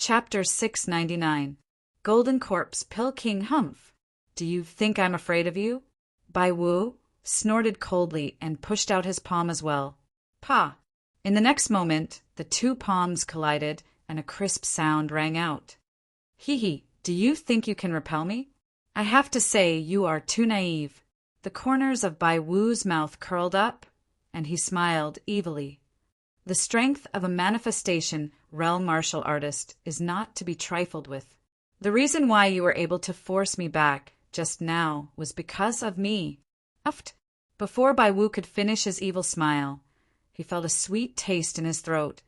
Chapter 699. Golden Corpse Pill King Humph. Do you think I'm afraid of you? Bai Wu snorted coldly and pushed out his palm as well. Pa! In the next moment, the two palms collided and a crisp sound rang out. Hee hee, do you think you can repel me? I have to say you are too naive. The corners of Bai Wu's mouth curled up, and he smiled evilly. The strength of a manifestation realm martial artist is not to be trifled with. The reason why you were able to force me back just now was because of me. Uft! Before Bai Wu could finish his evil smile, he felt a sweet taste in his throat,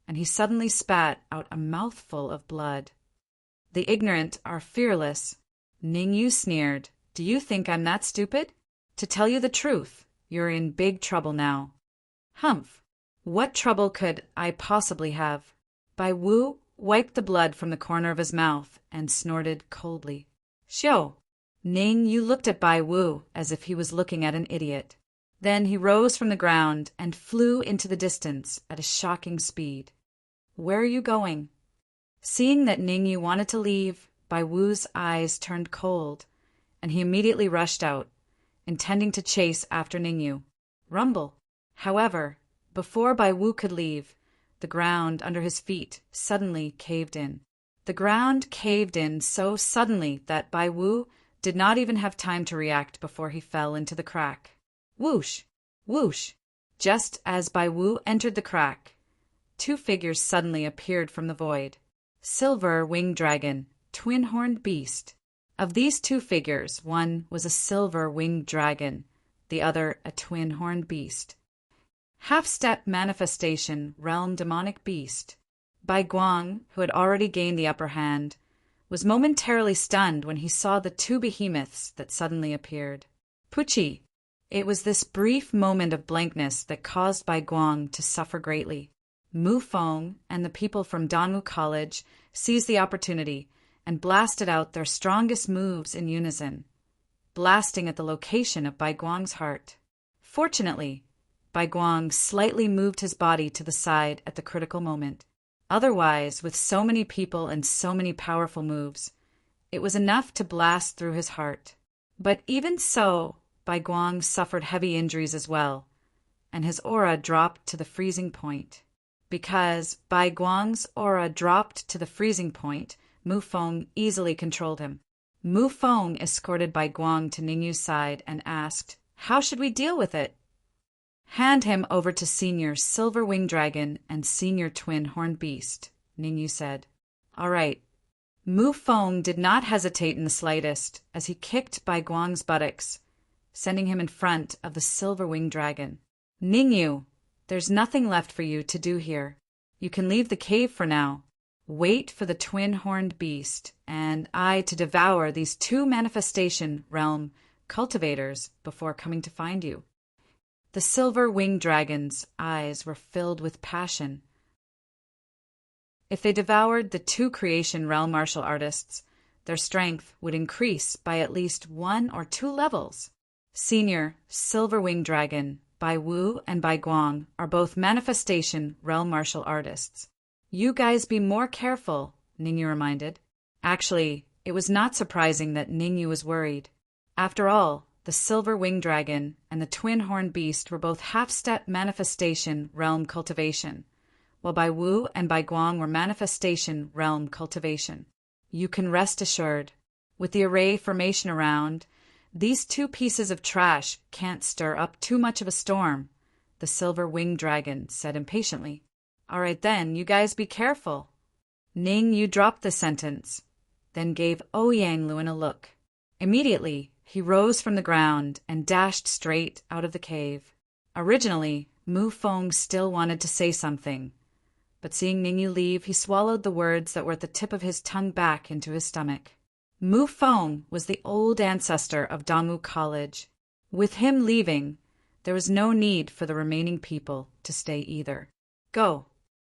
and he suddenly spat out a mouthful of blood. The ignorant are fearless. Ning Yu sneered. Do you think I'm that stupid? To tell you the truth, you're in big trouble now. Humph! What trouble could I possibly have? Bai Wu wiped the blood from the corner of his mouth and snorted coldly. Xiao! Ning Yu looked at Bai Wu as if he was looking at an idiot. Then he rose from the ground and flew into the distance at a shocking speed. Where are you going? Seeing that Ning Yu wanted to leave, Bai Wu's eyes turned cold, and he immediately rushed out, intending to chase after Ning Yu. Rumble! However, before Bai Wu could leave, the ground under his feet suddenly caved in. The ground caved in so suddenly that Bai Wu did not even have time to react before he fell into the crack. Whoosh! Whoosh! Just as Bai Wu entered the crack, two figures suddenly appeared from the void. Silver Winged Dragon, Twin-Horned Beast. Of these two figures, one was a silver winged dragon, the other a twin-horned beast. Half-step manifestation realm demonic beast. Bai Guang, who had already gained the upper hand, was momentarily stunned when he saw the two behemoths that suddenly appeared. Puchi! It was this brief moment of blankness that caused Bai Guang to suffer greatly. Mu Feng and the people from Danwu College seized the opportunity and blasted out their strongest moves in unison, blasting at the location of Bai Guang's heart. Fortunately, Bai Guang slightly moved his body to the side at the critical moment. Otherwise, with so many people and so many powerful moves, it was enough to blast through his heart. But even so, Bai Guang suffered heavy injuries as well, and his aura dropped to the freezing point. Because Bai Guang's aura dropped to the freezing point, Mu Feng easily controlled him. Mu Feng escorted Bai Guang to Ningyu's side and asked, How should we deal with it? Hand him over to Senior Silver Winged Dragon and Senior Twin Horned Beast, Ningyu said. All right. Mu Feng did not hesitate in the slightest as he kicked Bai Guang's buttocks, sending him in front of the Silver Winged Dragon. Ningyu, there's nothing left for you to do here. You can leave the cave for now. Wait for the twin-horned beast and I to devour these two manifestation realm cultivators before coming to find you. The silver-winged dragon's eyes were filled with passion. If they devoured the two creation realm martial artists, their strength would increase by at least 1 or 2 levels. Senior Silver-Winged Dragon, Bai Wu and Bai Guang are both manifestation realm martial artists. You guys be more careful, Ningyu reminded. Actually, it was not surprising that Ningyu was worried. After all, the Silver-Winged Dragon and the Twin-Horned Beast were both half-step manifestation realm cultivation, while Bai Wu and Bai Guang were manifestation realm cultivation. You can rest assured, with the array formation around, these two pieces of trash can't stir up too much of a storm, the Silver-Winged Dragon said impatiently. All right then, you guys be careful. Ning Yu dropped the sentence, then gave Ouyang Luan a look. Immediately, he rose from the ground and dashed straight out of the cave. Originally, Mu Feng still wanted to say something, but seeing Ningyu leave, he swallowed the words that were at the tip of his tongue back into his stomach. Mu Feng was the old ancestor of Danwu College. With him leaving, there was no need for the remaining people to stay either. Go.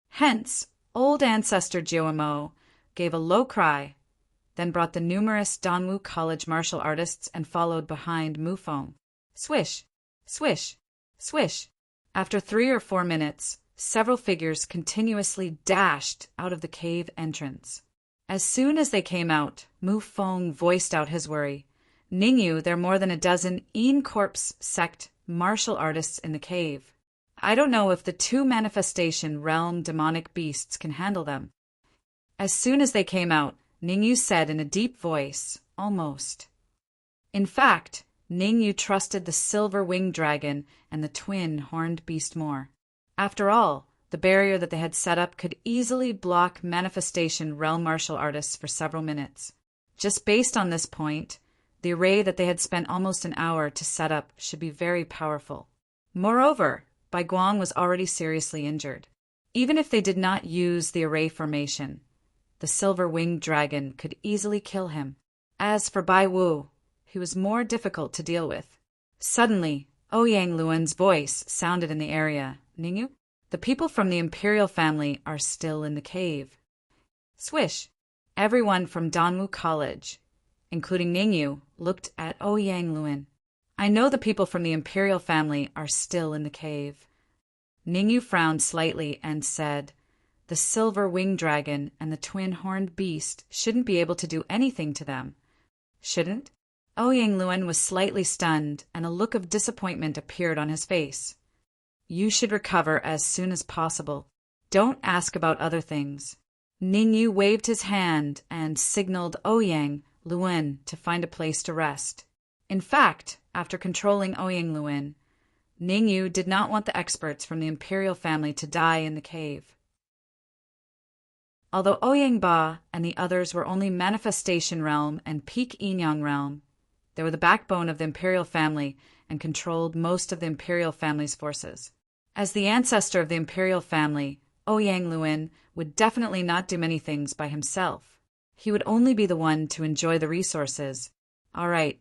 Hence, old ancestor Jiuemo gave a low cry, then brought the numerous Danwu College martial artists and followed behind Mu Feng. Swish, swish, swish. After 3 or 4 minutes, several figures continuously dashed out of the cave entrance. As soon as they came out, Mu Feng voiced out his worry. Ningyu, there are more than a dozen Een Corpse sect martial artists in the cave. I don't know if the two manifestation realm demonic beasts can handle them. As soon as they came out, Ningyu said in a deep voice, almost. In fact, Ningyu trusted the silver-winged dragon and the twin-horned beast more. After all, the barrier that they had set up could easily block manifestation realm martial artists for several minutes. Just based on this point, the array that they had spent almost an hour to set up should be very powerful. Moreover, Bai Guang was already seriously injured. Even if they did not use the array formation, the silver-winged dragon could easily kill him. As for Bai Wu, he was more difficult to deal with. Suddenly, Ouyang Luan's voice sounded in the area. Ningyu, the people from the imperial family are still in the cave. Swish! Everyone from Danwu College, including Ningyu, looked at Ouyang Luan. I know the people from the imperial family are still in the cave. Ningyu frowned slightly and said, the silver-winged dragon and the twin-horned beast shouldn't be able to do anything to them. Shouldn't? Ouyang Luan was slightly stunned, and a look of disappointment appeared on his face. You should recover as soon as possible. Don't ask about other things. Ningyu waved his hand and signaled Ouyang Luan to find a place to rest. In fact, after controlling Ouyang Luan, Ningyu did not want the experts from the imperial family to die in the cave. Although Ouyang Ba and the others were only manifestation realm and peak Enyang realm, they were the backbone of the imperial family and controlled most of the imperial family's forces. As the ancestor of the imperial family, Ouyang Luan would definitely not do many things by himself. He would only be the one to enjoy the resources. All right.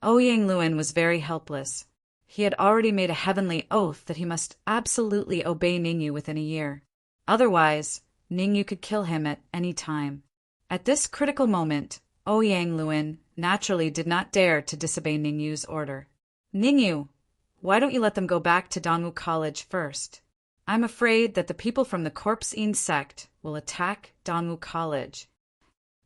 Ouyang Luan was very helpless. He had already made a heavenly oath that he must absolutely obey Ningyu within a year. Otherwise, Ningyu could kill him at any time. At this critical moment, Ouyang Luan naturally did not dare to disobey Ningyu's order. Ningyu, why don't you let them go back to Danwu College first? I'm afraid that the people from the Corpse Een sect will attack Danwu College.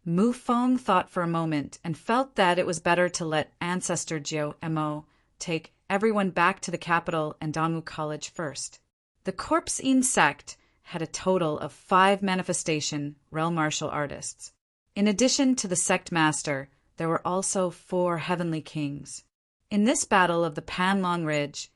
Mu Feng thought for a moment and felt that it was better to let Ancestor Jiu Mo take everyone back to the capital and Danwu College first. The Corpse Een sect had a total of 5 manifestation realm martial artists. In addition to the sect master, there were also 4 heavenly kings. In this battle of the Panlong Ridge,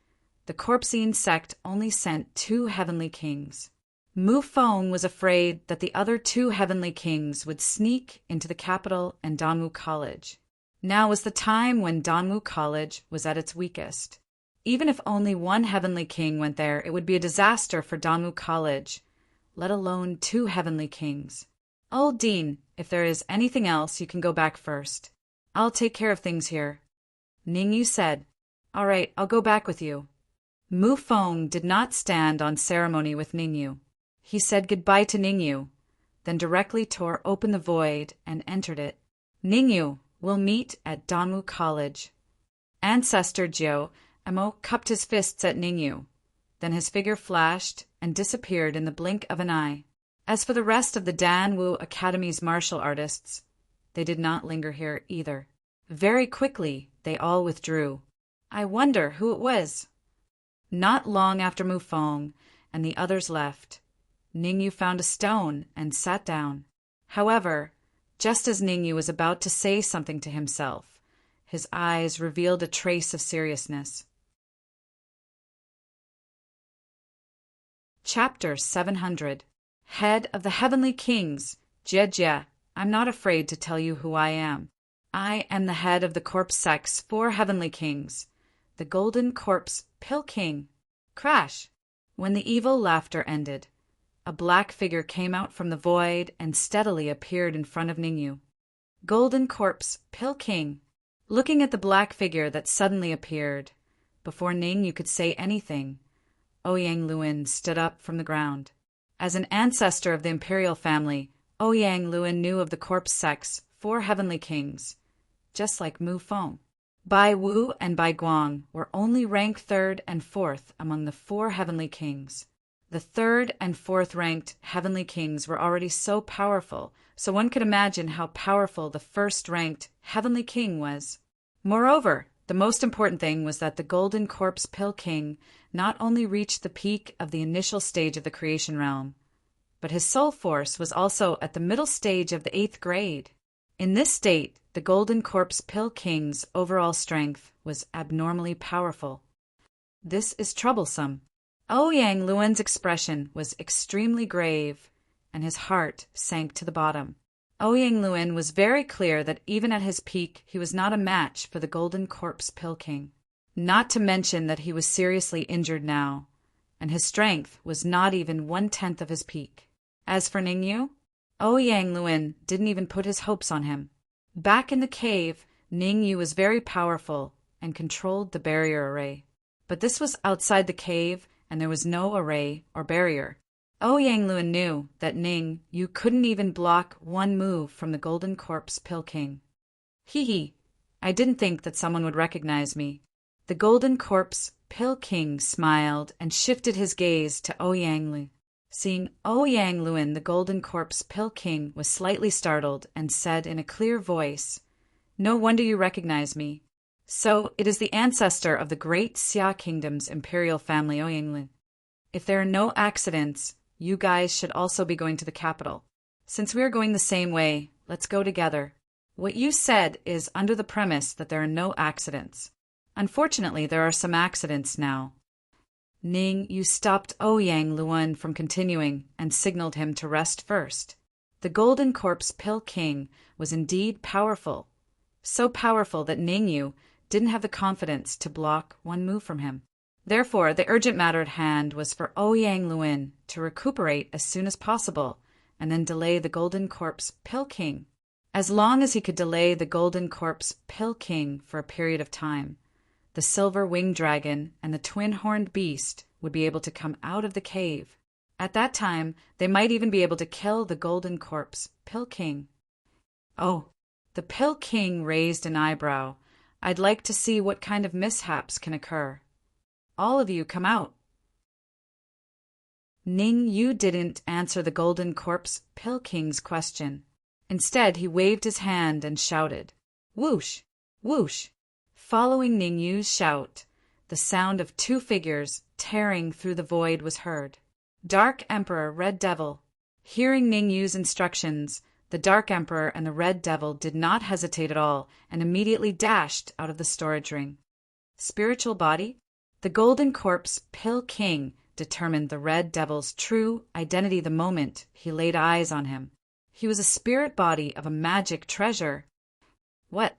the Corpse Een sect only sent 2 heavenly kings. Mu Feng was afraid that the other 2 heavenly kings would sneak into the capital and Danwu College. Now was the time when Danwu College was at its weakest. Even if only 1 heavenly king went there, it would be a disaster for Danwu College, let alone 2 heavenly kings. Old Dean, if there is anything else, you can go back first. I'll take care of things here. Ningyu said, all right, I'll go back with you. Mu Feng did not stand on ceremony with Ningyu. He said goodbye to Ningyu, then directly tore open the void and entered it. Ningyu, we'll meet at Danwu College. Ancestor Jiu Mo cupped his fists at Ningyu. Then his figure flashed and disappeared in the blink of an eye. As for the rest of the Danwu Academy's martial artists, they did not linger here either. Very quickly, they all withdrew. I wonder who it was. Not long after Mu Feng and the others left, Ningyu found a stone and sat down. However, just as Ningyu was about to say something to himself, his eyes revealed a trace of seriousness. Chapter 700. Head of the Heavenly Kings, Jie, I'm not afraid to tell you who I am. I am the head of the Corpse Sect's 4 heavenly kings, the Golden Corpse Pill King. Crash! When the evil laughter ended, a black figure came out from the void and steadily appeared in front of Ningyu. Golden Corpse Pill King. Looking at the black figure that suddenly appeared, before Ningyu could say anything, Ouyang Luan stood up from the ground. As an ancestor of the imperial family, Ouyang Luan knew of the Corpse Sect's 4 heavenly kings, just like Mu Feng. Bai Wu and Bai Guang were only ranked 3rd and 4th among the 4 heavenly kings. The third and fourth ranked heavenly kings were already so powerful, so one could imagine how powerful the first ranked heavenly king was. Moreover, the most important thing was that the Golden Corpse Pill King not only reached the peak of the initial stage of the creation realm, but his soul force was also at the middle stage of the 8th grade. In this state, the Golden Corpse Pill King's overall strength was abnormally powerful. This is troublesome. Ouyang Luan's expression was extremely grave, and his heart sank to the bottom. Ouyang Luan was very clear that even at his peak, he was not a match for the Golden Corpse Pill King. Not to mention that he was seriously injured now, and his strength was not even 1/10 of his peak. As for Ningyu, Ouyang Luan didn't even put his hopes on him. Back in the cave, Ningyu was very powerful and controlled the barrier array. But this was outside the cave, and there was no array or barrier. Ouyang Luan knew that Ningyu couldn't even block one move from the Golden Corpse Pill King. Hee, I didn't think that someone would recognize me. The Golden Corpse Pill King smiled and shifted his gaze to Ouyang Luan. Seeing Ouyang Luan, the Golden Corpse Pill King was slightly startled and said in a clear voice, "No wonder you recognize me. So it is the ancestor of the great Xia Kingdom's imperial family, Ouyang Luan. If there are no accidents, you guys should also be going to the capital. Since we are going the same way, let's go together. What you said is under the premise that there are no accidents. Unfortunately, there are some accidents now." Ningyu stopped Ouyang Luan from continuing and signaled him to rest first. The Golden Corpse Pill King was indeed powerful, so powerful that Ningyu didn't have the confidence to block one move from him. Therefore, the urgent matter at hand was for Ouyang Luan to recuperate as soon as possible and then delay the Golden Corpse Pill King. As long as he could delay the Golden Corpse Pill King for a period of time, the silver winged dragon and the twin-horned beast would be able to come out of the cave. At that time, they might even be able to kill the Golden Corpse Pill King. Oh, the Pill King raised an eyebrow. I'd like to see what kind of mishaps can occur. All of you come out. Ningyu didn't answer the Golden Corpse Pill King's question. Instead, he waved his hand and shouted, "Whoosh! Whoosh!" Following Ningyu's shout, the sound of two figures tearing through the void was heard. Dark Emperor, Red Devil. Hearing Ningyu's instructions, the Dark Emperor and the Red Devil did not hesitate at all and immediately dashed out of the storage ring. Spiritual body? The Golden Corpse Pill King determined the Red Devil's true identity the moment he laid eyes on him. He was a spirit body of a magic treasure. What?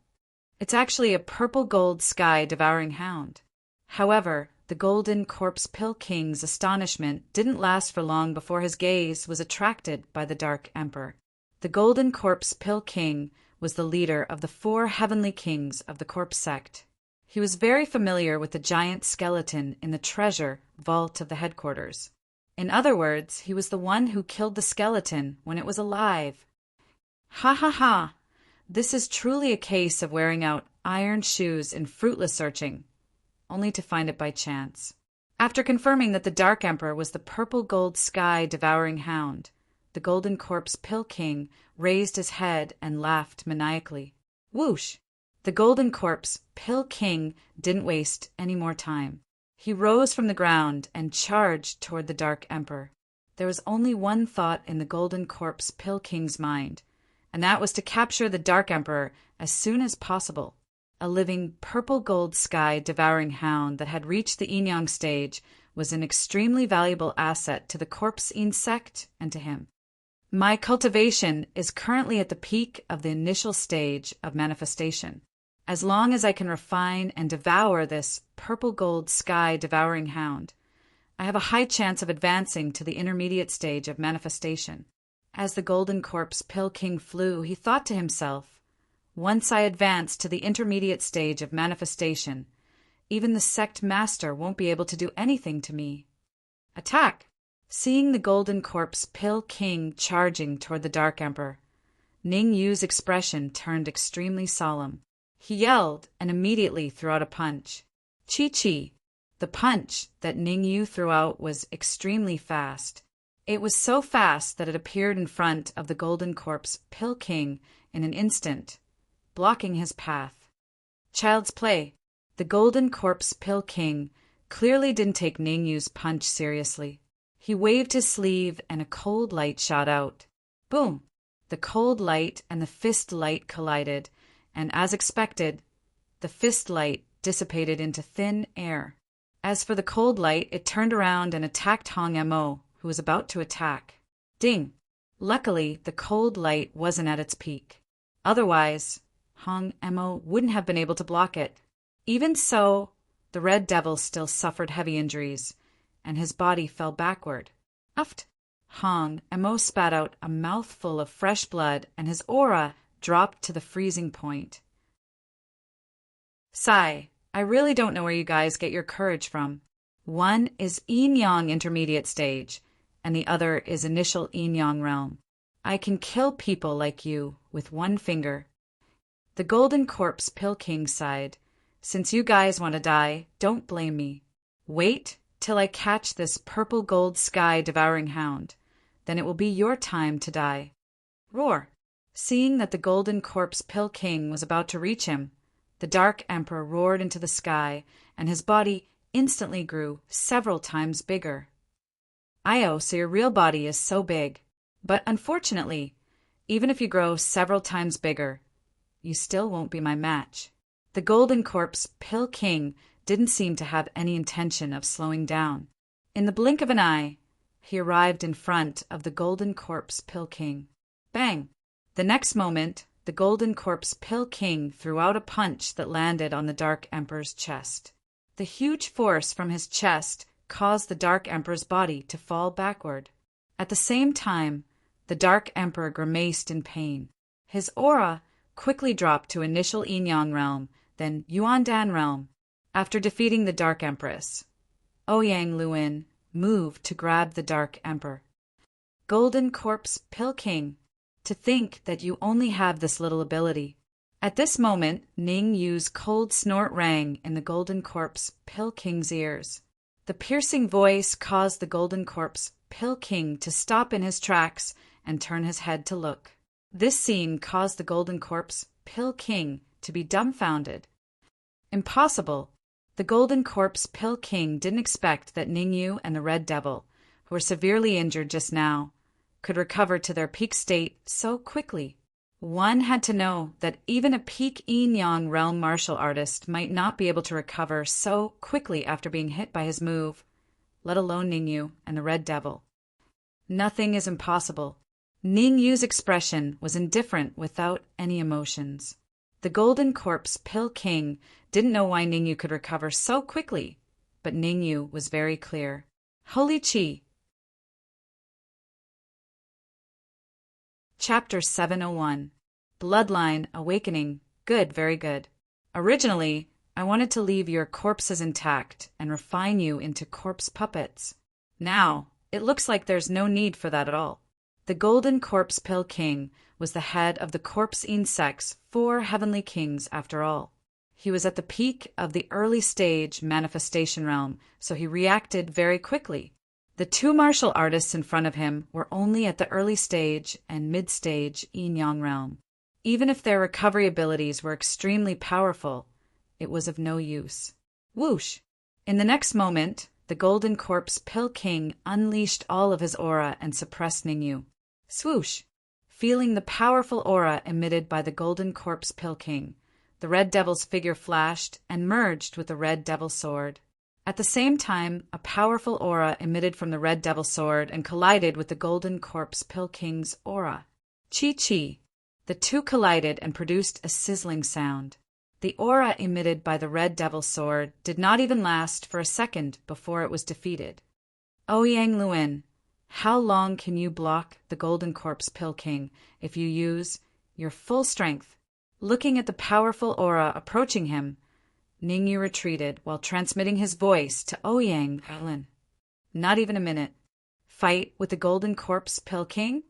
It's actually a purple gold sky devouring hound. However, the Golden Corpse Pill King's astonishment didn't last for long before his gaze was attracted by the Dark Emperor. The Golden Corpse Pill King was the leader of the 4 heavenly kings of the Corpse sect. He was very familiar with the giant skeleton in the treasure vault of the headquarters. In other words, he was the one who killed the skeleton when it was alive. Ha ha ha! This is truly a case of wearing out iron shoes in fruitless searching, only to find it by chance. After confirming that the Dark Emperor was the purple gold sky devouring hound, the Golden Corpse Pill King raised his head and laughed maniacally. Whoosh! The Golden Corpse Pill King didn't waste any more time. He rose from the ground and charged toward the Dark Emperor. There was only one thought in the Golden Corpse Pill King's mind, and that was to capture the Dark Emperor as soon as possible. A living purple gold sky devouring hound that had reached the Inyang stage was an extremely valuable asset to the Corpse sect and to him. My cultivation is currently at the peak of the initial stage of manifestation. As long as I can refine and devour this purple gold sky devouring hound, I have a high chance of advancing to the intermediate stage of manifestation. As the Golden Corpse Pill King flew, he thought to himself, once I advance to the intermediate stage of manifestation, even the sect master won't be able to do anything to me. Attack! Seeing the Golden Corpse Pill King charging toward the Dark Emperor, Ningyu's expression turned extremely solemn. He yelled and immediately threw out a punch. Chi-Chi! The punch that Ning Yu threw out was extremely fast. It was so fast that it appeared in front of the golden corpse Pill King in an instant, blocking his path. Child's play. The golden corpse Pill King clearly didn't take Ning Yu's punch seriously. He waved his sleeve and a cold light shot out. Boom! The cold light and the fist light collided, and as expected, the fist light dissipated into thin air. As for the cold light, it turned around and attacked Hong Mo, who was about to attack. Ding! Luckily, the cold light wasn't at its peak. Otherwise, Hong Mo wouldn't have been able to block it. Even so, the Red Devil still suffered heavy injuries, and his body fell backward. Uft! Hong Mo spat out a mouthful of fresh blood, and his aura dropped to the freezing point. Sigh, I really don't know where you guys get your courage from. One is Yin-Yang Intermediate Stage, and the other is Initial Yin-Yang Realm. I can kill people like you with one finger. The Golden Corpse Pill King sighed. Since you guys want to die, don't blame me. Wait till I catch this purple gold sky devouring hound. Then it will be your time to die. Roar! Seeing that the Golden Corpse Pill King was about to reach him, the Dark Emperor roared into the sky, and his body instantly grew several times bigger. Io, so your real body is so big. But unfortunately, even if you grow several times bigger, you still won't be my match. The Golden Corpse Pill King didn't seem to have any intention of slowing down. In the blink of an eye, he arrived in front of the Golden Corpse Pill King. Bang! The next moment, the Golden Corpse Pill King threw out a punch that landed on the Dark Emperor's chest. The huge force from his chest caused the Dark Emperor's body to fall backward. At the same time, the Dark Emperor grimaced in pain. His aura quickly dropped to Initial Yin-Yang Realm, then Yuan-Dan Realm. After defeating the Dark Empress, Ouyang Luin moved to grab the Dark Emperor. Golden Corpse Pill King, to think that you only have this little ability. At this moment, Ning Yu's cold snort rang in the Golden Corpse Pill King's ears. The piercing voice caused the Golden Corpse Pill King to stop in his tracks and turn his head to look. This scene caused the Golden Corpse Pill King to be dumbfounded. Impossible! The Golden Corpse Pill King didn't expect that Ning Yu and the Red Devil, who were severely injured just now, could recover to their peak state so quickly. One had to know that even a peak Yin-Yang realm martial artist might not be able to recover so quickly after being hit by his move, let alone Ning Yu and the Red Devil. Nothing is impossible. Ning Yu's expression was indifferent without any emotions. The Golden Corpse Pill King didn't know why Ning Yu could recover so quickly, but Ning Yu was very clear. Holy Chi! Chapter 701. Bloodline Awakening. Good, very good. Originally, I wanted to leave your corpses intact and refine you into corpse puppets. Now, it looks like there's no need for that at all. The Golden Corpse Pill King was the head of the Corpse Insect's 4 heavenly kings after all. He was at the peak of the early stage manifestation realm, so he reacted very quickly. The 2 martial artists in front of him were only at the early stage and mid-stage Yin-Yang realm. Even if their recovery abilities were extremely powerful, it was of no use. Whoosh! In the next moment, the Golden Corpse Pill King unleashed all of his aura and suppressed Ning Yu. Swoosh! Feeling the powerful aura emitted by the Golden Corpse Pill King, the Red Devil's figure flashed and merged with the Red Devil sword. At the same time, a powerful aura emitted from the Red Devil sword and collided with the Golden Corpse Pill King's aura. Chi-chi! The 2 collided and produced a sizzling sound. The aura emitted by the Red Devil sword did not even last for a second before it was defeated. Ouyang Luin, how long can you block the Golden Corpse Pill King if you use your full strength? Looking at the powerful aura approaching him, Ning Yu retreated while transmitting his voice to Ouyang Luin. Not even a minute. Fight with the Golden Corpse Pill King?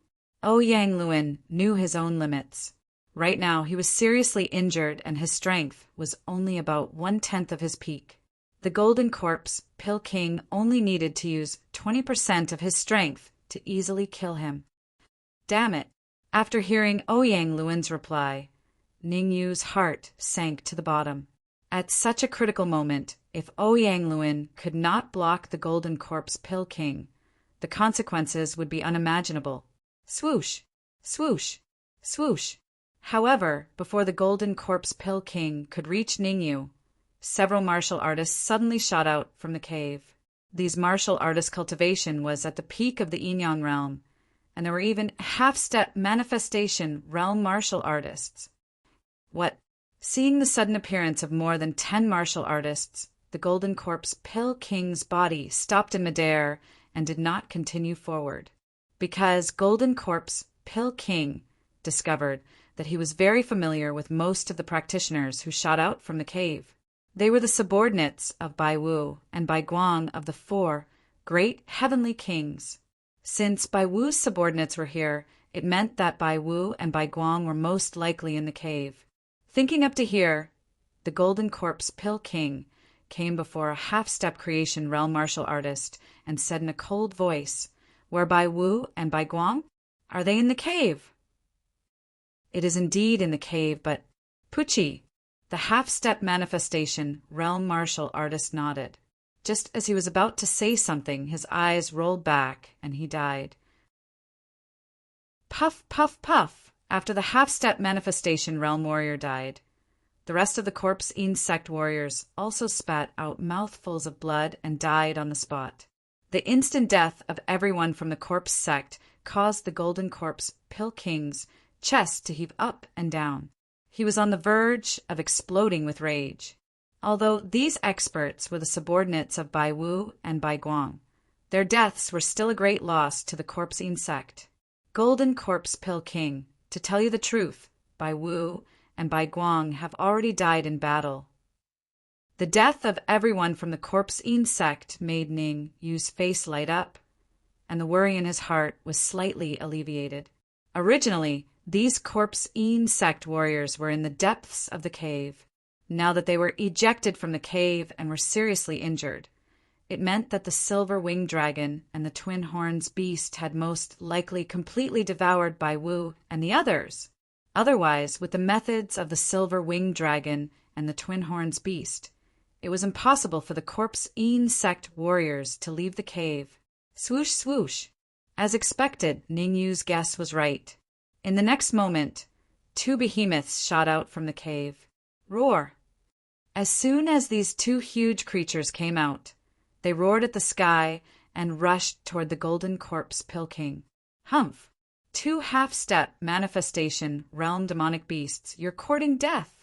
Ouyang Luin knew his own limits. Right now he was seriously injured and his strength was only about 1/10 of his peak. The Golden Corpse Pill King only needed to use 20% of his strength to easily kill him. Damn it! After hearing Ouyang Luan's reply, Ningyu's heart sank to the bottom. At such a critical moment, if Ouyang Luan could not block the Golden Corpse Pill King, the consequences would be unimaginable. Swoosh! Swoosh! Swoosh! However, before the Golden Corpse Pill King could reach Ningyu, several martial artists suddenly shot out from the cave. These martial artist cultivation was at the peak of the Yinyang realm, and there were even half-step manifestation realm martial artists. What? Seeing the sudden appearance of more than 10 martial artists, the Golden Corpse Pill King's body stopped in midair and did not continue forward, because Golden Corpse Pill King discovered that he was very familiar with most of the practitioners who shot out from the cave. They were the subordinates of Bai Wu and Bai Guang of the 4 great heavenly kings. Since Bai Wu's subordinates were here, it meant that Bai Wu and Bai Guang were most likely in the cave. Thinking up to here, the Golden Corpse Pill King came before a half-step creation realm martial artist and said in a cold voice, "Where Bai Wu and Bai Guang? Are they in the cave?" "It is indeed in the cave, but Puchi," the half-step manifestation realm martial artist nodded. Just as he was about to say something, his eyes rolled back and he died. Puff, puff, puff. After the half-step manifestation realm warrior died, the rest of the corpse insect warriors also spat out mouthfuls of blood and died on the spot. The instant death of everyone from the corpse sect caused the Golden Corpse Pill King's chest to heave up and down. He was on the verge of exploding with rage. Although these experts were the subordinates of Bai Wu and Bai Guang, their deaths were still a great loss to the corpse insect. Golden Corpse Pill King, to tell you the truth, Bai Wu and Bai Guang have already died in battle. The death of everyone from the corpse insect made Ning Yu's face light up, and the worry in his heart was slightly alleviated. Originally, these corpse insect warriors were in the depths of the cave. Now that they were ejected from the cave and were seriously injured, it meant that the silver-winged dragon and the twin horns beast had most likely completely devoured Bai Wu and the others. Otherwise, with the methods of the silver-winged dragon and the twin horns beast, it was impossible for the corpse insect warriors to leave the cave. Swoosh, swoosh. As expected, Ningyu's guess was right. In the next moment, 2 behemoths shot out from the cave. Roar! As soon as these 2 huge creatures came out, they roared at the sky and rushed toward the Golden Corpse Pill King. Humph! 2 half-step manifestation realm demonic beasts, you're courting death!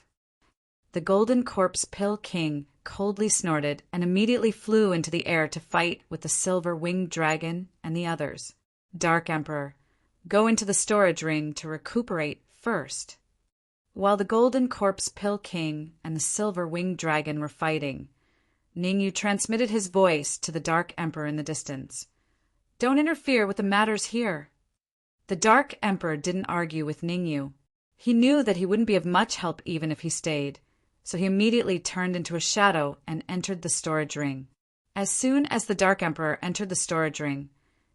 The Golden Corpse Pill King coldly snorted and immediately flew into the air to fight with the silver-winged dragon and the others. Dark Emperor, go into the storage ring to recuperate first. While the Golden Corpse Pill King and the silver-winged dragon were fighting, Ningyu transmitted his voice to the Dark Emperor in the distance. Don't interfere with the matters here. The Dark Emperor didn't argue with Ningyu. He knew that he wouldn't be of much help even if he stayed, so he immediately turned into a shadow and entered the storage ring. As soon as the Dark Emperor entered the storage ring,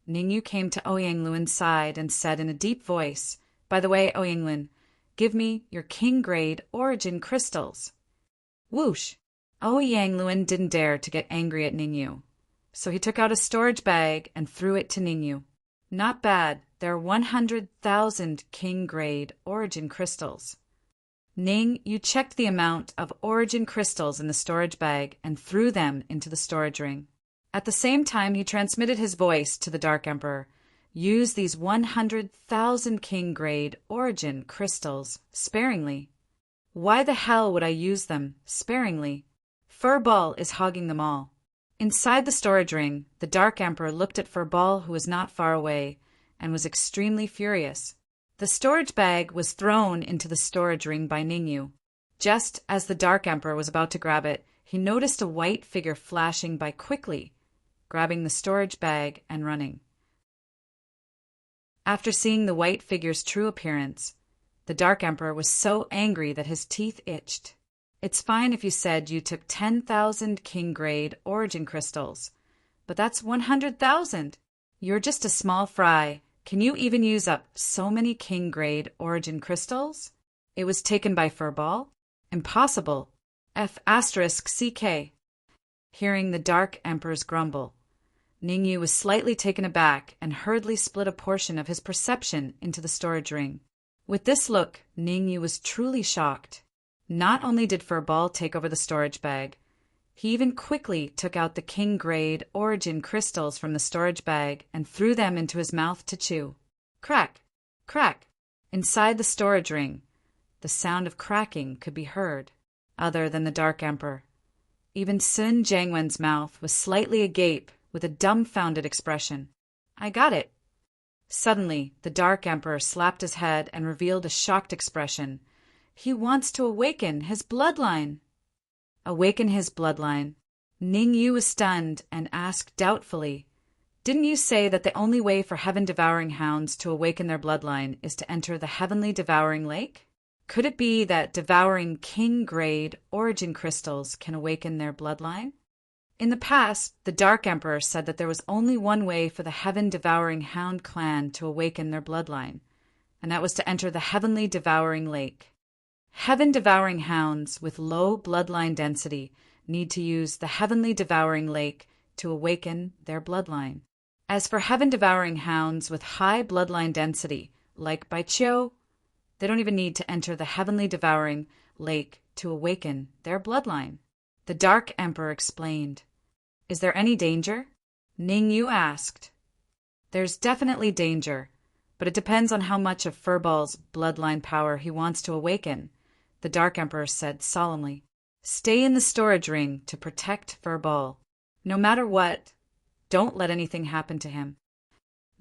Ningyu came to Ouyang Luan's side and said in a deep voice, "By the way, Ouyang Luan, give me your king-grade origin crystals." Whoosh! Ouyang Luan didn't dare to get angry at Ningyu, so he took out a storage bag and threw it to Ningyu. Not bad, there are 100,000 king-grade origin crystals. Ning, you checked the amount of origin crystals in the storage bag and threw them into the storage ring. At the same time, he transmitted his voice to the Dark Emperor. Use these 100,000 king-grade origin crystals sparingly. Why the hell would I use them sparingly? Furball is hogging them all. Inside the storage ring, the Dark Emperor looked at Furball, who was not far away, and was extremely furious. The storage bag was thrown into the storage ring by Ningyu. Just as the Dark Emperor was about to grab it, he noticed a white figure flashing by quickly, grabbing the storage bag and running. After seeing the white figure's true appearance, the Dark Emperor was so angry that his teeth itched. It's fine if you said you took 10,000 king-grade origin crystals, but that's 100,000. You're just a small fry. Can you even use up so many king-grade origin crystals? It was taken by Furball? Impossible. F***CK. Hearing the Dark Emperor's grumble, Ningyu was slightly taken aback and hurriedly split a portion of his perception into the storage ring. With this look, Ningyu was truly shocked. Not only did Furball take over the storage bag, he even quickly took out the king-grade origin crystals from the storage bag and threw them into his mouth to chew. Crack! Crack! Inside the storage ring, the sound of cracking could be heard, other than the Dark Emperor. Even Sun Jiangwen's mouth was slightly agape with a dumbfounded expression. I got it. Suddenly, the Dark Emperor slapped his head and revealed a shocked expression. He wants to awaken his bloodline. Awaken his bloodline. Ningyu was stunned and asked doubtfully, Didn't you say that the only way for heaven-devouring hounds to awaken their bloodline is to enter the heavenly devouring lake? Could it be that devouring king-grade origin crystals can awaken their bloodline? In the past, the Dark Emperor said that there was only one way for the heaven-devouring hound clan to awaken their bloodline, and that was to enter the heavenly devouring lake. Heaven-devouring hounds with low bloodline density need to use the heavenly devouring lake to awaken their bloodline. As for heaven-devouring hounds with high bloodline density, like Baiqiu, they don't even need to enter the heavenly devouring lake to awaken their bloodline. The Dark Emperor explained. Is there any danger? Ningyu asked. There's definitely danger, but it depends on how much of Furball's bloodline power he wants to awaken, the Dark Emperor said solemnly. Stay in the storage ring to protect Furball. No matter what, don't let anything happen to him.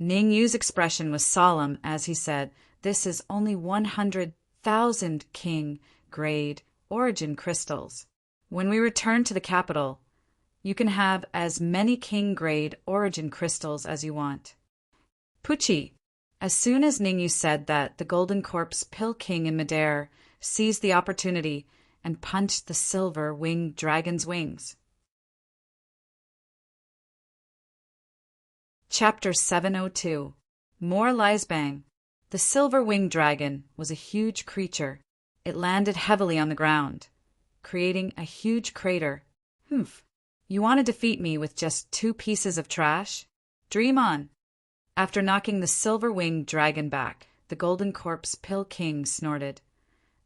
Ningyu's expression was solemn as he said, This is only 100,000 king-grade origin crystals. When we return to the capital, you can have as many king-grade origin crystals as you want. Pucci. As soon as Ningyu said that, the Golden Corpse Pill King in midair seized the opportunity and punched the silver-winged dragon's wings. Chapter 702. More Lies Bang. The silver-winged dragon was a huge creature. It landed heavily on the ground, creating a huge crater. Humph. You want to defeat me with just 2 pieces of trash? Dream on. After knocking the silver-winged dragon back, the Golden Corpse Pill King snorted.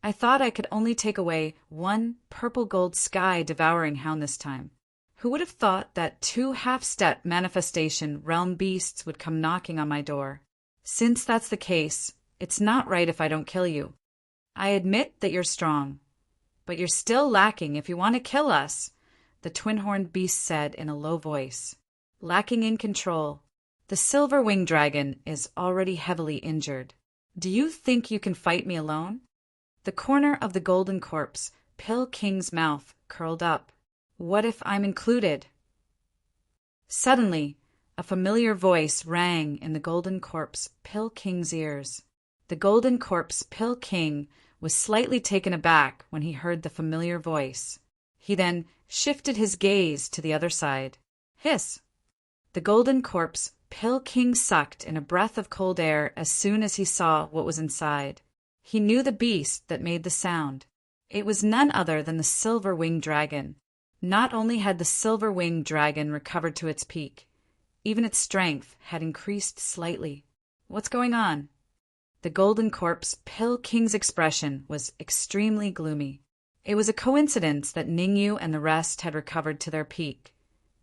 I thought I could only take away 1 purple-gold sky-devouring hound this time. Who would have thought that 2 half-step manifestation realm beasts would come knocking on my door? Since that's the case, it's not right if I don't kill you. I admit that you're strong, but you're still lacking if you want to kill us, the twin-horned beast said in a low voice. Lacking in control. The silver-winged dragon is already heavily injured. Do you think you can fight me alone? The corner of the Golden Corpse Pill King's mouth curled up. What if I'm included? Suddenly, a familiar voice rang in the Golden Corpse Pill King's ears. The Golden Corpse Pill King was slightly taken aback when he heard the familiar voice. He then shifted his gaze to the other side. Hiss! The Golden Corpse Pill King sucked in a breath of cold air as soon as he saw what was inside. He knew the beast that made the sound. It was none other than the silver-winged dragon. Not only had the silver-winged dragon recovered to its peak, even its strength had increased slightly. What's going on? The Golden Corpse Pill King's expression was extremely gloomy. It was a coincidence that Ningyu and the rest had recovered to their peak,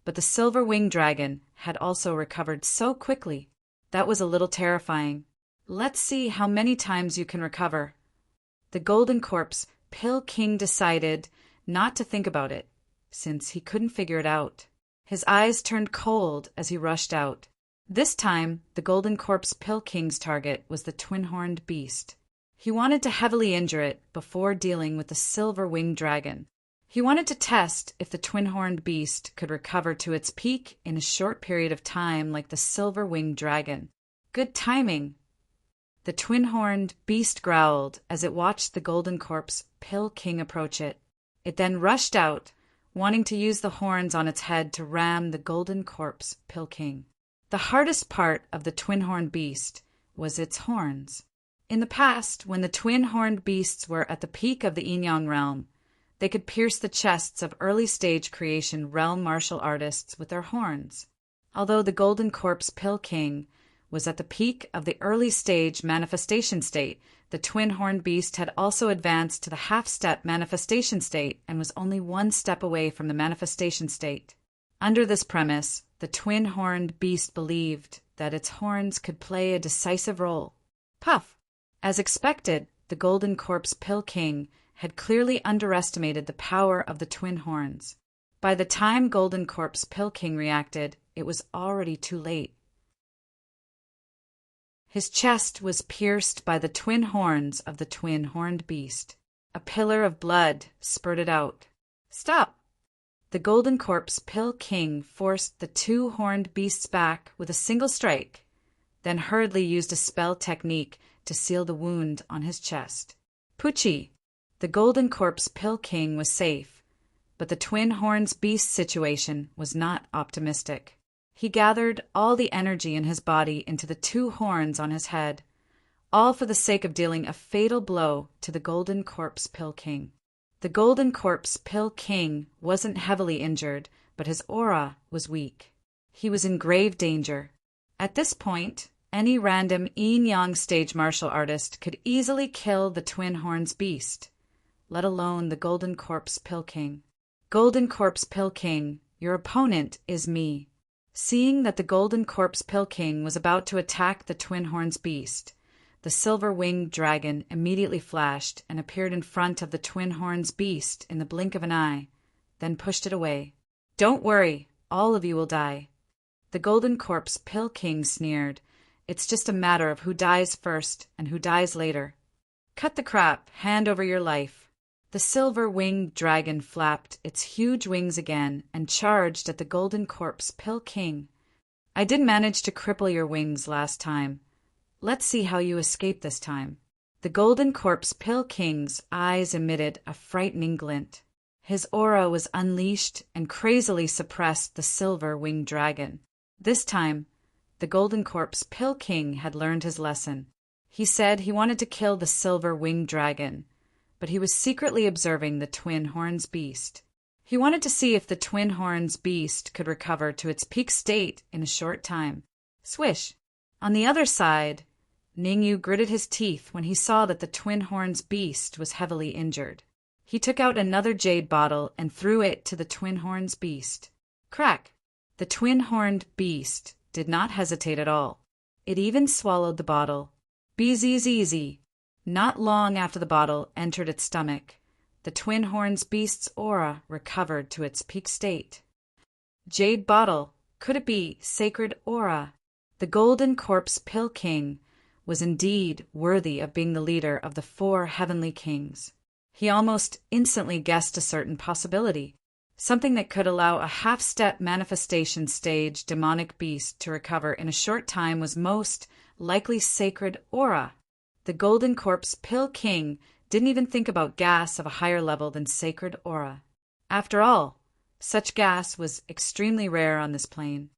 but the silver-winged dragon had also recovered so quickly. That was a little terrifying. Let's see how many times you can recover. The Golden Corpse Pill King decided not to think about it, since he couldn't figure it out. His eyes turned cold as he rushed out. This time, the Golden Corpse Pill King's target was the twin-horned beast. He wanted to heavily injure it before dealing with the silver-winged dragon. He wanted to test if the twin-horned beast could recover to its peak in a short period of time like the silver-winged dragon. Good timing. The twin-horned beast growled as it watched the Golden Corpse Pill King approach it. It then rushed out, wanting to use the horns on its head to ram the golden corpse Pill King. The hardest part of the twin-horned beast was its horns. In the past, when the twin-horned beasts were at the peak of the Yin-Yang realm, they could pierce the chests of early-stage creation realm martial artists with their horns. Although the golden corpse Pill King was at the peak of the early-stage manifestation state, the twin-horned beast had also advanced to the half-step manifestation state and was only one step away from the manifestation state. Under this premise, the twin-horned beast believed that its horns could play a decisive role. Puff! As expected, the golden corpse Pill King had clearly underestimated the power of the twin horns. By the time golden corpse Pill King reacted, it was already too late. His chest was pierced by the twin horns of the twin-horned beast. A pillar of blood spurted out. Stop! The golden corpse Pill King forced the two-horned beasts back with a single strike, then hurriedly used a spell technique to seal the wound on his chest. Poochie! The golden corpse Pill King was safe, but the twin horns beast situation was not optimistic. He gathered all the energy in his body into the two horns on his head, all for the sake of dealing a fatal blow to the golden corpse Pill King. The golden corpse Pill King wasn't heavily injured, but his aura was weak. He was in grave danger. At this point, any random yin-yang stage martial artist could easily kill the twin horns beast, let alone the golden corpse Pill King. Golden corpse Pill King, your opponent is me. Seeing that the golden corpse Pill King was about to attack the twin horns beast, the silver-winged dragon immediately flashed and appeared in front of the twin horns beast in the blink of an eye, then pushed it away. Don't worry, all of you will die. The golden corpse Pill King sneered. It's just a matter of who dies first and who dies later. Cut the crap, hand over your life. The silver-winged dragon flapped its huge wings again and charged at the golden corpse Pill King. I did manage to cripple your wings last time. Let's see how you escape this time. The golden corpse Pill King's eyes emitted a frightening glint. His aura was unleashed and crazily suppressed the silver-winged dragon. This time, the golden corpse Pill King had learned his lesson. He said he wanted to kill the silver-winged dragon, but he was secretly observing the twin horns beast. He wanted to see if the twin horns beast could recover to its peak state in a short time. Swish! On the other side, Ningyu gritted his teeth when he saw that the twin horns beast was heavily injured. He took out another jade bottle and threw it to the twin horns beast. Crack! The twin-horned beast did not hesitate at all. It even swallowed the bottle. Beezy. Not long after the bottle entered its stomach, the twin horns beast's aura recovered to its peak state. Jade bottle, could it be sacred aura? The golden corpse Pill King was indeed worthy of being the leader of the 4 heavenly kings. He almost instantly guessed a certain possibility, something that could allow a half-step manifestation stage demonic beast to recover in a short time was most likely sacred aura. The golden corpse Pill King didn't even think about gas of a higher level than sacred aura. After all, such gas was extremely rare on this plane.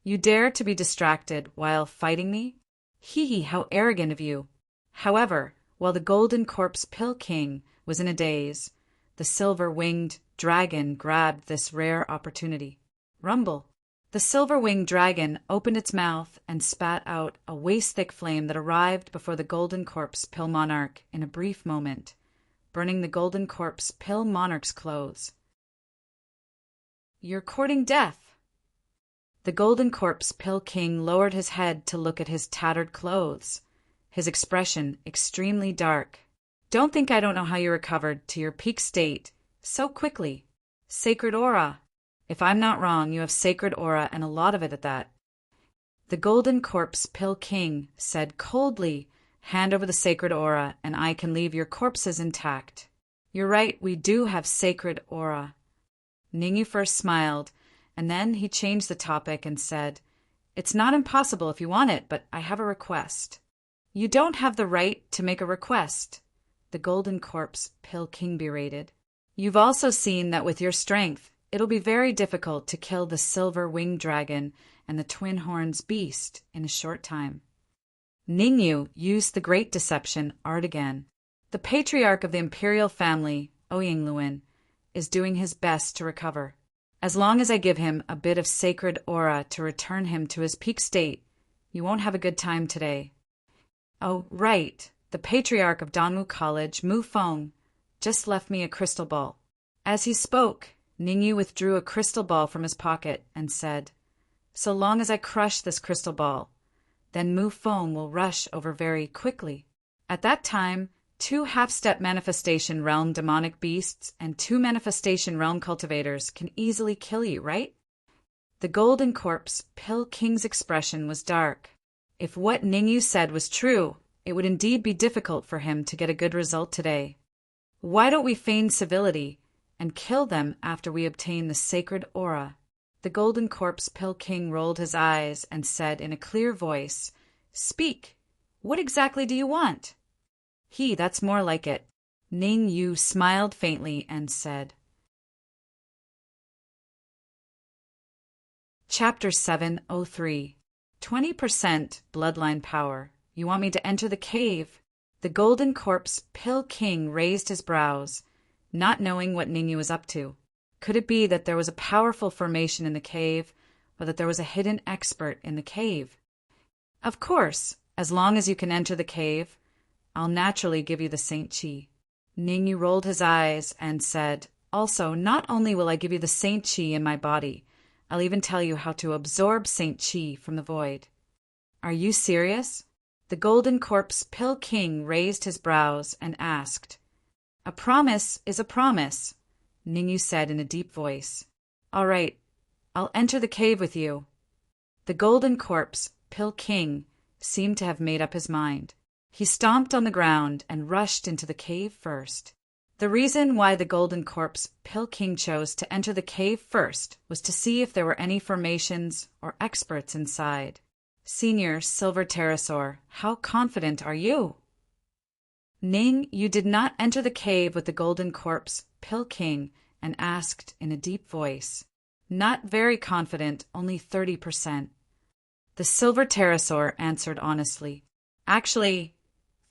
You dare to be distracted while fighting me? Hee, how arrogant of you. However, while the golden corpse Pill King was in a daze, the silver-winged dragon grabbed this rare opportunity. Rumble. The silver-winged dragon opened its mouth and spat out a waist-thick flame that arrived before the golden corpse Pill Monarch in a brief moment, burning the golden corpse Pill Monarch's clothes. You're courting death. The golden corpse Pill King lowered his head to look at his tattered clothes, his expression extremely dark. Don't think I don't know how you recovered to your peak state so quickly. Sacred aura. If I'm not wrong, you have sacred aura and a lot of it at that. The golden corpse Pill King said coldly, hand over the sacred aura and I can leave your corpses intact. You're right, we do have sacred aura. Ningyu first smiled, and then he changed the topic and said, it's not impossible if you want it, but I have a request. You don't have the right to make a request, the golden corpse Pill King berated. You've also seen that with your strength, it'll be very difficult to kill the silver winged dragon and the twin horns beast in a short time. Ningyu used the great deception art again. The patriarch of the imperial family, Oyingluin, is doing his best to recover. As long as I give him a bit of sacred aura to return him to his peak state, you won't have a good time today. Oh, right, the patriarch of Danwu College, Mu Feng, just left me a crystal ball. As he spoke, Ningyu withdrew a crystal ball from his pocket and said, "So long as I crush this crystal ball, then Mu Feng will rush over very quickly." At that time, 2 half-step manifestation realm demonic beasts and 2 manifestation realm cultivators can easily kill you, right? The golden corpse Pill King's expression was dark. If what Ningyu said was true, it would indeed be difficult for him to get a good result today. Why don't we feign civility and kill them after we obtain the sacred aura? The golden corpse Pill King rolled his eyes and said in a clear voice, "Speak. What exactly do you want?" That's more like it. Ningyu smiled faintly and said. Chapter 703. 20% Bloodline Power. You want me to enter the cave? The golden corpse Pill King raised his brows, not knowing what Ningyu was up to. Could it be that there was a powerful formation in the cave, or that there was a hidden expert in the cave? Of course, as long as you can enter the cave, I'll naturally give you the Saint Chi. Ningyu rolled his eyes and said, "Also, not only will I give you the Saint Chi in my body, I'll even tell you how to absorb Saint Chi from the void." Are you serious? The golden corpse Pill King raised his brows and asked. "A promise is a promise," Ningyu said in a deep voice. "All right, I'll enter the cave with you." The golden corpse Pill King seemed to have made up his mind. He stomped on the ground and rushed into the cave first. The reason why the golden corpse Pill King chose to enter the cave first was to see if there were any formations or experts inside. "Senior Silver Pterosaur, how confident are you?" You did not enter the cave with the golden corpse Pill King and asked in a deep voice. "Not very confident, only 30%. The Silver Pterosaur answered honestly. Actually,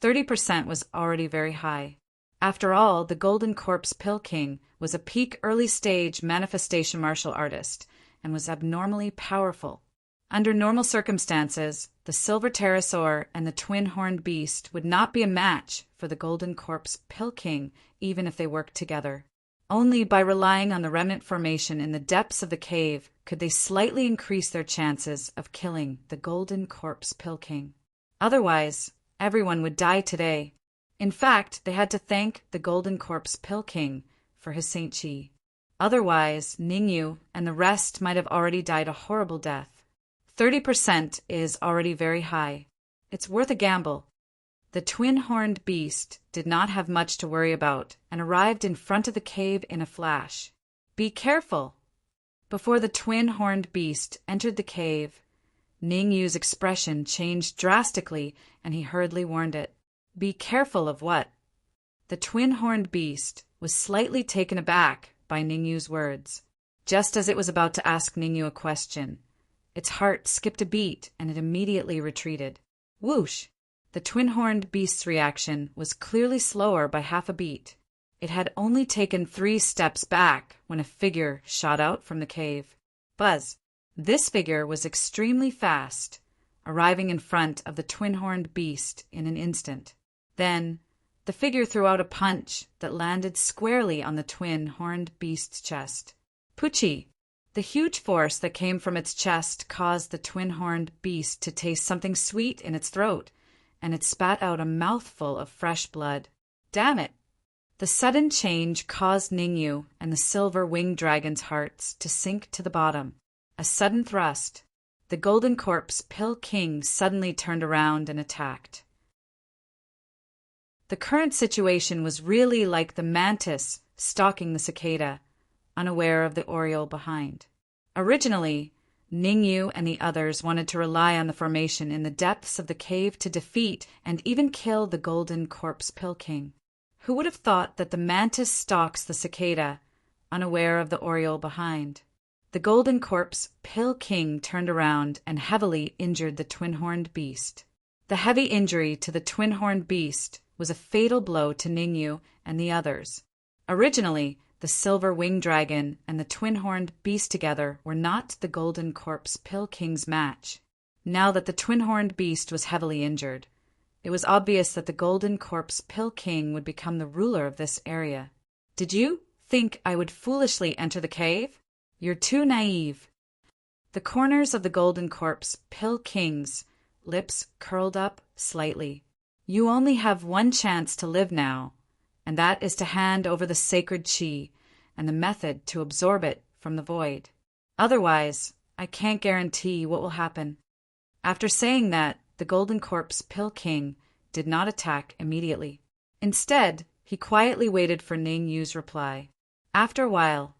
30% was already very high. After all, the golden corpse Pill King was a peak early-stage manifestation martial artist and was abnormally powerful. Under normal circumstances, the Silver Pterosaur and the twin-horned beast would not be a match for the golden corpse Pill King even if they worked together. Only by relying on the remnant formation in the depths of the cave could they slightly increase their chances of killing the golden corpse Pill King. Otherwise, everyone would die today. In fact, they had to thank the golden corpse Pill King for his Saint Chi. Otherwise, Ningyu and the rest might have already died a horrible death. 30% is already very high. It's worth a gamble. The twin-horned beast did not have much to worry about and arrived in front of the cave in a flash. "Be careful!" Before the twin-horned beast entered the cave, Ningyu's expression changed drastically and he hurriedly warned it. "Be careful of what?" The twin-horned beast was slightly taken aback by Ningyu's words. Just as it was about to ask Ningyu a question, its heart skipped a beat and it immediately retreated. Whoosh! The twin-horned beast's reaction was clearly slower by half a beat. It had only taken 3 steps back when a figure shot out from the cave. Buzz! This figure was extremely fast, arriving in front of the twin-horned beast in an instant. Then, the figure threw out a punch that landed squarely on the twin-horned beast's chest. Poochie! The huge force that came from its chest caused the twin-horned beast to taste something sweet in its throat, and it spat out a mouthful of fresh blood. Damn it! The sudden change caused Ningyu and the silver-winged dragon's hearts to sink to the bottom. A sudden thrust. The golden corpse Pill King suddenly turned around and attacked. The current situation was really like the mantis stalking the cicada, unaware of the oriole behind. Originally, Ningyu and the others wanted to rely on the formation in the depths of the cave to defeat and even kill the golden corpse Pill King. Who would have thought that the mantis stalks the cicada, unaware of the oriole behind? The golden corpse Pill King turned around and heavily injured the twin-horned beast. The heavy injury to the twin-horned beast was a fatal blow to Ningyu and the others. Originally, the silver winged dragon and the twin-horned beast together were not the golden corpse Pill King's match. Now that the twin-horned beast was heavily injured, it was obvious that the golden corpse Pill King would become the ruler of this area. Did you think I would foolishly enter the cave? You're too naive. The corners of the golden corpse Pill King's lips curled up slightly. You only have one chance to live now, and that is to hand over the sacred chi and the method to absorb it from the void. Otherwise, I can't guarantee what will happen. After saying that, the golden corpse Pill King did not attack immediately. Instead, he quietly waited for Ningyu's reply. After a while,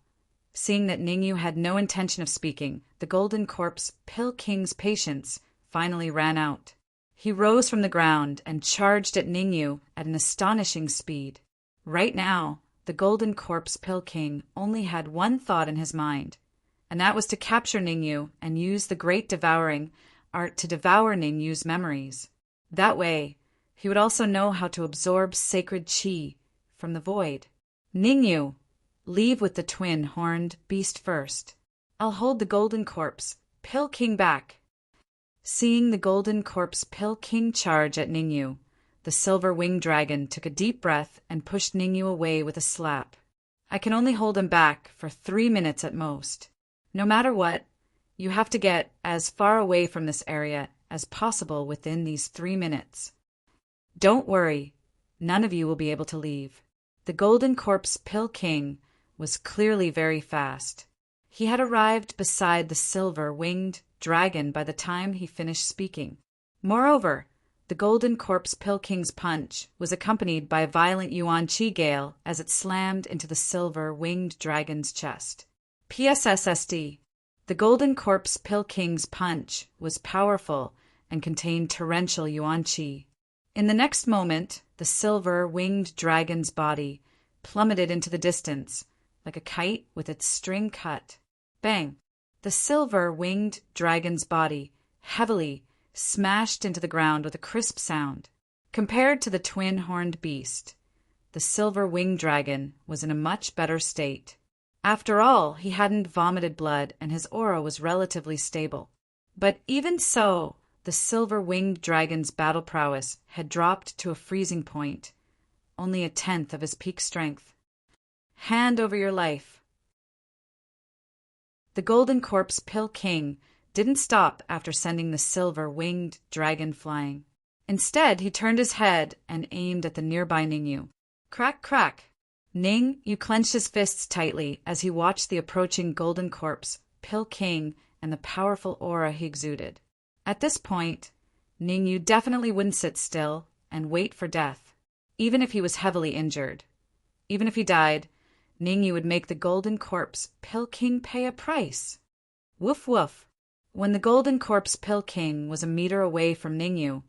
seeing that Ningyu had no intention of speaking, the golden corpse Pill King's patience finally ran out. He rose from the ground and charged at Ningyu at an astonishing speed. Right now, the golden corpse Pill King only had one thought in his mind, and that was to capture Ningyu and use the great devouring art to devour Ningyu's memories. That way, he would also know how to absorb sacred chi from the void. Ningyu, leave with the twin-horned beast first. I'll hold the golden corpse Pill King back. Seeing the golden corpse Pill King charge at Ningyu, the silver-winged dragon took a deep breath and pushed Ningyu away with a slap. I can only hold him back for 3 minutes at most. No matter what, you have to get as far away from this area as possible within these 3 minutes. Don't worry, none of you will be able to leave. The golden corpse Pill King was clearly very fast. He had arrived beside the silver-winged dragon by the time he finished speaking. Moreover, the golden corpse Pill King's punch was accompanied by a violent yuan chi gale as it slammed into the silver-winged dragon's chest. PSSSD. The golden corpse Pill King's punch was powerful and contained torrential yuan chi. In the next moment, the silver-winged dragon's body plummeted into the distance, like a kite with its string cut. Bang! The silver-winged dragon's body heavily smashed into the ground with a crisp sound. Compared to the twin-horned beast, the silver-winged dragon was in a much better state. After all, he hadn't vomited blood and his aura was relatively stable. But even so, the silver-winged dragon's battle prowess had dropped to a freezing point, only a tenth of his peak strength. Hand over your life. The golden corpse Pill King didn't stop after sending the silver-winged dragon flying. Instead, he turned his head and aimed at the nearby Ningyu. Crack, crack. Ningyu clenched his fists tightly as he watched the approaching golden corpse Pill King and the powerful aura he exuded. At this point, Ningyu definitely wouldn't sit still and wait for death, even if he was heavily injured. Even if he died, Ningyu would make the golden corpse Pill King pay a price. Woof woof. When the golden corpse Pill King was a meter away from Ningyu,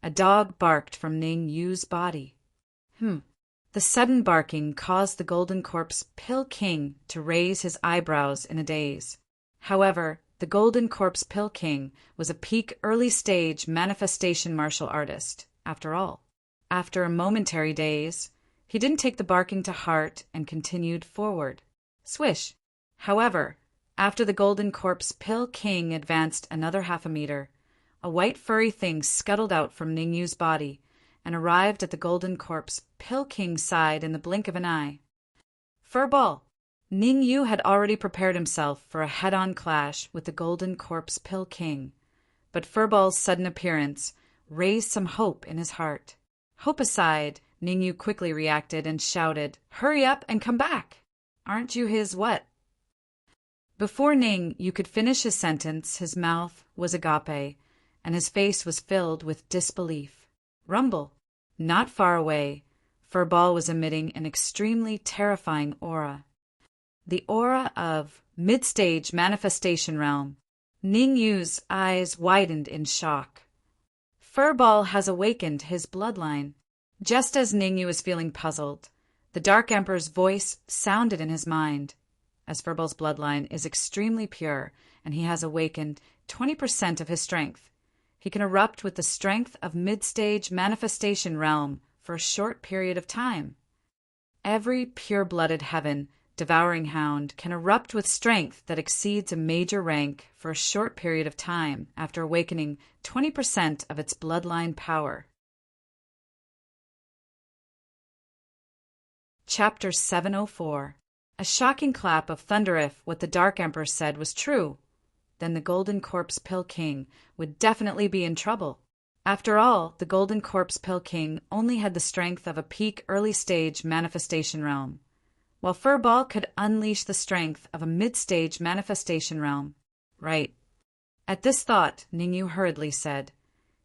a dog barked from Ningyu's body. The sudden barking caused the golden corpse Pill King to raise his eyebrows in a daze. However, the golden corpse Pill King was a peak early-stage manifestation martial artist, after all. After a momentary daze, he didn't take the barking to heart and continued forward. Swish! However, after the golden corpse Pill King advanced another half a meter, a white furry thing scuttled out from Ningyu's body and arrived at the golden corpse Pill King's side in the blink of an eye. Furball! Ningyu had already prepared himself for a head-on clash with the golden corpse Pill King, but Furball's sudden appearance raised some hope in his heart. Hope aside, Ningyu quickly reacted and shouted, "Hurry up and come back! Aren't you his what?" Before Ningyu could finish his sentence, his mouth was agape, and his face was filled with disbelief. Rumble! Not far away, Furball was emitting an extremely terrifying aura. The aura of mid-stage manifestation realm. Ningyu's eyes widened in shock. Furball has awakened his bloodline. Just as Ningyu was feeling puzzled, the Dark Emperor's voice sounded in his mind. As Furbal's bloodline is extremely pure, and he has awakened 20% of his strength, he can erupt with the strength of mid-stage manifestation realm for a short period of time. Every pure-blooded heaven devouring hound can erupt with strength that exceeds a major rank for a short period of time after awakening 20% of its bloodline power. Chapter 704. A shocking clap of thunder. If what the Dark Emperor said was true, then the Golden Corpse Pill King would definitely be in trouble. After all, the Golden Corpse Pill King only had the strength of a peak early-stage manifestation realm, while Furball could unleash the strength of a mid-stage manifestation realm. Right. At this thought, Ningyu hurriedly said,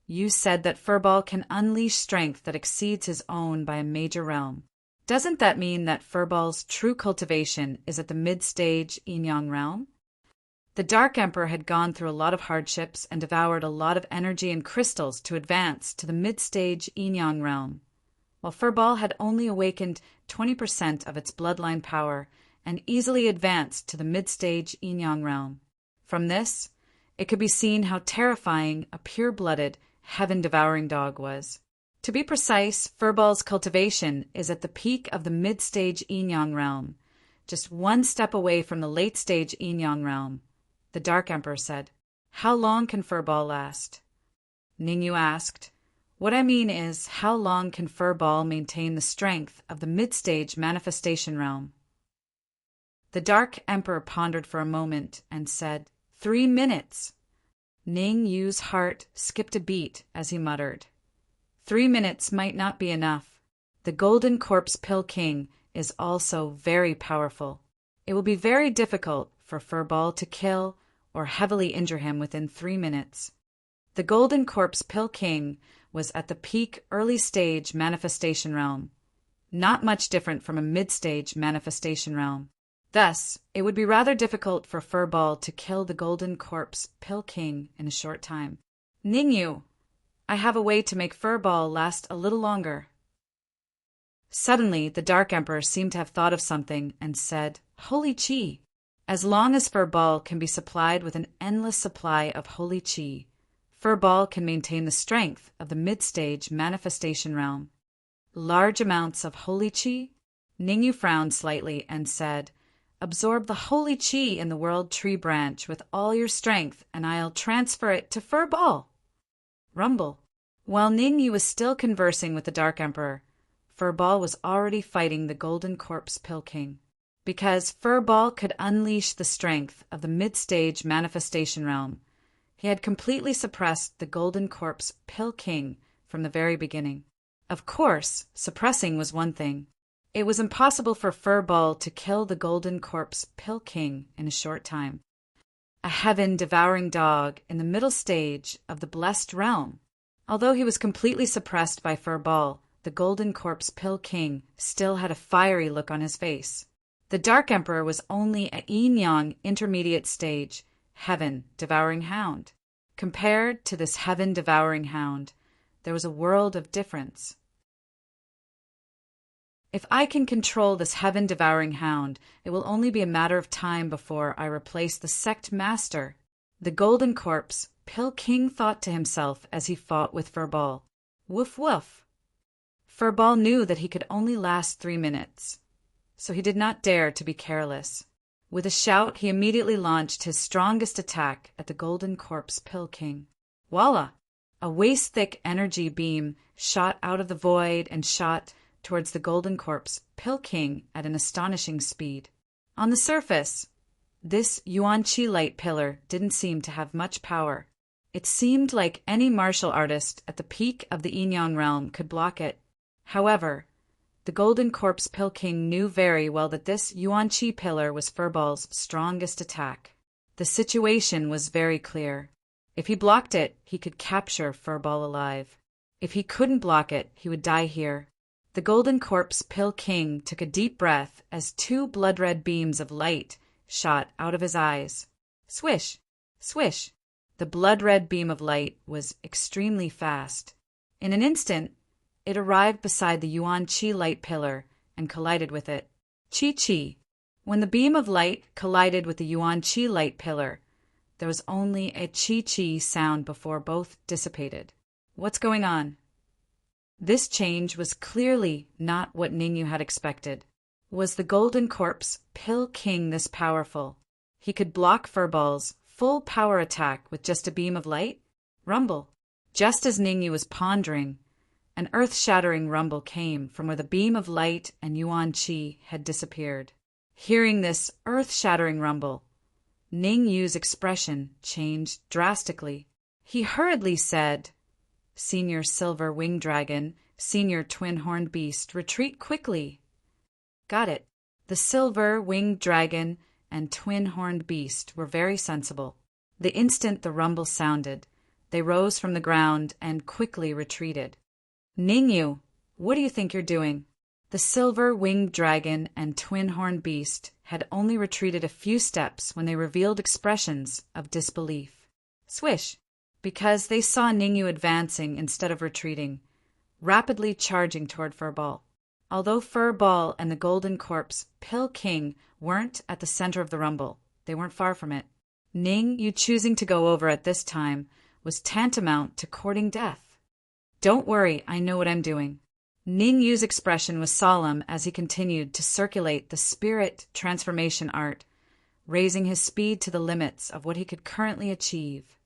"You said that Furball can unleash strength that exceeds his own by a major realm. Doesn't that mean that Furball's true cultivation is at the mid-stage yin-yang realm?" The Dark Emperor had gone through a lot of hardships and devoured a lot of energy and crystals to advance to the mid-stage yin-yang realm, while Furball had only awakened 20% of its bloodline power and easily advanced to the mid-stage yin-yang realm. From this, it could be seen how terrifying a pure-blooded, heaven-devouring dog was. To be precise, Furball's cultivation is at the peak of the mid-stage yin-yang realm, just one step away from the late-stage yin-yang realm. The Dark Emperor said, "How long can Furball last?" Ningyu asked, "What I mean is, how long can Furball maintain the strength of the mid-stage manifestation realm?" The Dark Emperor pondered for a moment and said, 3 minutes. Ningyu's heart skipped a beat as he muttered, 3 minutes might not be enough. The Golden Corpse Pill King is also very powerful. It will be very difficult for Furball to kill or heavily injure him within 3 minutes. The Golden Corpse Pill King was at the peak early-stage manifestation realm, not much different from a mid-stage manifestation realm. Thus, it would be rather difficult for Furball to kill the Golden Corpse Pill King in a short time. "Ningyu, I have a way to make Furball last a little longer." Suddenly, the Dark Emperor seemed to have thought of something and said, "Holy Qi. As long as Furball can be supplied with an endless supply of Holy Qi, Furball can maintain the strength of the mid-stage manifestation realm." "Large amounts of Holy Qi?" Ningyu frowned slightly and said, "Absorb the Holy Qi in the World Tree Branch with all your strength, and I'll transfer it to Furball." Rumble. While Ningyu was still conversing with the Dark Emperor, Furball was already fighting the Golden Corpse Pill King. Because Furball could unleash the strength of the mid-stage manifestation realm, he had completely suppressed the Golden Corpse Pill King from the very beginning. Of course, suppressing was one thing. It was impossible for Furball to kill the Golden Corpse Pill King in a short time. A heaven-devouring dog in the middle stage of the blessed realm. Although he was completely suppressed by Furball, the Golden Corpse Pill King still had a fiery look on his face. The Dark Emperor was only a yin-yang intermediate stage, heaven-devouring hound. Compared to this heaven-devouring hound, there was a world of difference. If I can control this heaven-devouring hound, it will only be a matter of time before I replace the sect master. The Golden Corpse Pill King thought to himself as he fought with Furball. Woof woof. Furball knew that he could only last 3 minutes, so he did not dare to be careless. With a shout, he immediately launched his strongest attack at the Golden Corpse Pill King. Voila! A waist-thick energy beam shot out of the void and shot towards the Golden Corpse Pill King at an astonishing speed. On the surface, this Yuan Qi light pillar didn't seem to have much power. It seemed like any martial artist at the peak of the yin-yang realm could block it. However, the Golden Corpse Pill King knew very well that this Yuan Qi pillar was Furball's strongest attack. The situation was very clear. If he blocked it, he could capture Furball alive. If he couldn't block it, he would die here. The Golden Corpse Pill King took a deep breath as 2 blood-red beams of light shot out of his eyes. Swish! Swish! The blood-red beam of light was extremely fast. In an instant, It arrived beside the Yuan Qi light pillar and collided with it. Chi-chi. When the beam of light collided with the Yuan Qi light pillar, there was only a chi-chi sound before both dissipated. What's going on? This change was clearly not what Ningyu had expected. Was the Golden Corpse Pill King this powerful? He could block Furball's full power attack with just a beam of light? Rumble. Just as Ningyu was pondering, an earth-shattering rumble came from where the beam of light and Yuan Qi had disappeared. Hearing this earth-shattering rumble, Ningyu's expression changed drastically. He hurriedly said, "Senior Silver Winged Dragon, Senior Twin-Horned Beast, retreat quickly." Got it. The Silver Winged Dragon and Twin-Horned Beast were very sensible. The instant the rumble sounded, they rose from the ground and quickly retreated. "Ningyu, what do you think you're doing?" The Silver-Winged Dragon and Twin-Horned Beast had only retreated a few steps when they revealed expressions of disbelief. Swish! Because they saw Ningyu advancing instead of retreating, rapidly charging toward Furball. Although Furball and the Golden Corpse Pill King weren't at the center of the rumble, they weren't far from it. Ningyu choosing to go over at this time was tantamount to courting death. "Don't worry, I know what I'm doing." Ningyu's expression was solemn as he continued to circulate the spirit transformation art, raising his speed to the limits of what he could currently achieve.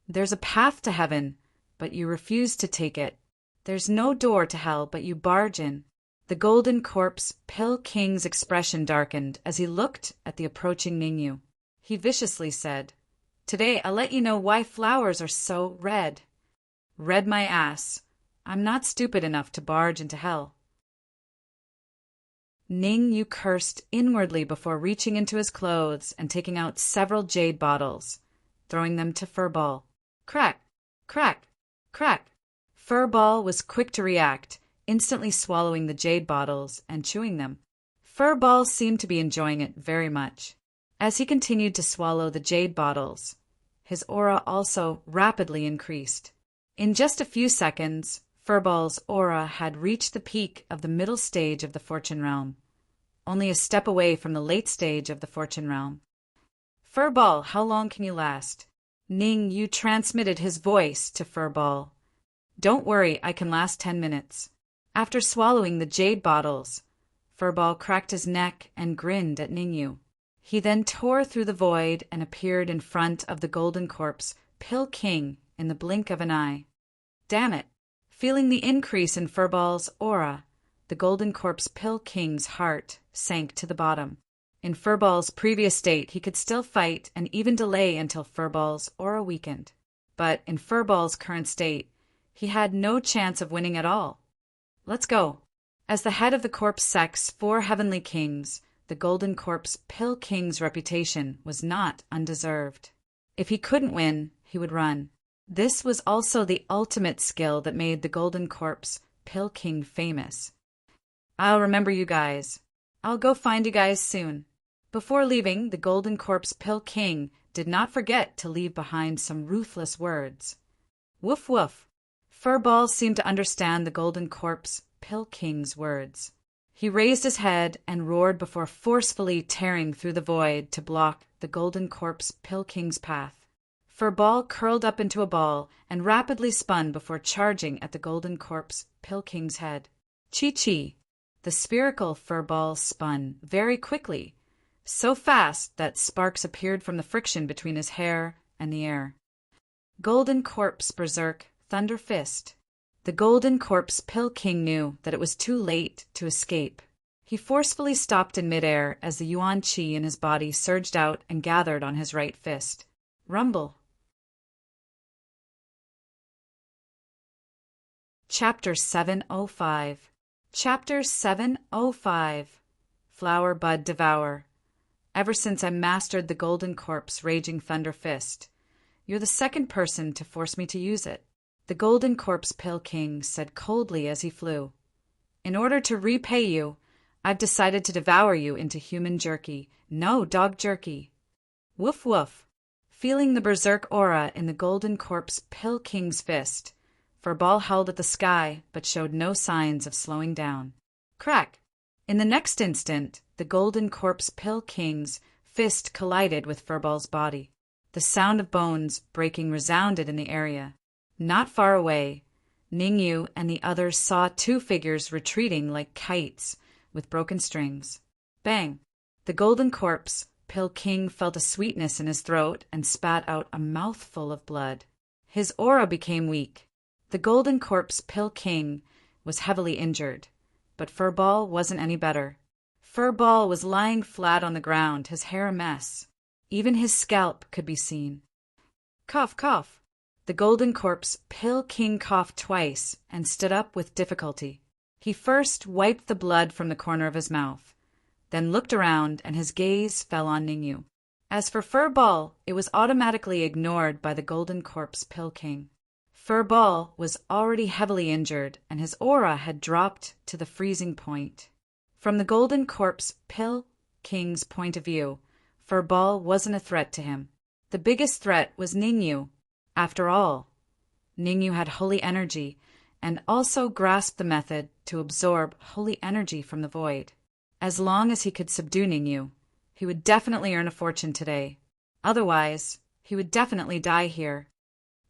"There's a path to heaven, but you refuse to take it. There's no door to hell, but you barge in." The Golden Corpse Pill King's expression darkened as he looked at the approaching Ningyu. He viciously said, "Today I'll let you know why flowers are so red." "Red my ass. I'm not stupid enough to barge into hell." Ningyu cursed inwardly before reaching into his clothes and taking out several jade bottles, throwing them to Furball. Crack! Crack! Crack! Furball was quick to react, instantly swallowing the jade bottles and chewing them. Furball seemed to be enjoying it very much. As he continued to swallow the jade bottles, his aura also rapidly increased. In just a few seconds, Furball's aura had reached the peak of the middle stage of the Fortune Realm, only a step away from the late stage of the Fortune Realm. "Furball, how long can you last?" Ningyu transmitted his voice to Furball. "Don't worry, I can last 10 minutes. After swallowing the jade bottles, Furball cracked his neck and grinned at Ningyu. He then tore through the void and appeared in front of the Golden Corpse Pill King in the blink of an eye. Damn it! Feeling the increase in Furball's aura, the Golden Corpse Pill King's heart sank to the bottom. In Furball's previous state, he could still fight and even delay until Furball's aura weakened. But in Furball's current state, he had no chance of winning at all. Let's go. As the head of the Corpse Sect's 4 heavenly kings, the Golden Corpse Pill King's reputation was not undeserved. If he couldn't win, he would run. This was also the ultimate skill that made the Golden Corpse Pill King famous. "I'll remember you guys. I'll go find you guys soon." Before leaving, the Golden Corpse Pill King did not forget to leave behind some ruthless words. Woof woof. Furball seemed to understand the Golden Corpse Pill King's words. He raised his head and roared before forcefully tearing through the void to block the Golden Corpse Pill King's path. Furball curled up into a ball and rapidly spun before charging at the Golden Corpse Pill King's head. Chi-chi! The spherical Furball spun very quickly, so fast that sparks appeared from the friction between his hair and the air. Golden Corpse Berserk Thunder Fist. The Golden Corpse Pill King knew that it was too late to escape. He forcefully stopped in midair as the Yuan Qi in his body surged out and gathered on his right fist. Rumble. Chapter 705. Chapter 705. Flower Bud Devour. Ever since I mastered the Golden Corpse Raging Thunder Fist, you're the second person to force me to use it. The Golden Corpse Pill King said coldly as he flew. In order to repay you, I've decided to devour you into human jerky. No dog jerky. Woof woof. Feeling the berserk aura in the Golden Corpse Pill King's fist, Furball held at the sky, but showed no signs of slowing down. Crack! In the next instant, the Golden Corpse Pill King's fist collided with Furball's body. The sound of bones breaking resounded in the area. Not far away, Ningyu and the others saw two figures retreating like kites with broken strings. Bang! The Golden Corpse Pill King felt a sweetness in his throat and spat out a mouthful of blood. His aura became weak. The Golden Corpse Pill King was heavily injured, but Furball wasn't any better. Furball was lying flat on the ground, his hair a mess. Even his scalp could be seen. Cough, cough. The Golden Corpse Pill King coughed twice and stood up with difficulty. He first wiped the blood from the corner of his mouth, then looked around and his gaze fell on Ningyu. As for Furball, it was automatically ignored by the Golden Corpse Pill King. Furball was already heavily injured and his aura had dropped to the freezing point. From the Golden Corpse Pill King's point of view, Furball wasn't a threat to him. The biggest threat was Ningyu. After all, Ningyu had holy energy and also grasped the method to absorb holy energy from the void. As long as he could subdue Ningyu, he would definitely earn a fortune today. Otherwise, he would definitely die here.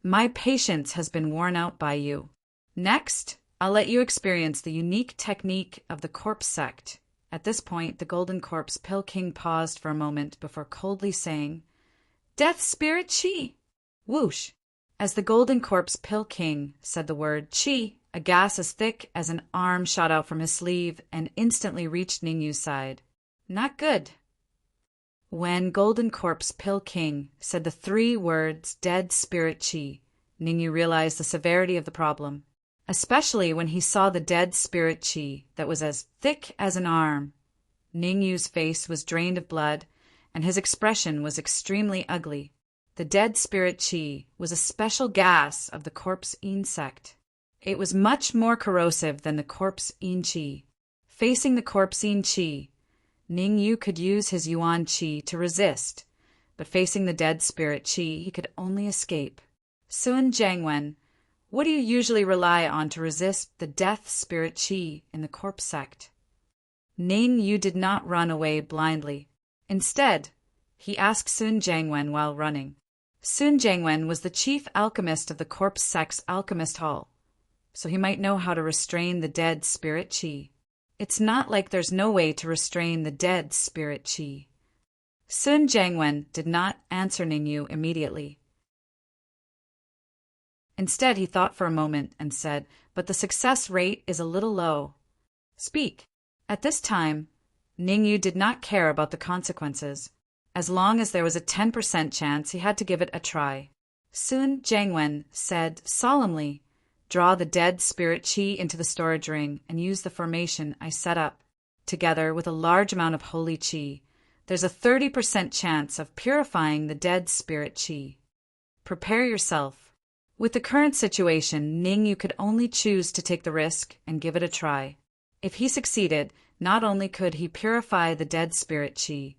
My patience has been worn out by you. Next, I'll let you experience the unique technique of the Corpse Sect. At this point, the Golden Corpse Pill King paused for a moment before coldly saying, "Death Spirit Chi!" Whoosh! As the Golden Corpse Pill King said the word Chi, a gas as thick as an arm shot out from his sleeve and instantly reached Ningyu's side. Not good. When Golden Corpse Pill King said the three words Dead Spirit Chi, Ningyu realized the severity of the problem, especially when he saw the dead spirit Chi that was as thick as an arm. Ningyu's face was drained of blood, and his expression was extremely ugly. The dead spirit Chi was a special gas of the Corpse Insect. It was much more corrosive than the Corpse In Chi. Facing the Corpse In Chi, Ningyu could use his Yuan Chi to resist, but facing the dead spirit Chi, he could only escape. Sun Jiangwen, what do you usually rely on to resist the death spirit Chi in the Corpse Sect? Ningyu did not run away blindly. Instead, he asked Sun Jiangwen while running. Sun Jiangwen was the chief alchemist of the Corpse Sect's Alchemist Hall, so he might know how to restrain the dead spirit Chi. It's not like there's no way to restrain the dead spirit Chi. Sun Jiangwen did not answer Ningyu immediately. Instead, he thought for a moment and said, "But the success rate is a little low. Speak." At this time, Ningyu did not care about the consequences. As long as there was a 10% chance, he had to give it a try. Sun Jiangwen said solemnly, "Draw the dead spirit Chi into the storage ring and use the formation I set up. Together with a large amount of holy Chi, there's a 30% chance of purifying the dead spirit Chi. Prepare yourself." With the current situation, Ningyu could only choose to take the risk and give it a try. If he succeeded, not only could he purify the dead spirit Chi,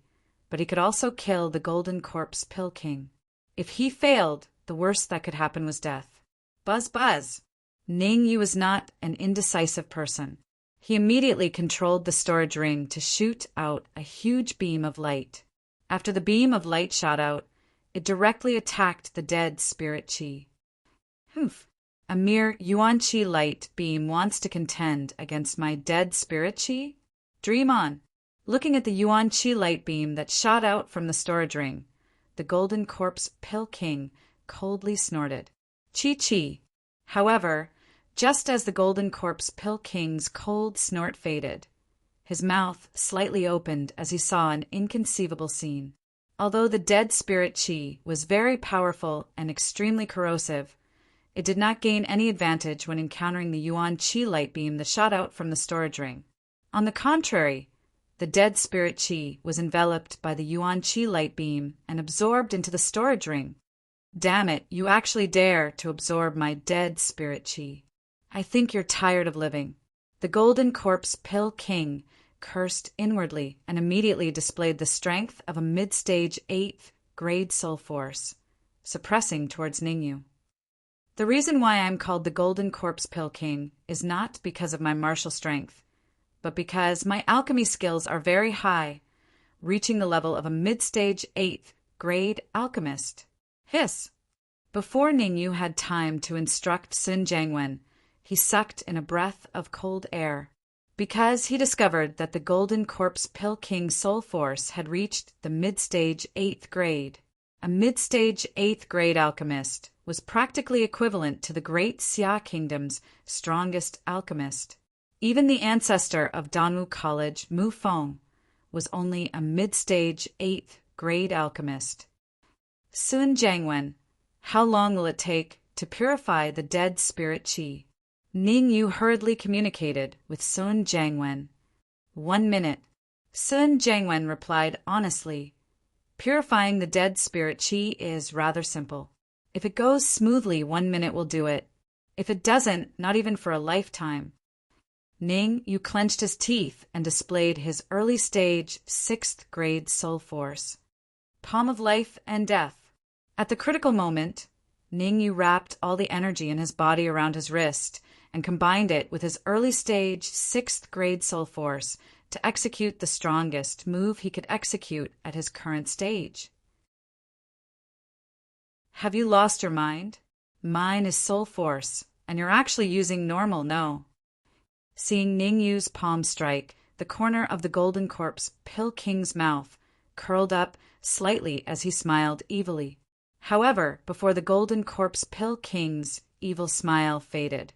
but he could also kill the Golden Corpse Pill King. If he failed, the worst that could happen was death. Buzz buzz! Ningyu was not an indecisive person. He immediately controlled the storage ring to shoot out a huge beam of light. After the beam of light shot out, it directly attacked the dead spirit Chi. Humph! A mere Yuan Chi light beam wants to contend against my dead spirit Chi? Dream on! Looking at the Yuan Chi light beam that shot out from the storage ring, the Golden Corpse Pill King coldly snorted. Chi Chi! However, just as the Golden Corpse Pill King's cold snort faded, his mouth slightly opened as he saw an inconceivable scene. Although the dead spirit Chi was very powerful and extremely corrosive, it did not gain any advantage when encountering the Yuan Chi light beam that shot out from the storage ring. On the contrary, the dead spirit Chi was enveloped by the Yuan Chi light beam and absorbed into the storage ring. Damn it, you actually dare to absorb my dead spirit Chi. I think you're tired of living. The Golden Corpse Pill King cursed inwardly and immediately displayed the strength of a mid-stage 8th grade soul force, suppressing towards Ningyu. The reason why I'm called the Golden Corpse Pill King is not because of my martial strength, but because my alchemy skills are very high, reaching the level of a mid-stage 8th grade alchemist. Hiss! Before Ningyu had time to instruct Sun Jiangwen, he sucked in a breath of cold air, because he discovered that the Golden Corpse Pill King's soul force had reached the mid-stage 8th grade. A mid-stage 8th grade alchemist was practically equivalent to the Great Xia Kingdom's strongest alchemist. Even the ancestor of Danwu College, Mu Feng, was only a mid-stage 8th grade alchemist. Sun Jiangwen, how long will it take to purify the dead spirit qi? Ningyu hurriedly communicated with Sun Jiangwen. 1 minute. Sun Jiangwen replied honestly. Purifying the dead spirit qi is rather simple. If it goes smoothly, 1 minute will do it. If it doesn't, not even for a lifetime. Ningyu clenched his teeth and displayed his early-stage 6th grade soul force. Palm of life and death. At the critical moment, Ningyu wrapped all the energy in his body around his wrist and combined it with his early-stage 6th grade soul force to execute the strongest move he could execute at his current stage. Have you lost your mind? Mine is soul force, and you're actually using normal, no. Seeing Ningyu's palm strike, the corner of the Golden Corpse Pill King's mouth curled up slightly as he smiled evilly. However, before the Golden Corpse Pill King's evil smile faded,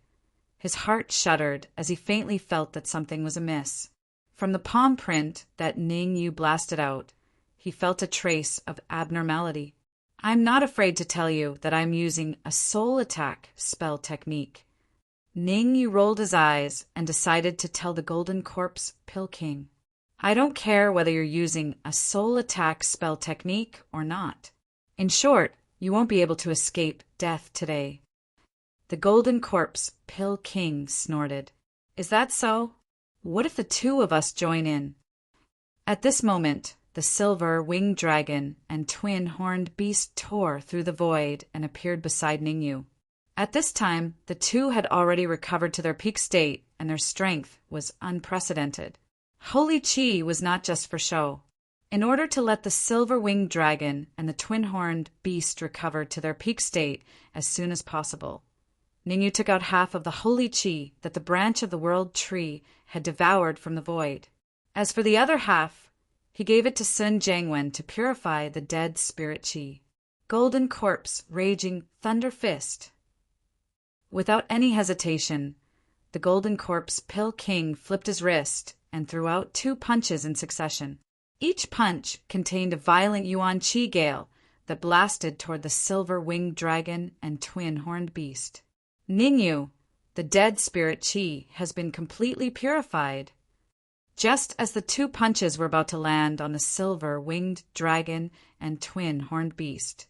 his heart shuddered as he faintly felt that something was amiss. From the palm print that Ningyu blasted out, he felt a trace of abnormality. I'm not afraid to tell you that I'm using a soul attack spell technique. Ningyu rolled his eyes and decided to tell the Golden Corpse Pill King. I don't care whether you're using a soul attack spell technique or not. In short, you won't be able to escape death today. The Golden Corpse Pill King snorted. Is that so? What if the two of us join in? At this moment, the silver winged dragon and twin-horned beast tore through the void and appeared beside Ningyu. At this time, the two had already recovered to their peak state, and their strength was unprecedented. Holy Qi was not just for show. In order to let the silver-winged dragon and the twin-horned beast recover to their peak state as soon as possible, Ningyu took out half of the holy Qi that the branch of the world tree had devoured from the void. As for the other half, he gave it to Sun Jiangwen to purify the dead spirit Qi. Golden Corpse Raging Thunder Fist. Without any hesitation, the Golden Corpse Pill King flipped his wrist and threw out 2 punches in succession. Each punch contained a violent Yuan Qi gale that blasted toward the silver-winged dragon and twin-horned beast. Ningyu, the dead spirit Qi, has been completely purified. Just as the 2 punches were about to land on the silver-winged dragon and twin-horned beast,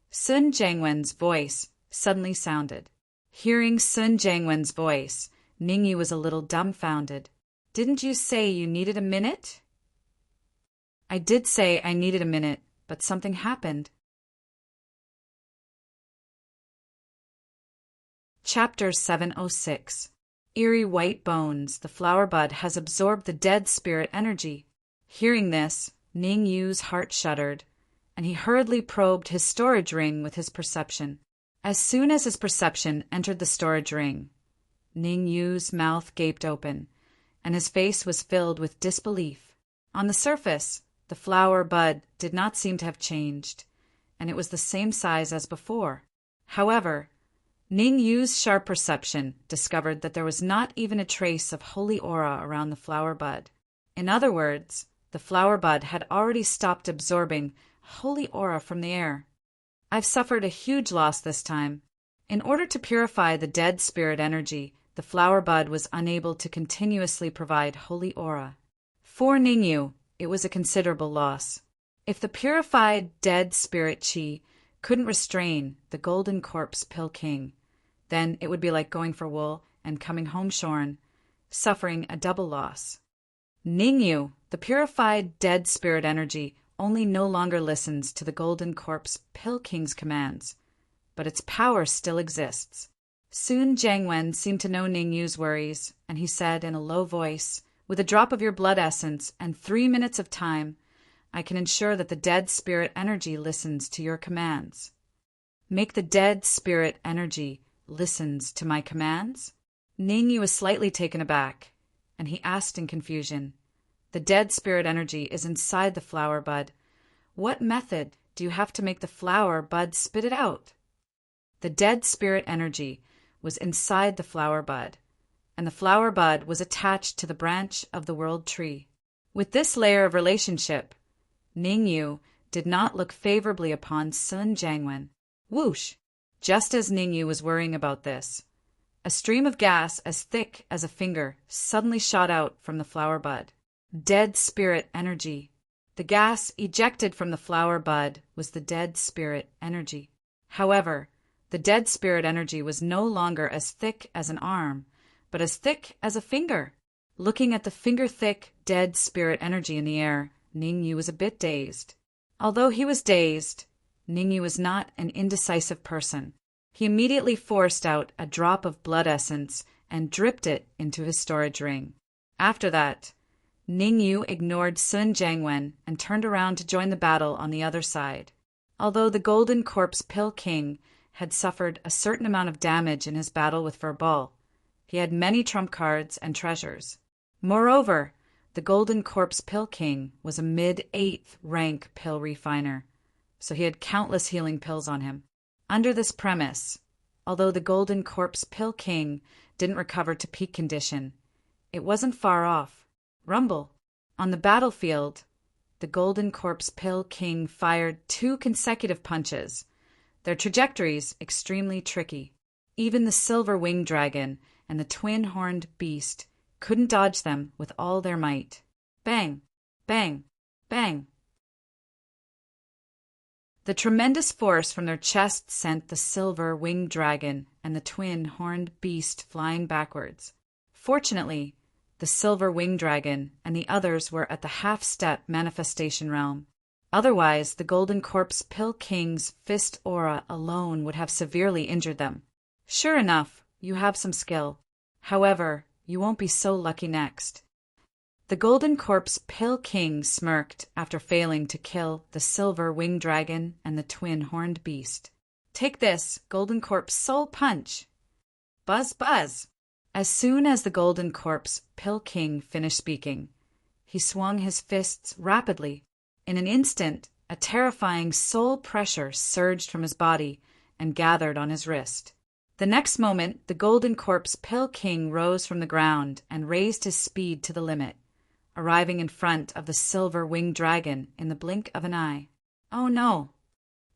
Sun Jiangwen's voice suddenly sounded. Hearing Sun Jiangwen's voice, Ningyu was a little dumbfounded. Didn't you say you needed a minute? I did say I needed a minute, but something happened. Chapter 706. Eerie white bones, the flower bud has absorbed the dead spirit energy. Hearing this, Ningyu's heart shuddered, and he hurriedly probed his storage ring with his perception. As soon as his perception entered the storage ring, Ningyu's mouth gaped open, and his face was filled with disbelief. On the surface, the flower bud did not seem to have changed, and it was the same size as before. However, Ningyu's sharp perception discovered that there was not even a trace of holy aura around the flower bud. In other words, the flower bud had already stopped absorbing holy aura from the air. I've suffered a huge loss this time. In order to purify the dead spirit energy, the flower bud was unable to continuously provide holy aura. For Ningyu, it was a considerable loss. If the purified dead spirit Qi couldn't restrain the Golden Corpse Pill King, then it would be like going for wool and coming home shorn, suffering a double loss. Ningyu, the purified dead spirit energy, only no longer listens to the Golden Corpse Pill King's commands, but its power still exists. Soon Jiangwen seemed to know Ningyu's worries, and he said in a low voice, "With a drop of your blood essence and 3 minutes of time, I can ensure that the dead spirit energy listens to your commands." "Make the dead spirit energy listens to my commands?" Ningyu was slightly taken aback, and he asked in confusion, "The dead spirit energy is inside the flower bud. What method do you have to make the flower bud spit it out?" The dead spirit energy was inside the flower bud, and the flower bud was attached to the branch of the world tree. With this layer of relationship, Ningyu did not look favorably upon Sun Jiangwen. Whoosh! Just as Ningyu was worrying about this, a stream of gas as thick as a finger suddenly shot out from the flower bud. Dead spirit energy. The gas ejected from the flower bud was the dead spirit energy. However, the dead spirit energy was no longer as thick as an arm, but as thick as a finger. Looking at the finger-thick dead spirit energy in the air, Ningyu was a bit dazed. Although he was dazed, Ningyu was not an indecisive person. He immediately forced out a drop of blood essence and dripped it into his storage ring. After that, Ningyu ignored Sun Jiangwen and turned around to join the battle on the other side. Although the Golden Corpse Pill King had suffered a certain amount of damage in his battle with Verbal, he had many trump cards and treasures. Moreover, the Golden Corpse Pill King was a mid-8th rank pill refiner, so he had countless healing pills on him. Under this premise, although the Golden Corpse Pill King didn't recover to peak condition, it wasn't far off. Rumble. On the battlefield, the Golden Corpse Pill King fired 2 consecutive punches, their trajectories extremely tricky. Even the Silver Winged Dragon and the Twin-Horned Beast couldn't dodge them with all their might. Bang! Bang! Bang! The tremendous force from their chests sent the Silver Winged Dragon and the Twin-Horned Beast flying backwards. Fortunately, the Silver Winged Dragon and the others were at the half-step manifestation realm. Otherwise, the Golden Corpse Pill King's fist aura alone would have severely injured them. Sure enough, you have some skill. However, you won't be so lucky next. The Golden Corpse Pill King smirked after failing to kill the Silver Winged Dragon and the Twin-Horned Beast. Take this, Golden Corpse Soul Punch! Buzz, buzz! As soon as the Golden Corpse Pill King finished speaking, he swung his fists rapidly. In an instant, a terrifying soul pressure surged from his body and gathered on his wrist. The next moment, the Golden Corpse Pill King rose from the ground and raised his speed to the limit, arriving in front of the Silver Winged Dragon in the blink of an eye. Oh no!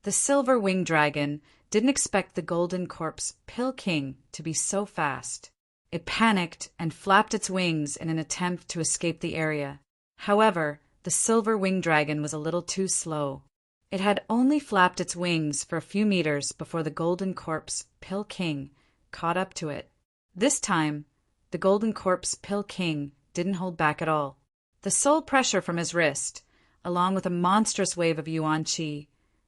The Silver Winged Dragon didn't expect the Golden Corpse Pill King to be so fast. It panicked and flapped its wings in an attempt to escape the area. However, the Silver Winged Dragon was a little too slow. It had only flapped its wings for a few meters before the Golden Corpse Pill King caught up to it. This time, the Golden Corpse Pill King didn't hold back at all. The soul pressure from his wrist, along with a monstrous wave of yuan qi,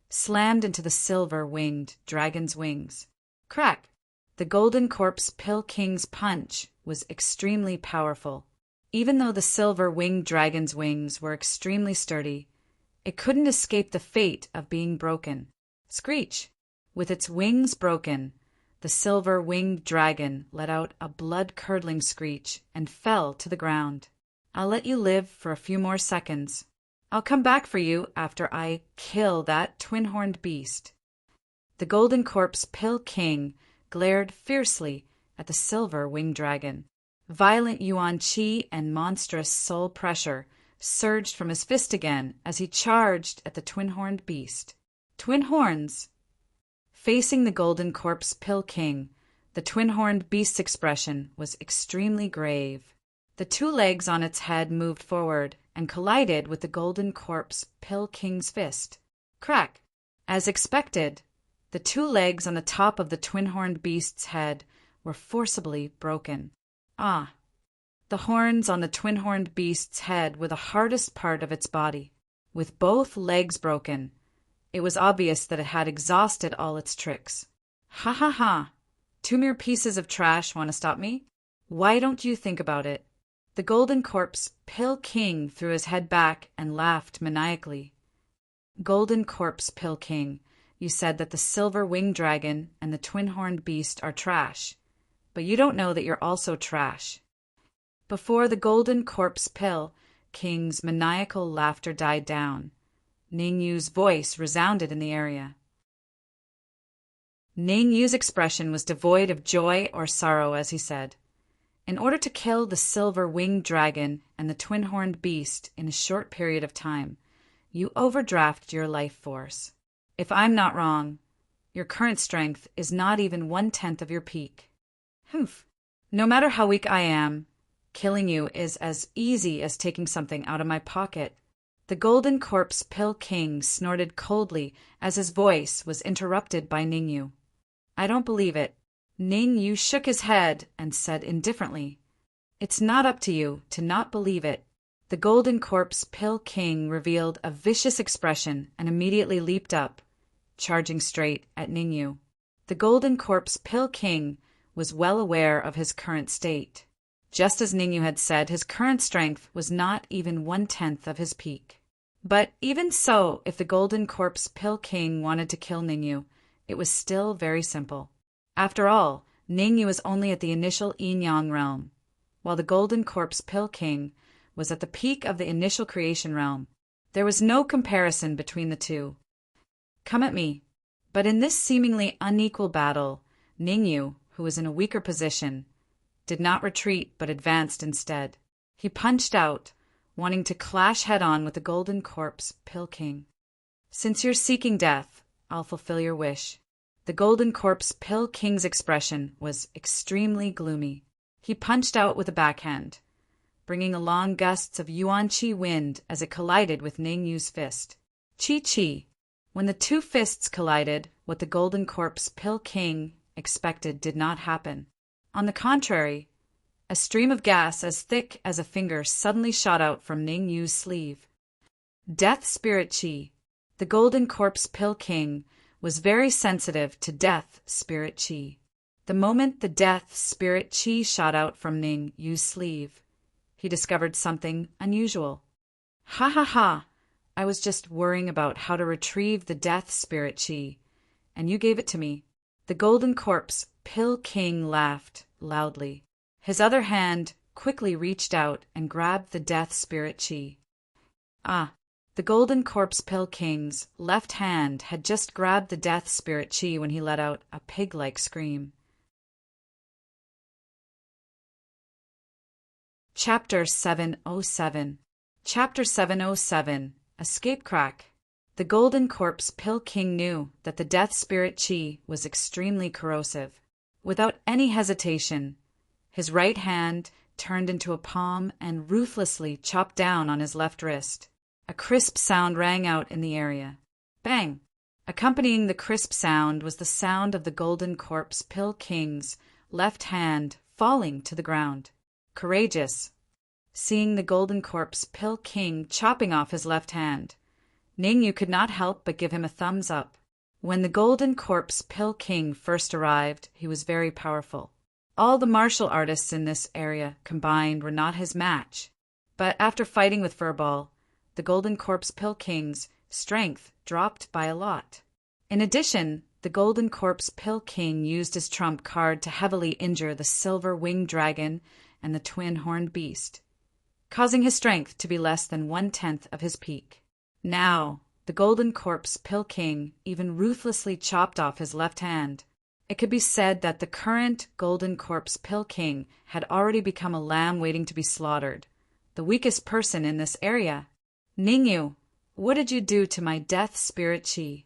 slammed into the Silver Winged Dragon's wings. Crack! The Golden Corpse Pill King's punch was extremely powerful. Even though the Silver Winged Dragon's wings were extremely sturdy, it couldn't escape the fate of being broken. Screech! With its wings broken, the Silver Winged Dragon let out a blood-curdling screech and fell to the ground. I'll let you live for a few more seconds. I'll come back for you after I kill that twin-horned beast. The Golden Corpse Pill King glared fiercely at the Silver Winged Dragon. Violent yuan qi and monstrous soul pressure surged from his fist again as he charged at the twin-horned beast. Twin horns! Facing the Golden Corpse Pill King, the twin-horned beast's expression was extremely grave. The 2 legs on its head moved forward and collided with the Golden Corpse Pill King's fist. Crack! As expected, the 2 legs on the top of the twin-horned beast's head were forcibly broken. Ah! The horns on the twin-horned beast's head were the hardest part of its body. With both legs broken, it was obvious that it had exhausted all its tricks. Ha ha ha! Two mere pieces of trash want to stop me? Why don't you think about it? The Golden Corpse Pill King threw his head back and laughed maniacally. Golden Corpse Pill King, you said that the silver winged dragon and the twin-horned beast are trash, but you don't know that you're also trash. Before the Golden Corpse Pill King's maniacal laughter died down, Ning Yu's voice resounded in the area. Ning Yu's expression was devoid of joy or sorrow as he said, "In order to kill the silver-winged dragon and the twin-horned beast in a short period of time, you overdrafted your life force. If I'm not wrong, your current strength is not even 1/10 of your peak." Humph. No matter how weak I am, killing you is as easy as taking something out of my pocket. The Golden Corpse Pill King snorted coldly as his voice was interrupted by Ning Yu. "I don't believe it." Ning Yu shook his head and said indifferently, "It's not up to you to not believe it." The Golden Corpse Pill King revealed a vicious expression and immediately leaped up, charging straight at Ning Yu. The Golden Corpse Pill King was well aware of his current state. Just as Ning Yu had said, his current strength was not even 1/10 of his peak. But even so, if the Golden Corpse Pill King wanted to kill Ning Yu, it was still very simple. After all, Ning Yu was only at the initial yin-yang realm, while the Golden Corpse Pill King was at the peak of the initial creation realm. There was no comparison between the two. Come at me. But in this seemingly unequal battle, Ning Yu, who was in a weaker position, did not retreat but advanced instead. He punched out, wanting to clash head-on with the Golden Corpse Pill King. "Since you're seeking death, I'll fulfill your wish." The Golden Corpse Pill King's expression was extremely gloomy. He punched out with a backhand, bringing along gusts of yuan qi wind as it collided with Ning Yu's fist. Qi. When the two fists collided, what the Golden Corpse Pill King expected did not happen. On the contrary, a stream of gas as thick as a finger suddenly shot out from Ning Yu's sleeve. Death Spirit Qi. The Golden Corpse Pill King was very sensitive to Death Spirit Qi. The moment the Death Spirit Qi shot out from Ning Yu's sleeve, he discovered something unusual. Ha ha ha! I was just worrying about how to retrieve the Death Spirit Qi, and you gave it to me. The Golden Corpse Pill King laughed loudly. His other hand quickly reached out and grabbed the Death Spirit Qi. Ah! The Golden Corpse Pill King's left hand had just grabbed the Death Spirit Qi when he let out a pig-like scream. Chapter 707. Chapter 707. Escape Crack. The Golden Corpse Pill King knew that the Death Spirit Qi was extremely corrosive. Without any hesitation, his right hand turned into a palm and ruthlessly chopped down on his left wrist. A crisp sound rang out in the area. Bang! Accompanying the crisp sound was the sound of the Golden Corpse Pill King's left hand falling to the ground. Courageous. Seeing the Golden Corpse Pill King chopping off his left hand, Ning Yu could not help but give him a thumbs up. When the Golden Corpse Pill King first arrived, he was very powerful. All the martial artists in this area combined were not his match. But after fighting with Furball, the Golden Corpse Pill King's strength dropped by a lot. In addition, the Golden Corpse Pill King used his trump card to heavily injure the silver-winged dragon and the twin-horned beast, causing his strength to be less than 1/10 of his peak. Now, the Golden Corpse Pill King even ruthlessly chopped off his left hand. It could be said that the current Golden Corpse Pill King had already become a lamb waiting to be slaughtered, the weakest person in this area. Ning Yu, what did you do to my Death Spirit Qi?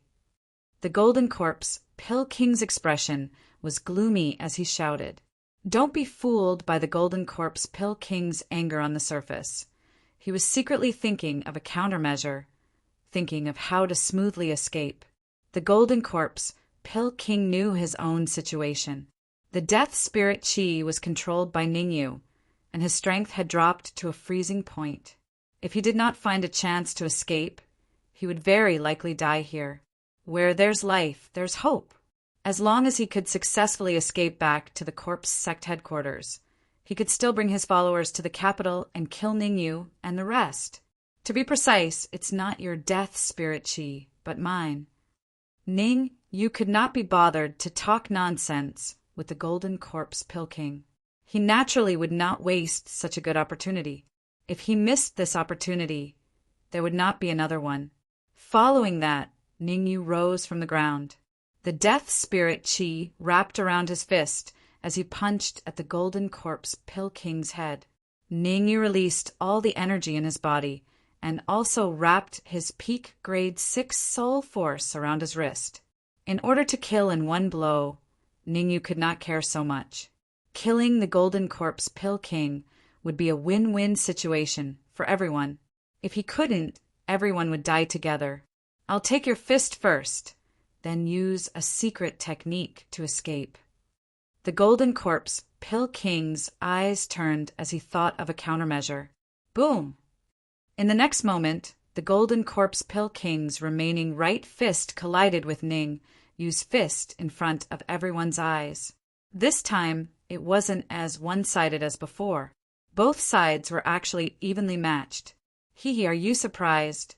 The Golden Corpse Pill King's expression was gloomy as he shouted. Don't be fooled by the Golden Corpse Pill King's anger on the surface. He was secretly thinking of a countermeasure, thinking of how to smoothly escape. The Golden Corpse Pill King knew his own situation. The Death Spirit Qi was controlled by Ning Yu, and his strength had dropped to a freezing point. If he did not find a chance to escape, he would very likely die here. Where there's life, there's hope. As long as he could successfully escape back to the corpse sect headquarters, he could still bring his followers to the capital and kill Ningyu and the rest. To be precise, it's not your death spirit chi, but mine. Ning, you could not be bothered to talk nonsense with the Golden Corpse Pill King. He naturally would not waste such a good opportunity. If he missed this opportunity, there would not be another one. Following that, Ningyu rose from the ground. The death spirit chi wrapped around his fist as he punched at the Golden Corpse Pill King's head. Ningyu released all the energy in his body and also wrapped his peak grade 6 soul force around his wrist. In order to kill in one blow, Ningyu could not care so much. Killing the Golden Corpse Pill King would be a win-win situation for everyone. If he couldn't, everyone would die together. I'll take your fist first, then use a secret technique to escape. The Golden Corpse Pill King's eyes turned as he thought of a countermeasure. Boom! In the next moment, the Golden Corpse Pill King's remaining right fist collided with Ningyu's fist in front of everyone's eyes. This time, it wasn't as one-sided as before. Both sides were actually evenly matched. Hee, are you surprised?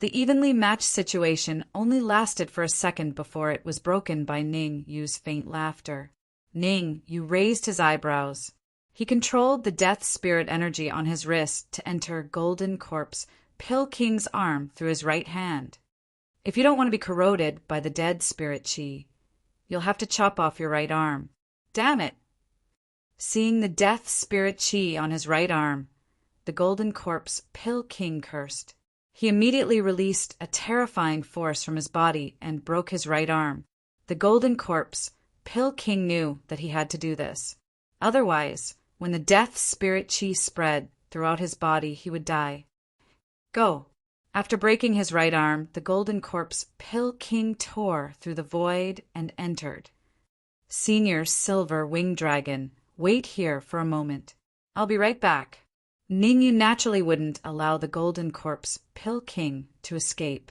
The evenly matched situation only lasted for a second before it was broken by Ningyu's faint laughter. Ningyu raised his eyebrows. He controlled the death spirit energy on his wrist to enter Golden Corpse Pill King's arm through his right hand. If you don't want to be corroded by the dead spirit chi, you'll have to chop off your right arm. Damn it! Seeing the death spirit chi on his right arm, the Golden Corpse Pill King cursed. He immediately released a terrifying force from his body and broke his right arm. The Golden Corpse Pill King knew that he had to do this. Otherwise, when the death spirit chi spread throughout his body, he would die. Go! After breaking his right arm, the Golden Corpse Pill King tore through the void and entered. Senior Silver Winged Dragon, wait here for a moment. I'll be right back. Ningyu naturally wouldn't allow the Golden Corpse Pill King to escape.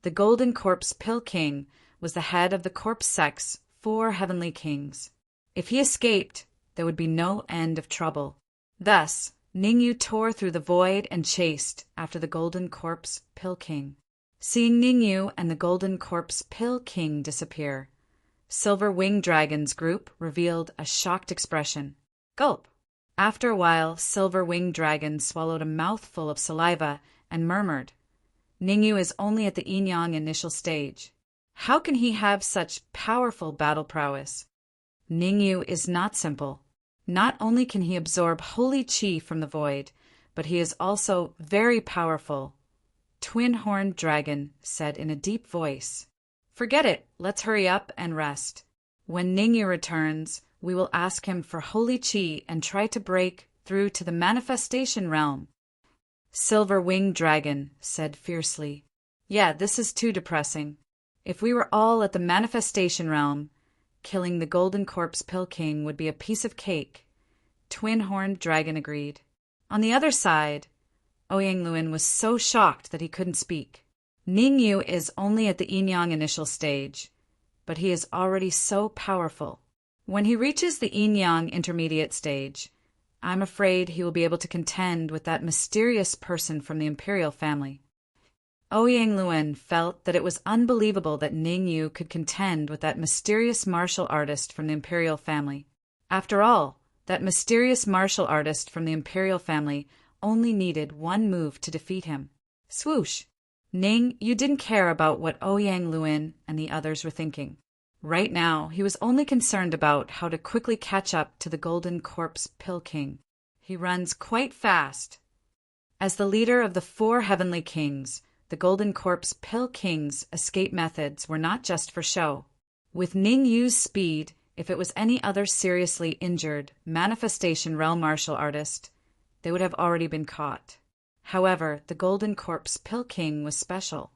The Golden Corpse Pill King was the head of the Corpse Sect's 4 heavenly kings. If he escaped, there would be no end of trouble. Thus, Ningyu tore through the void and chased after the Golden Corpse Pill King. Seeing Ningyu and the Golden Corpse Pill King disappear, Silver Winged Dragon's group revealed a shocked expression. Gulp! After a while, Silver Winged Dragon swallowed a mouthful of saliva and murmured, Ningyu is only at the yin-yang initial stage. How can he have such powerful battle prowess? Ningyu is not simple. Not only can he absorb holy chi from the void, but he is also very powerful. Twin-horned Dragon said in a deep voice. Forget it, let's hurry up and rest. When Ningyu returns, we will ask him for holy chi and try to break through to the manifestation realm. Silver Winged Dragon said fiercely. Yeah, this is too depressing. If we were all at the manifestation realm, killing the Golden Corpse Pill King would be a piece of cake. Twin-horned Dragon agreed. On the other side, Ouyang Luin was so shocked that he couldn't speak. Ningyu is only at the yin-yang initial stage, but he is already so powerful. When he reaches the yin-yang intermediate stage, I'm afraid he will be able to contend with that mysterious person from the imperial family. Ouyang Luin felt that it was unbelievable that Ningyu could contend with that mysterious martial artist from the imperial family. After all, that mysterious martial artist from the imperial family only needed one move to defeat him. Swoosh! You didn't care about what Ouyang Luin and the others were thinking. Right now, he was only concerned about how to quickly catch up to the Golden Corpse Pill King. He runs quite fast. As the leader of the 4 heavenly kings, the Golden Corpse Pill King's escape methods were not just for show. With Ningyu's speed, if it was any other seriously injured manifestation realm martial artist, they would have already been caught. However, the Golden Corpse Pill King was special.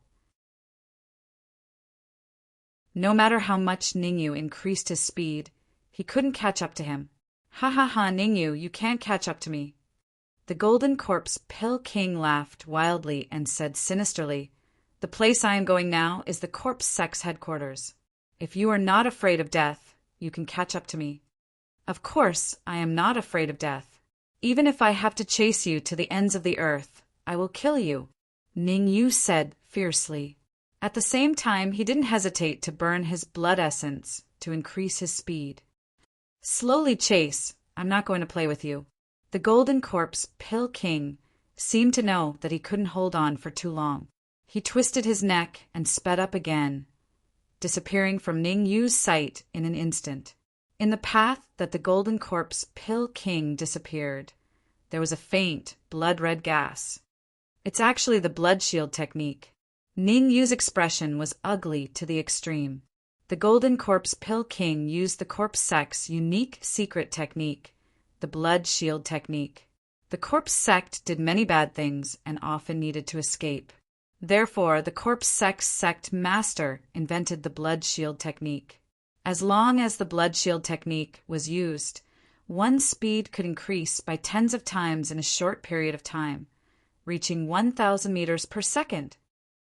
No matter how much Ningyu increased his speed, he couldn't catch up to him. Ha ha ha, Ningyu, you can't catch up to me. The Golden Corpse Pill King laughed wildly and said sinisterly, The place I am going now is the Corpse Sect's headquarters. If you are not afraid of death, you can catch up to me. Of course, I am not afraid of death. Even if I have to chase you to the ends of the earth, I will kill you, Ning Yu said fiercely. At the same time, he didn't hesitate to burn his blood essence to increase his speed. Slowly, Chase. I'm not going to play with you. The Golden Corpse Pill King seemed to know that he couldn't hold on for too long. He twisted his neck and sped up again, disappearing from Ning Yu's sight in an instant. In the path that the Golden Corpse Pill King disappeared, there was a faint, blood-red gas. It's actually the blood shield technique. Ning Yu's expression was ugly to the extreme. The Golden Corpse Pill King used the corpse sect's unique secret technique, the blood shield technique. The corpse sect did many bad things and often needed to escape. Therefore, the corpse sect's sect master invented the blood shield technique. As long as the blood shield technique was used, one's speed could increase by tens of times in a short period of time, reaching 1,000 meters per second.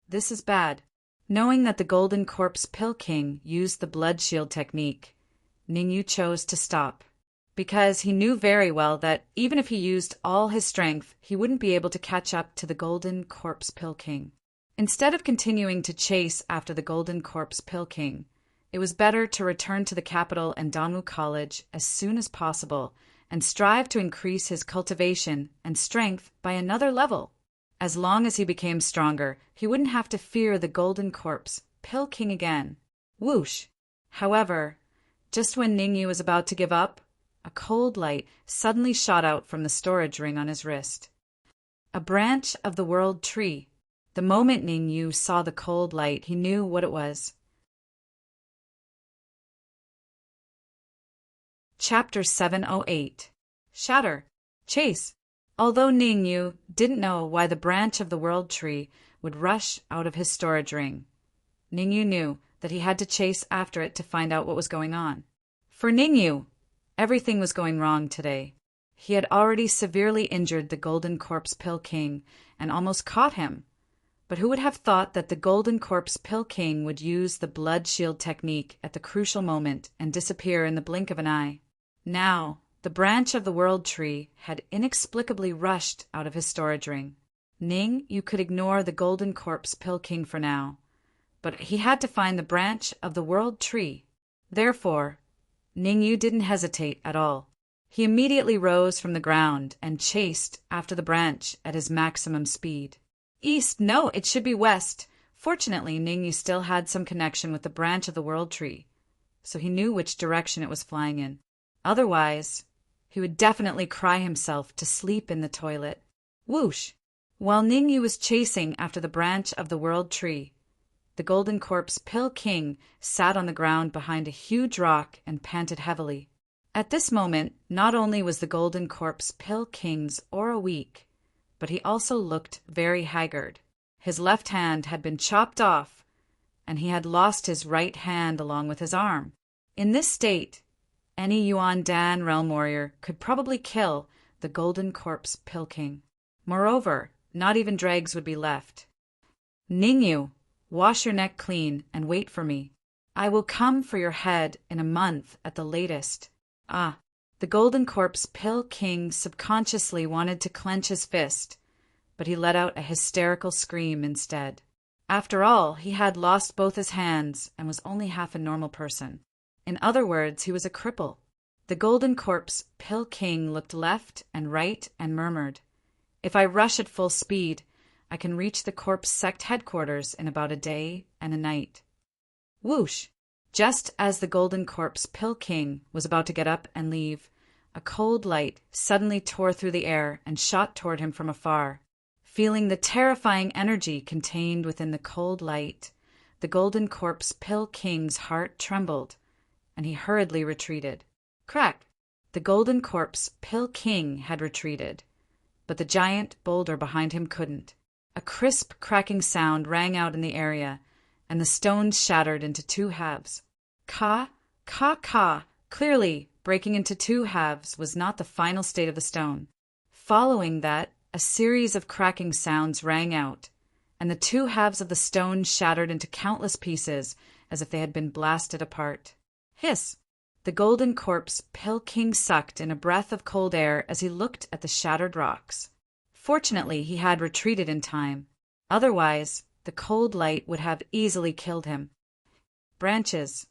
This is bad. Knowing that the Golden Corpse Pill King used the blood shield technique, Ning Yu chose to stop, because he knew very well that even if he used all his strength, he wouldn't be able to catch up to the Golden Corpse Pill King. Instead of continuing to chase after the Golden Corpse Pill King, it was better to return to the capital and Danwu College as soon as possible and strive to increase his cultivation and strength by another level. As long as he became stronger, he wouldn't have to fear the Golden Corpse Pill King again. Whoosh! However, just when Ning Yu was about to give up, a cold light suddenly shot out from the storage ring on his wrist. A branch of the World Tree. The moment Ning Yu saw the cold light, he knew what it was. Chapter 708. Shatter. Chase. Although Ning Yu didn't know why the branch of the World Tree would rush out of his storage ring, Ning Yu knew that he had to chase after it to find out what was going on. For Ning Yu, everything was going wrong today. He had already severely injured the Golden Corpse Pill King and almost caught him. But who would have thought that the Golden Corpse Pill King would use the blood shield technique at the crucial moment and disappear in the blink of an eye? Now, the branch of the World Tree had inexplicably rushed out of his storage ring. Ning Yu could ignore the Golden Corpse Pill King for now, but he had to find the branch of the World Tree. Therefore, Ning Yu didn't hesitate at all. He immediately rose from the ground and chased after the branch at his maximum speed. East, no, it should be west. Fortunately, Ning Yu still had some connection with the branch of the World Tree, so he knew which direction it was flying in. Otherwise, he would definitely cry himself to sleep in the toilet. Whoosh! While Ning Yu was chasing after the branch of the World Tree, the Golden Corpse Pill King sat on the ground behind a huge rock and panted heavily. At this moment, not only was the Golden Corpse Pill King's aura weak, but he also looked very haggard. His left hand had been chopped off, and he had lost his right hand along with his arm. In this state, any Yuan Dan realm warrior could probably kill the Golden Corpse Pill King. Moreover, not even dregs would be left. Ning Yu, wash your neck clean and wait for me. I will come for your head in a month at the latest. Ah, the Golden Corpse Pill King subconsciously wanted to clench his fist, but he let out a hysterical scream instead. After all, he had lost both his hands and was only half a normal person. In other words, he was a cripple. The Golden Corpse Pill King looked left and right and murmured, "If I rush at full speed, I can reach the Corpse Sect headquarters in about a day and a night." Whoosh! Just as the Golden Corpse Pill King was about to get up and leave, a cold light suddenly tore through the air and shot toward him from afar. Feeling the terrifying energy contained within the cold light, the Golden Corpse Pill King's heart trembled, and he hurriedly retreated. Crack! The Golden Corpse Pill King had retreated, but the giant boulder behind him couldn't. A crisp cracking sound rang out in the area, and the stones shattered into two halves. Ka, ka, ka. Clearly, breaking into two halves was not the final state of the stone. Following that, a series of cracking sounds rang out, and the two halves of the stone shattered into countless pieces as if they had been blasted apart. Hiss! The golden corpse Pill King sucked in a breath of cold air as he looked at the shattered rocks. Fortunately, he had retreated in time. Otherwise, the cold light would have easily killed him. Branches.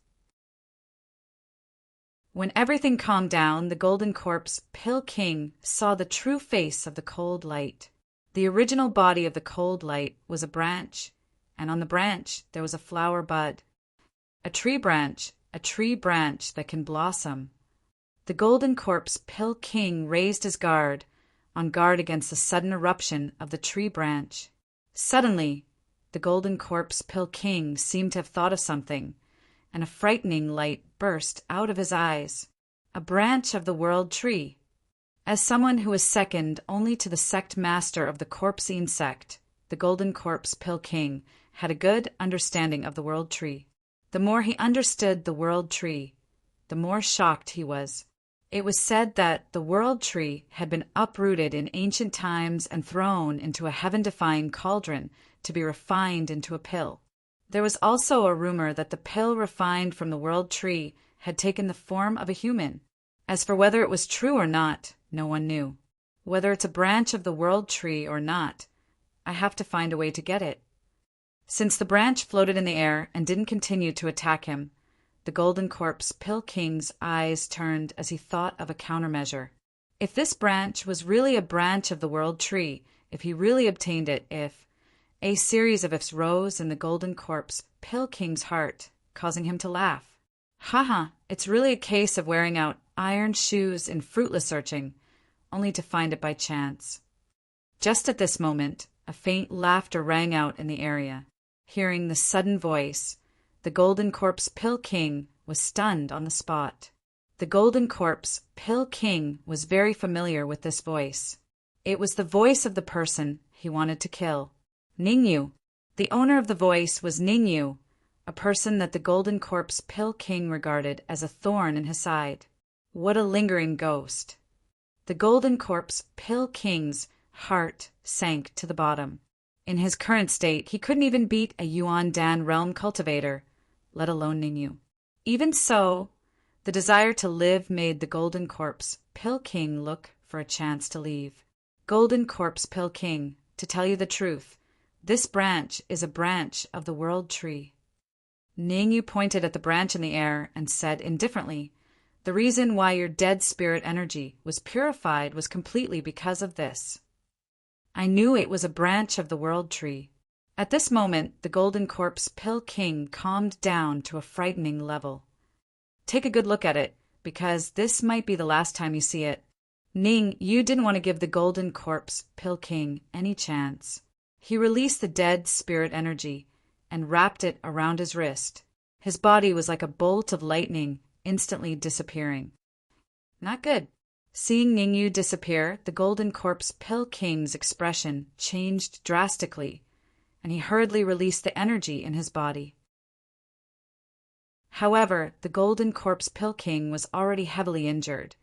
When everything calmed down, the golden corpse Pill King saw the true face of the cold light. The original body of the cold light was a branch, and on the branch there was a flower bud. A tree branch that can blossom. The golden corpse Pill King raised his guard, on guard against the sudden eruption of the tree branch. Suddenly, the golden corpse Pill King seemed to have thought of something, and a frightening light burst out of his eyes. A branch of the world tree. As someone who was second only to the sect master of the Corpsine sect, the golden corpse Pill King had a good understanding of the world tree. The more he understood the world tree, the more shocked he was. It was said that the world tree had been uprooted in ancient times and thrown into a heaven-defying cauldron to be refined into a pill. There was also a rumor that the pill refined from the world tree had taken the form of a human. As for whether it was true or not, no one knew. Whether it's a branch of the world tree or not, I have to find a way to get it. Since the branch floated in the air and didn't continue to attack him, the golden corpse Pill King's eyes turned as he thought of a countermeasure. If this branch was really a branch of the world tree, if he really obtained it, if... A series of ifs rose in the golden corpse Pill King's heart, causing him to laugh. Haha, it's really a case of wearing out iron shoes in fruitless searching, only to find it by chance. Just at this moment, a faint laughter rang out in the area. Hearing the sudden voice, the golden corpse Pill King was stunned on the spot. The golden corpse Pill King was very familiar with this voice. It was the voice of the person he wanted to kill. Ningyu. The owner of the voice was Ningyu, a person that the golden corpse Pill King regarded as a thorn in his side. What a lingering ghost. The golden corpse Pill King's heart sank to the bottom. In his current state, he couldn't even beat a Yuan Dan realm cultivator, let alone Ningyu. Even so, the desire to live made the golden corpse Pill King look for a chance to leave. Golden corpse Pill King, to tell you the truth, this branch is a branch of the world tree. Ningyu pointed at the branch in the air and said indifferently, the reason why your dead spirit energy was purified was completely because of this. I knew it was a branch of the world tree. At this moment, the golden corpse Pill King calmed down to a frightening level. Take a good look at it, because this might be the last time you see it. Ning, you didn't want to give the golden corpse Pill King any chance. He released the dead spirit energy and wrapped it around his wrist. His body was like a bolt of lightning, instantly disappearing. Not good. Seeing Ningyu disappear, the golden corpse Pill King's expression changed drastically, and he hurriedly released the energy in his body. However, the golden corpse Pill King was already heavily injured,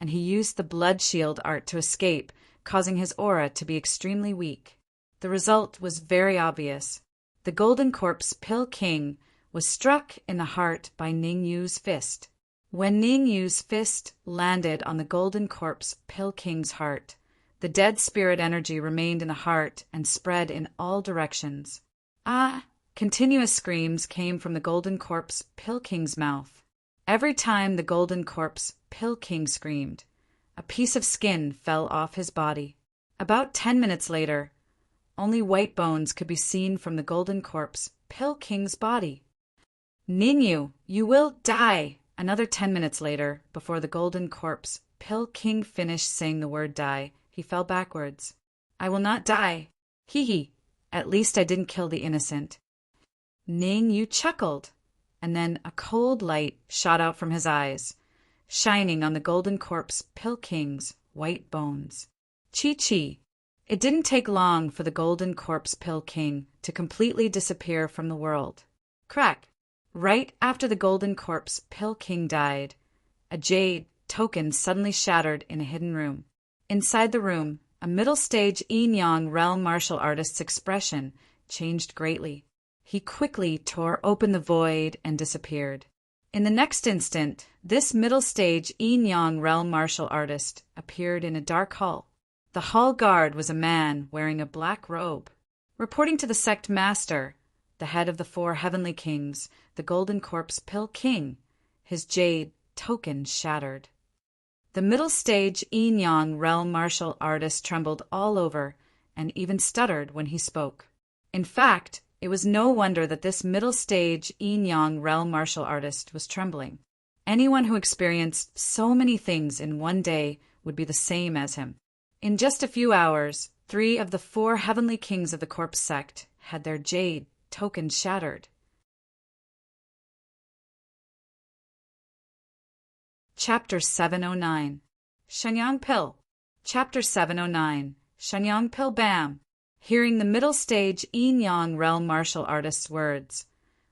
and he used the blood shield art to escape, causing his aura to be extremely weak. The result was very obvious. The golden corpse Pill King was struck in the heart by Ningyu's fist. When Ningyu's fist landed on the golden corpse Pill King's heart, the dead spirit energy remained in the heart and spread in all directions. Ah! Continuous screams came from the golden corpse Pill King's mouth. Every time the golden corpse Pill King screamed, a piece of skin fell off his body. About 10 minutes later, only white bones could be seen from the golden corpse Pill King's body. Ningyu, you will die! Another 10 minutes later, before the golden corpse Pill King finished saying the word die, he fell backwards. I will not die. Hee hee. At least I didn't kill the innocent. Ningyu chuckled, and then a cold light shot out from his eyes, shining on the golden corpse Pill King's white bones. Chi-chi. It didn't take long for the golden corpse Pill King to completely disappear from the world. Crack! Right after the golden corpse Pill King died, a jade token suddenly shattered in a hidden room. Inside the room, a middle-stage Yin-Yang realm martial artist's expression changed greatly. He quickly tore open the void and disappeared. In the next instant, this middle-stage yin-yang realm martial artist appeared in a dark hall. The hall guard was a man wearing a black robe. Reporting to the sect master, the head of the 4 heavenly kings, the Golden Corpse Pill King, his jade token shattered. The middle-stage yin-yang realm martial artist trembled all over and even stuttered when he spoke. In fact, it was no wonder that this middle-stage yin-yang realm martial artist was trembling. Anyone who experienced so many things in one day would be the same as him. In just a few hours, 3 of the 4 heavenly kings of the corpse sect had their jade token shattered. Chapter 709 Shenyang Pill. Chapter 709 Shenyang Pill Bam. Hearing the middle-stage yin-yang realm martial artist's words,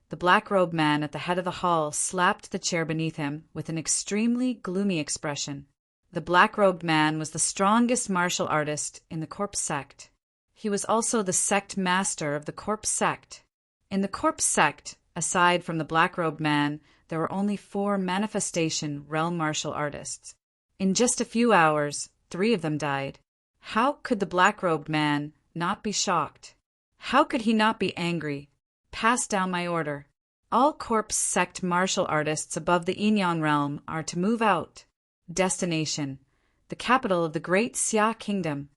the black-robed man at the head of the hall slapped the chair beneath him with an extremely gloomy expression. The black-robed man was the strongest martial artist in the corpse sect. He was also the sect master of the corpse sect. In the corpse sect, aside from the black-robed man, there were only 4 manifestation realm martial artists. In just a few hours, 3 of them died. How could the black-robed man not be shocked? How could he not be angry? Pass down my order. All corpse sect martial artists above the yin-yang realm are to move out. Destination: the capital of the great Xia kingdom.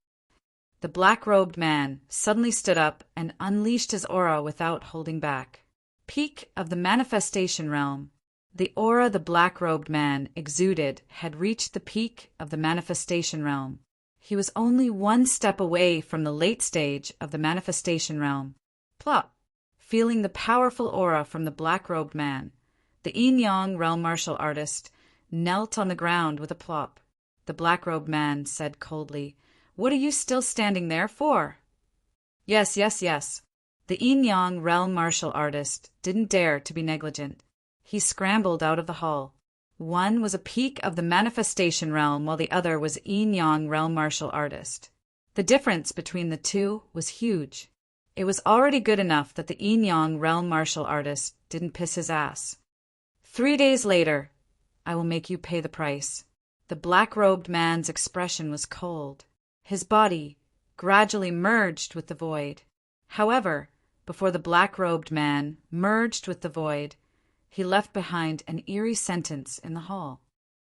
The black-robed man suddenly stood up and unleashed his aura without holding back. Peak of the manifestation realm. The aura the black-robed man exuded had reached the peak of the manifestation realm. He was only 1 step away from the late stage of the manifestation realm. Plop! Feeling the powerful aura from the black-robed man, the yin-yang realm martial artist knelt on the ground with a plop. The black-robed man said coldly, "What are you still standing there for?" Yes. The yin-yang realm martial artist didn't dare to be negligent. He scrambled out of the hall. One was a peak of the manifestation realm while the other was yin-yang realm martial artist. The difference between the two was huge. It was already good enough that the yin-yang realm martial artist didn't piss his ass. 3 days later, I will make you pay the price. The black-robed man's expression was cold. His body gradually merged with the void. However, before the black-robed man merged with the void, he left behind an eerie sentence in the hall.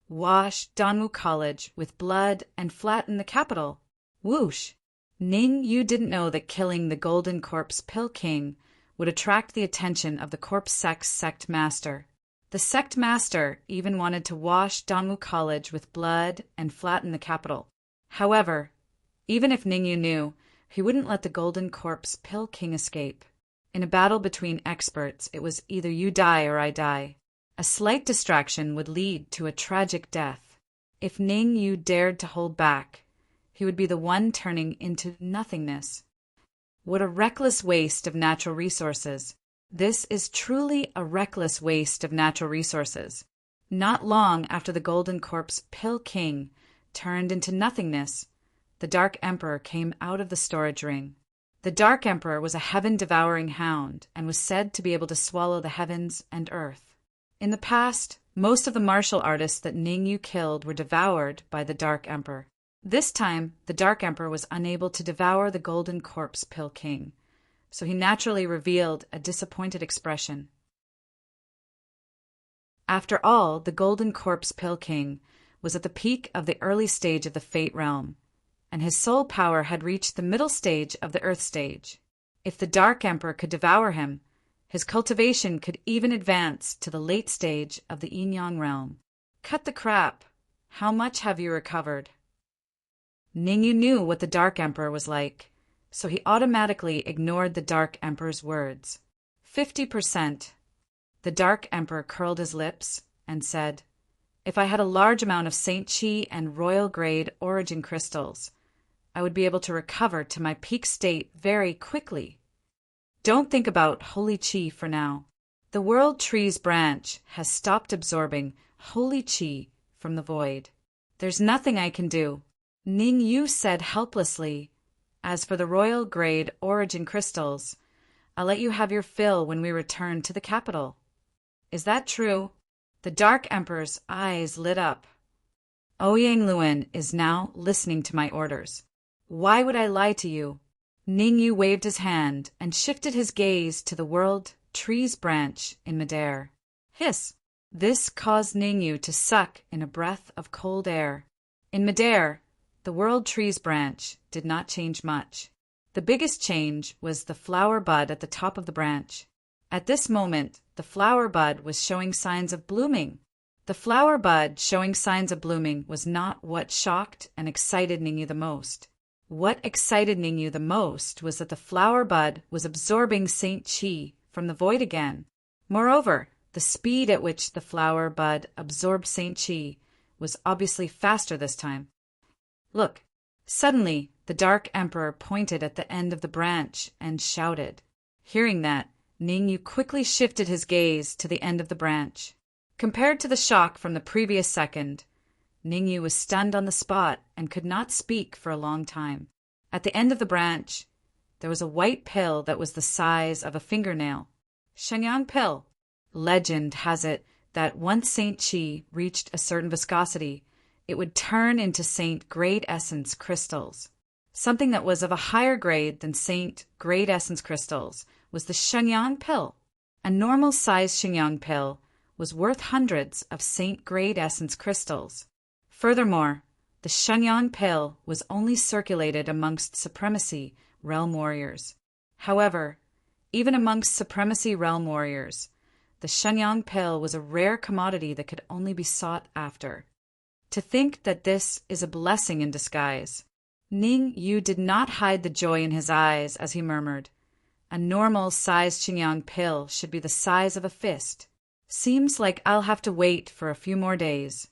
Wash Danwu College with blood and flatten the capital. Whoosh! Ning, you didn't know that killing the Golden Corpse Pill King would attract the attention of the corpse sect master. The sect master even wanted to wash Danwu College with blood and flatten the capital. However, even if Ningyu knew, he wouldn't let the Golden Corpse Pill King escape. In a battle between experts, it was either you die or I die. A slight distraction would lead to a tragic death. If Ningyu dared to hold back, he would be the one turning into nothingness. What a reckless waste of natural resources. This is truly a reckless waste of natural resources. Not long after the Golden Corpse Pill King turned into nothingness, the Dark Emperor came out of the storage ring. The Dark Emperor was a heaven-devouring hound and was said to be able to swallow the heavens and earth. In the past, most of the martial artists that Ningyu killed were devoured by the Dark Emperor. This time, the Dark Emperor was unable to devour the Golden Corpse Pill King, so he naturally revealed a disappointed expression. After all, the Golden Corpse Pill King was at the peak of the early stage of the Fate Realm, and his soul power had reached the middle stage of the Earth stage. If the Dark Emperor could devour him, his cultivation could even advance to the late stage of the Yin-Yang realm. Cut the crap! How much have you recovered? Ningyu knew what the Dark Emperor was like, so he automatically ignored the Dark Emperor's words. 50%. The Dark Emperor curled his lips and said, "If I had a large amount of Saint Chi and royal-grade origin crystals, I would be able to recover to my peak state very quickly. Don't think about Holy Chi for now. The World Tree's branch has stopped absorbing Holy Chi from the void. There's nothing I can do," Ningyu said helplessly. "As for the royal-grade origin crystals, I'll let you have your fill when we return to the capital." "Is that true?" The Dark Emperor's eyes lit up. "Ouyang Luen is now listening to my orders. Why would I lie to you?" Ningyu waved his hand and shifted his gaze to the World Tree's branch in midair. Hiss! This caused Ningyu to suck in a breath of cold air. In midair, the World Tree's branch did not change much. The biggest change was the flower bud at the top of the branch. At this moment, the flower bud was showing signs of blooming. The flower bud showing signs of blooming was not what shocked and excited Ningyu the most. What excited Ningyu the most was that the flower bud was absorbing Saint Chi from the void again. Moreover, the speed at which the flower bud absorbed Saint Chi was obviously faster this time. "Look!" Suddenly, the Dark Emperor pointed at the end of the branch and shouted. Hearing that, Ningyu quickly shifted his gaze to the end of the branch. Compared to the shock from the previous second, Ningyu was stunned on the spot and could not speak for a long time. At the end of the branch, there was a white pill that was the size of a fingernail. Shenyang pill. Legend has it that once Saint Chi reached a certain viscosity, it would turn into Saint Great Essence crystals. Something that was of a higher grade than Saint Great Essence crystals was the Shenyang pill. A normal-sized Shenyang pill was worth hundreds of Saint Great Essence crystals. Furthermore, the Shenyang pill was only circulated amongst Supremacy Realm warriors. However, even amongst Supremacy Realm warriors, the Shenyang pill was a rare commodity that could only be sought after. To think that this is a blessing in disguise. Ningyu did not hide the joy in his eyes as he murmured, "A normal-sized Shenyang pill should be the size of a fist. Seems like I'll have to wait for a few more days."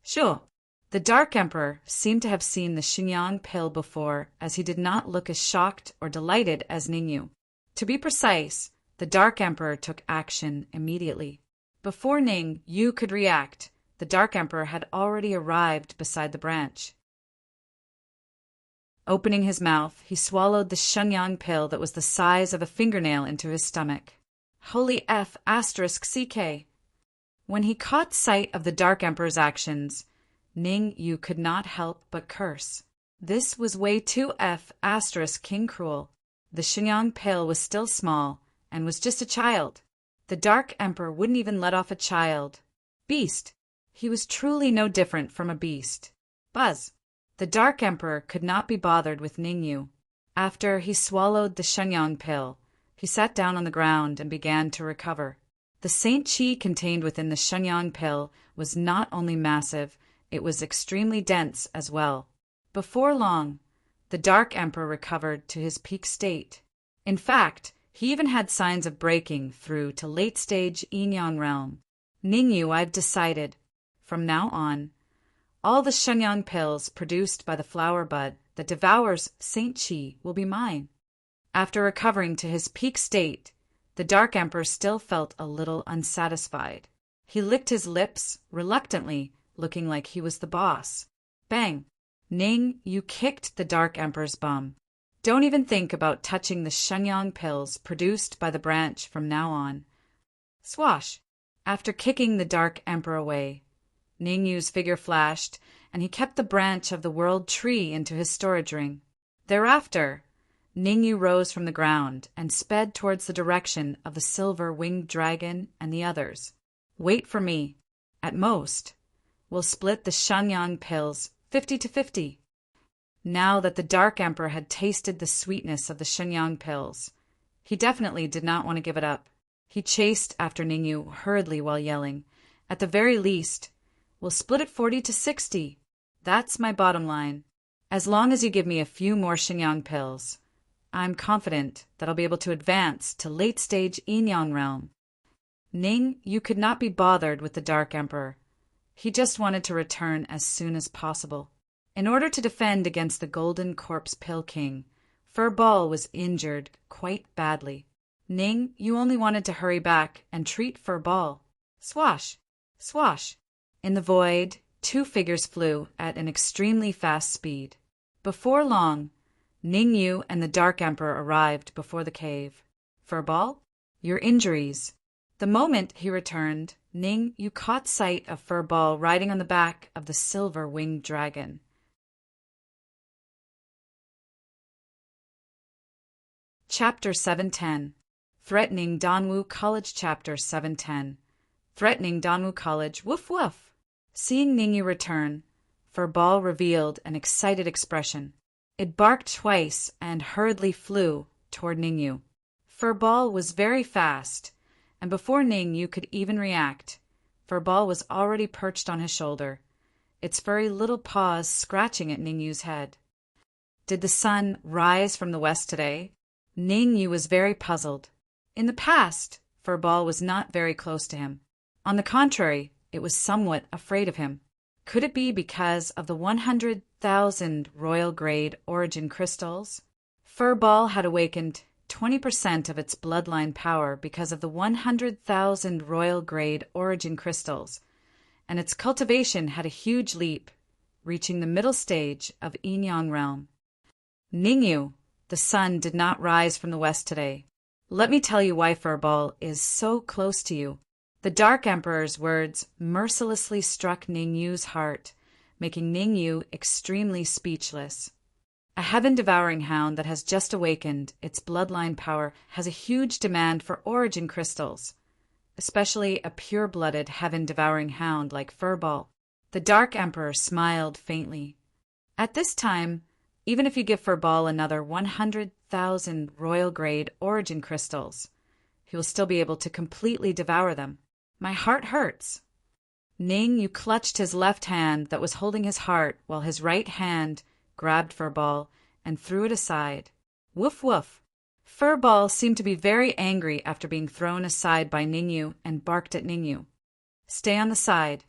Sure. The Dark Emperor seemed to have seen the Shenyang pill before, as he did not look as shocked or delighted as Ningyu. To be precise, the Dark Emperor took action immediately. Before Ningyu could react, the Dark Emperor had already arrived beside the branch. Opening his mouth, he swallowed the Shenyang pill that was the size of a fingernail into his stomach. Holy F *CK! When he caught sight of the Dark Emperor's actions, Ningyu could not help but curse. This was way too F *King cruel. The Shenyang pill was still small and was just a child. The Dark Emperor wouldn't even let off a child. Beast! He was truly no different from a beast. Buzz! The Dark Emperor could not be bothered with Ningyu. After he swallowed the Shenyang pill, he sat down on the ground and began to recover. The Saint Chi contained within the Shenyang pill was not only massive, it was extremely dense as well. Before long, the Dark Emperor recovered to his peak state. In fact, he even had signs of breaking through to late-stage Yin-Yang realm. Ningyu, I've decided, from now on, all the Shenyang pills produced by the flower bud that devours Saint Chi will be mine. After recovering to his peak state, the Dark Emperor still felt a little unsatisfied. He licked his lips, reluctantly, looking like he was the boss. Bang! Ningyu kicked the Dark Emperor's bum. Don't even think about touching the Shenyang pills produced by the branch from now on. Swash! After kicking the Dark Emperor away, Ningyu's figure flashed, and he kept the branch of the World Tree into his storage ring. Thereafter, Ningyu rose from the ground and sped towards the direction of the silver-winged dragon and the others. Wait for me. At most, we'll split the Shenyang pills 50-50. Now that the Dark Emperor had tasted the sweetness of the Shenyang pills, he definitely did not want to give it up. He chased after Ningyu hurriedly while yelling, "At the very least, we'll split it 40-60. That's my bottom line. As long as you give me a few more Shenyang pills, I'm confident that I'll be able to advance to late-stage Yin-Yang realm." Ningyu could not be bothered with the Dark Emperor. He just wanted to return as soon as possible. In order to defend against the Golden Corpse Pill King, Furball was injured quite badly. Ningyu only wanted to hurry back and treat Furball. Swash! Swash! In the void, two figures flew at an extremely fast speed. Before long, Ningyu and the Dark Emperor arrived before the cave. Furball? Your injuries. The moment he returned, Ning Yu caught sight of Furball riding on the back of the silver-winged dragon. Chapter 710. Threatening Danwu College. Chapter 710. Threatening Danwu College. Woof woof. Seeing Ningyu return, Furball revealed an excited expression. It barked twice and hurriedly flew toward Ningyu. Furball was very fast, and before Ningyu could even react, Furball was already perched on his shoulder, its furry little paws scratching at Ningyu's head. Did the sun rise from the west today? Ningyu was very puzzled. In the past, Furball was not very close to him. On the contrary, it was somewhat afraid of him. Could it be because of the 100,000 royal-grade origin crystals? Furball had awakened 20% of its bloodline power because of the 100,000 royal-grade origin crystals, and its cultivation had a huge leap, reaching the middle stage of Yin-Yang realm. Ningyu, the sun did not rise from the west today. Let me tell you why Furball is so close to you. The Dark Emperor's words mercilessly struck Ningyu's heart, making Ningyu extremely speechless. A heaven-devouring hound that has just awakened its bloodline power has a huge demand for origin crystals, especially a pure-blooded heaven-devouring hound like Furball. The Dark Emperor smiled faintly. At this time, even if you give Furball another 100,000 royal-grade origin crystals, he will still be able to completely devour them. My heart hurts. Ningyu clutched his left hand that was holding his heart while his right hand grabbed Furball and threw it aside. Woof woof. Furball seemed to be very angry after being thrown aside by Ningyu and barked at Ningyu. Stay on the side.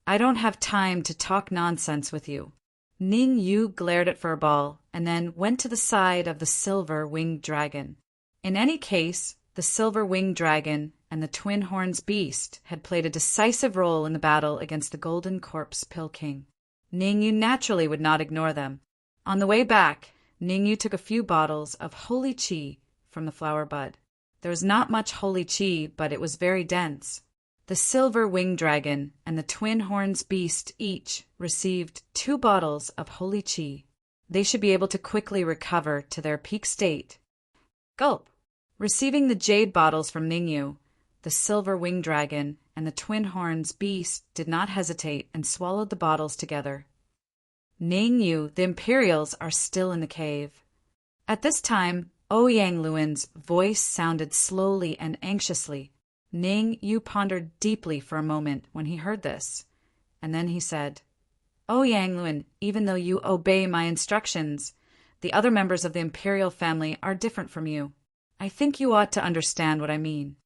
I don't have time to talk nonsense with you. Ningyu glared at Furball and then went to the side of the silver-winged dragon. In any case, the silver-winged dragon and the Twin Horns beast had played a decisive role in the battle against the Golden Corpse Pill King. Ningyu naturally would not ignore them. On the way back, Ningyu took a few bottles of holy qi from the flower bud. There was not much holy qi, but it was very dense. The silver-winged dragon and the Twin Horns beast each received 2 bottles of holy qi. They should be able to quickly recover to their peak state. Gulp! Receiving the jade bottles from Ningyu, the silver-winged dragon and the Twin Horns beast did not hesitate and swallowed the bottles together. Ningyu, the Imperials are still in the cave. At this time, Ouyang Luin's voice sounded slowly and anxiously. Ningyu pondered deeply for a moment when he heard this, and then he said, Ouyang Luin, even though you obey my instructions, the other members of the Imperial family are different from you. I think you ought to understand what I mean.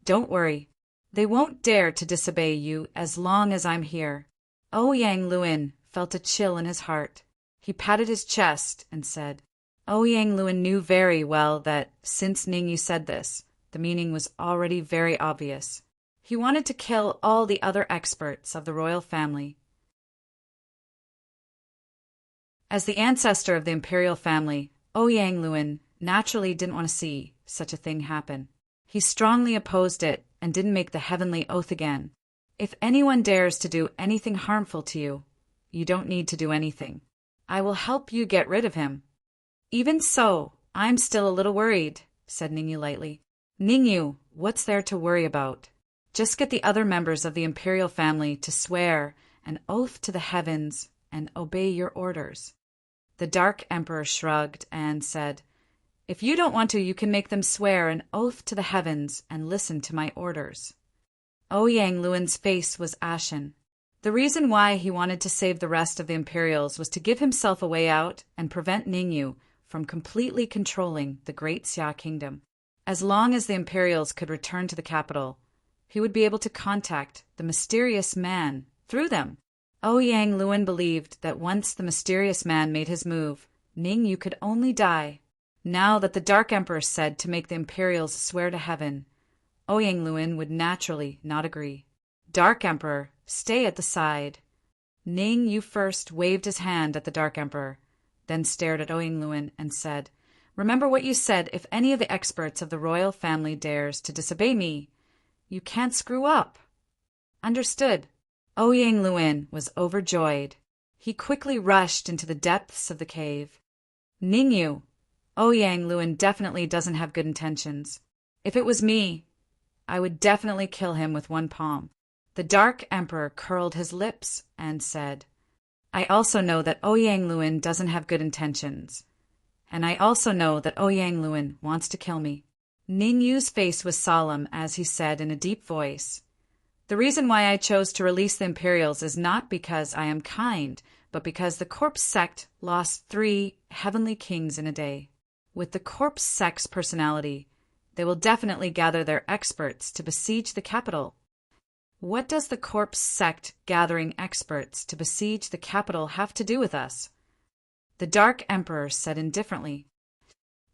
Don't worry. They won't dare to disobey you as long as I'm here. Ouyang Luin felt a chill in his heart. He patted his chest and said, Ouyang Luin knew very well that, since Ningyu said this, the meaning was already very obvious. He wanted to kill all the other experts of the royal family. As the ancestor of the imperial family, Ouyang Luin naturally didn't want to see such a thing happen. He strongly opposed it and didn't make the heavenly oath again. If anyone dares to do anything harmful to you, you don't need to do anything. I will help you get rid of him. Even so, I'm still a little worried, said Ningyu lightly. Ningyu, what's there to worry about? Just get the other members of the imperial family to swear an oath to the heavens and obey your orders. The Dark Emperor shrugged and said, If you don't want to, you can make them swear an oath to the heavens and listen to my orders. Ouyang Luin's face was ashen. The reason why he wanted to save the rest of the Imperials was to give himself a way out and prevent Ningyu from completely controlling the Great Xia Kingdom. As long as the Imperials could return to the capital, he would be able to contact the mysterious man through them. Ouyang Luin believed that once the mysterious man made his move, Ningyu could only die. Now that the Dark Emperor said to make the Imperials swear to heaven, Ouyang Luin would naturally not agree. Dark Emperor, stay at the side. Ningyu first waved his hand at the Dark Emperor, then stared at Ouyang Luin and said, Remember what you said. If any of the experts of the royal family dares to disobey me, you can't screw up. Understood. Ouyang Luin was overjoyed. He quickly rushed into the depths of the cave. Ningyu, Ouyang Luin definitely doesn't have good intentions. If it was me, I would definitely kill him with one palm. The Dark Emperor curled his lips and said, I also know that Ouyang Luin doesn't have good intentions. And I also know that Ouyang Luin wants to kill me. Ningyu's face was solemn as he said in a deep voice, The reason why I chose to release the Imperials is not because I am kind, but because the corpse sect lost 3 heavenly kings in a day. With the corpse sect's personality, they will definitely gather their experts to besiege the capital. What does the corpse sect gathering experts to besiege the capital have to do with us? The Dark Emperor said indifferently.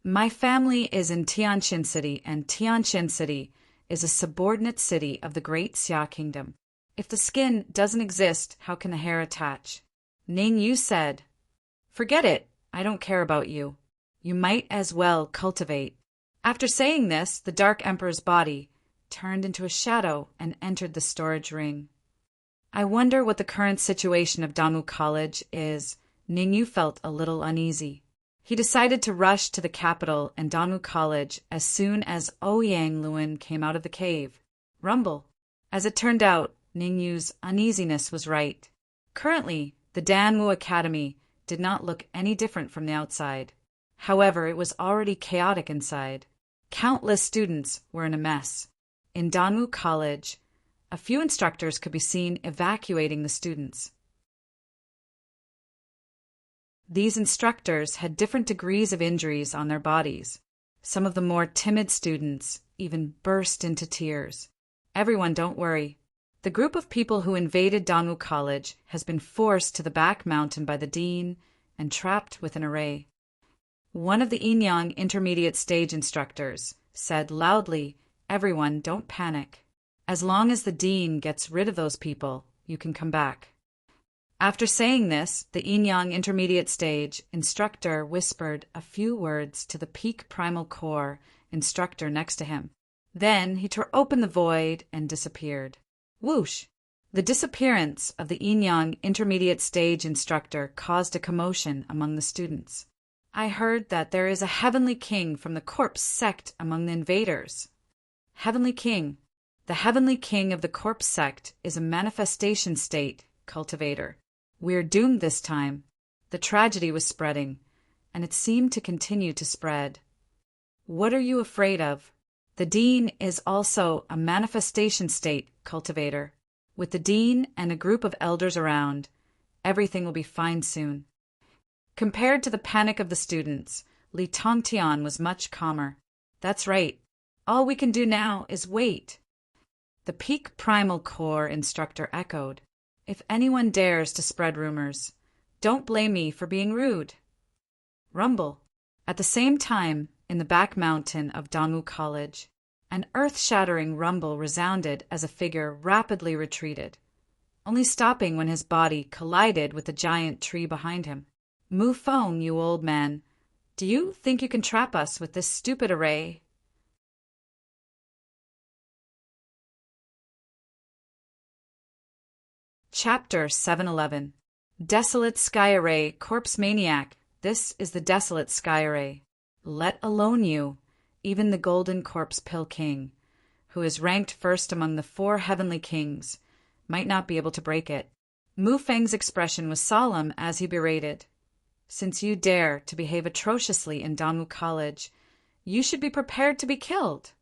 My family is in Tianqin City, and Tianqin City is a subordinate city of the Great Xia Kingdom. If the skin doesn't exist, how can the hair attach? Ningyu said, Forget it. I don't care about you. You might as well cultivate. After saying this, the Dark Emperor's body turned into a shadow and entered the storage ring. I wonder what the current situation of Danwu College is. Ningyu felt a little uneasy. He decided to rush to the capital and Danwu College as soon as Ouyang Luin came out of the cave. Rumble. As it turned out, Ningyu's uneasiness was right. Currently, the Danwu Academy did not look any different from the outside. However, it was already chaotic inside. Countless students were in a mess. In Danwu College, a few instructors could be seen evacuating the students. These instructors had different degrees of injuries on their bodies. Some of the more timid students even burst into tears. Everyone, don't worry. The group of people who invaded Danwu College has been forced to the back mountain by the dean and trapped with an array. One of the Inyang intermediate stage instructors said loudly, Everyone, don't panic. As long as the dean gets rid of those people, you can come back. After saying this, the Inyang intermediate stage instructor whispered a few words to the peak primal core instructor next to him. Then he tore open the void and disappeared. Whoosh! The disappearance of the Inyang intermediate stage instructor caused a commotion among the students. I heard that there is a heavenly king from the corpse sect among the invaders. Heavenly king. The heavenly king of the corpse sect is a manifestation state cultivator. We're doomed this time. The tragedy was spreading, and it seemed to continue to spread. What are you afraid of? The dean is also a manifestation state cultivator. With the dean and a group of elders around, everything will be fine soon. Compared to the panic of the students, Li Tongtian was much calmer. That's right. All we can do now is wait. The peak primal core instructor echoed. If anyone dares to spread rumors, don't blame me for being rude. Rumble. At the same time, in the back mountain of Danwu College, an earth-shattering rumble resounded as a figure rapidly retreated, only stopping when his body collided with the giant tree behind him. Mu Feng, you old man, do you think you can trap us with this stupid array? Chapter 711. Desolate Sky Array, Corpse Maniac. This is the Desolate Sky Array. Let alone you, even the Golden Corpse Pill King, who is ranked first among the 4 heavenly kings, might not be able to break it. Mu Feng's expression was solemn as he berated. Since you dare to behave atrociously in Danwu College, you should be prepared to be killed.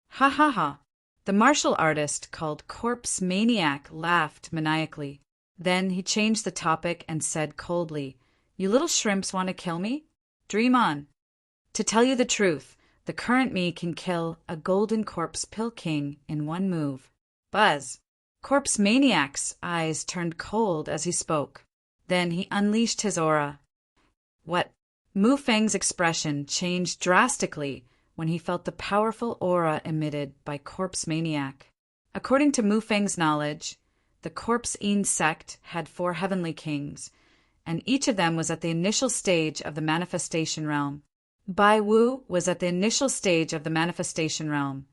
Ha ha ha. The martial artist called Corpse Maniac laughed maniacally. Then he changed the topic and said coldly, You little shrimps want to kill me? Dream on. To tell you the truth, the current me can kill a Golden Corpse Pill King in one move. Buzz. Corpse Maniac's eyes turned cold as he spoke. Then he unleashed his aura. What? Mu Feng's expression changed drastically when he felt the powerful aura emitted by Corpse Maniac. According to Mu Feng's knowledge, the Corpse Yin sect had 4 heavenly kings, and each of them was at the initial stage of the manifestation realm. Bai Wu was at the initial stage of the manifestation realm,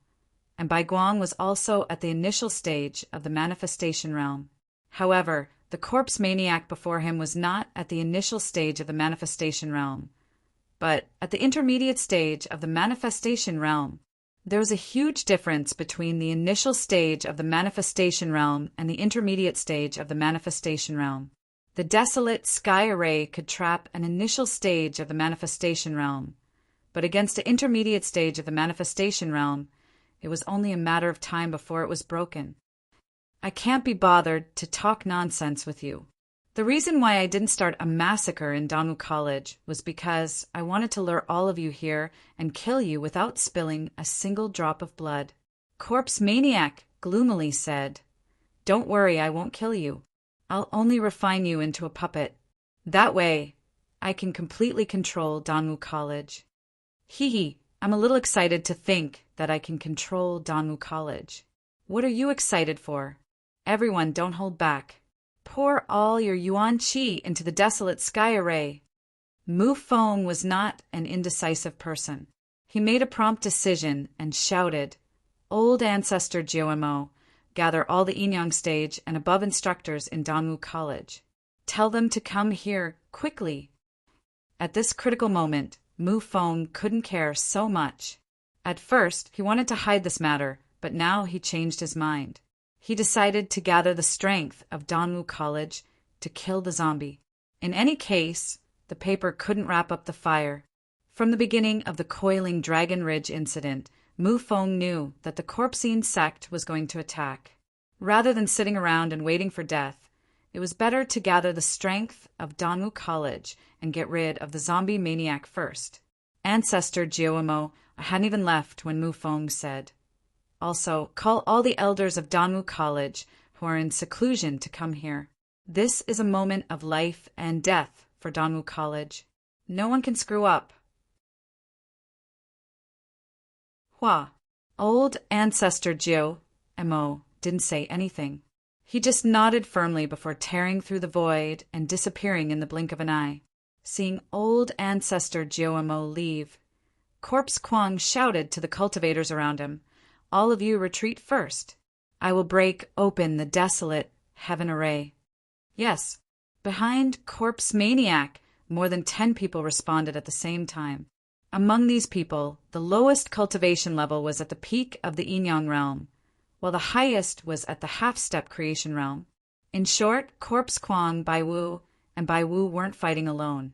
and Bai Guang was also at the initial stage of the manifestation realm. However, the corpse maniac before him was not at the initial stage of the manifestation realm, but at the intermediate stage of the manifestation realm. There was a huge difference between the initial stage of the manifestation realm and the intermediate stage of the manifestation realm. The desolate sky array could trap an initial stage of the manifestation realm, but against the intermediate stage of the manifestation realm, it was only a matter of time before it was broken. I can't be bothered to talk nonsense with you. The reason why I didn't start a massacre in Danwu College was because I wanted to lure all of you here and kill you without spilling a single drop of blood. Corpse Maniac gloomily said, "Don't worry, I won't kill you. I'll only refine you into a puppet. That way, I can completely control Danwu College." Hee, I'm a little excited to think that I can control Danwu College. What are you excited for? Everyone, don't hold back. Pour all your yuan qi into the desolate sky array. Mu Feng was not an indecisive person. He made a prompt decision and shouted, "Old Ancestor Jiuemo, gather all the Yinyang stage and above instructors in Danwu College. Tell them to come here quickly." At this critical moment, Mu Feng couldn't care so much. At first, he wanted to hide this matter, but now he changed his mind. He decided to gather the strength of Danwu College to kill the zombie. In any case, the paper couldn't wrap up the fire. From the beginning of the coiling Dragon Ridge incident, Mu Feng knew that the Corpsine sect was going to attack. Rather than sitting around and waiting for death, it was better to gather the strength of Danwu College and get rid of the zombie maniac first. Ancestor Jiuemo hadn't even left when Mu Feng said, "Also, call all the elders of Danwu College who are in seclusion to come here. This is a moment of life and death for Danwu College. No one can screw up." Hua. Old Ancestor Jiuemo didn't say anything. He just nodded firmly before tearing through the void and disappearing in the blink of an eye. Seeing old Ancestor Jiuemo leave, Corpse Kwang shouted to the cultivators around him, "All of you retreat first. I will break open the desolate heaven array." Yes, behind Corpse Maniac, more than 10 people responded at the same time. Among these people, the lowest cultivation level was at the peak of the Yinyang realm, while the highest was at the half-step creation realm. In short, Corpse Kwang, Bai Wu, and Bai Wu weren't fighting alone,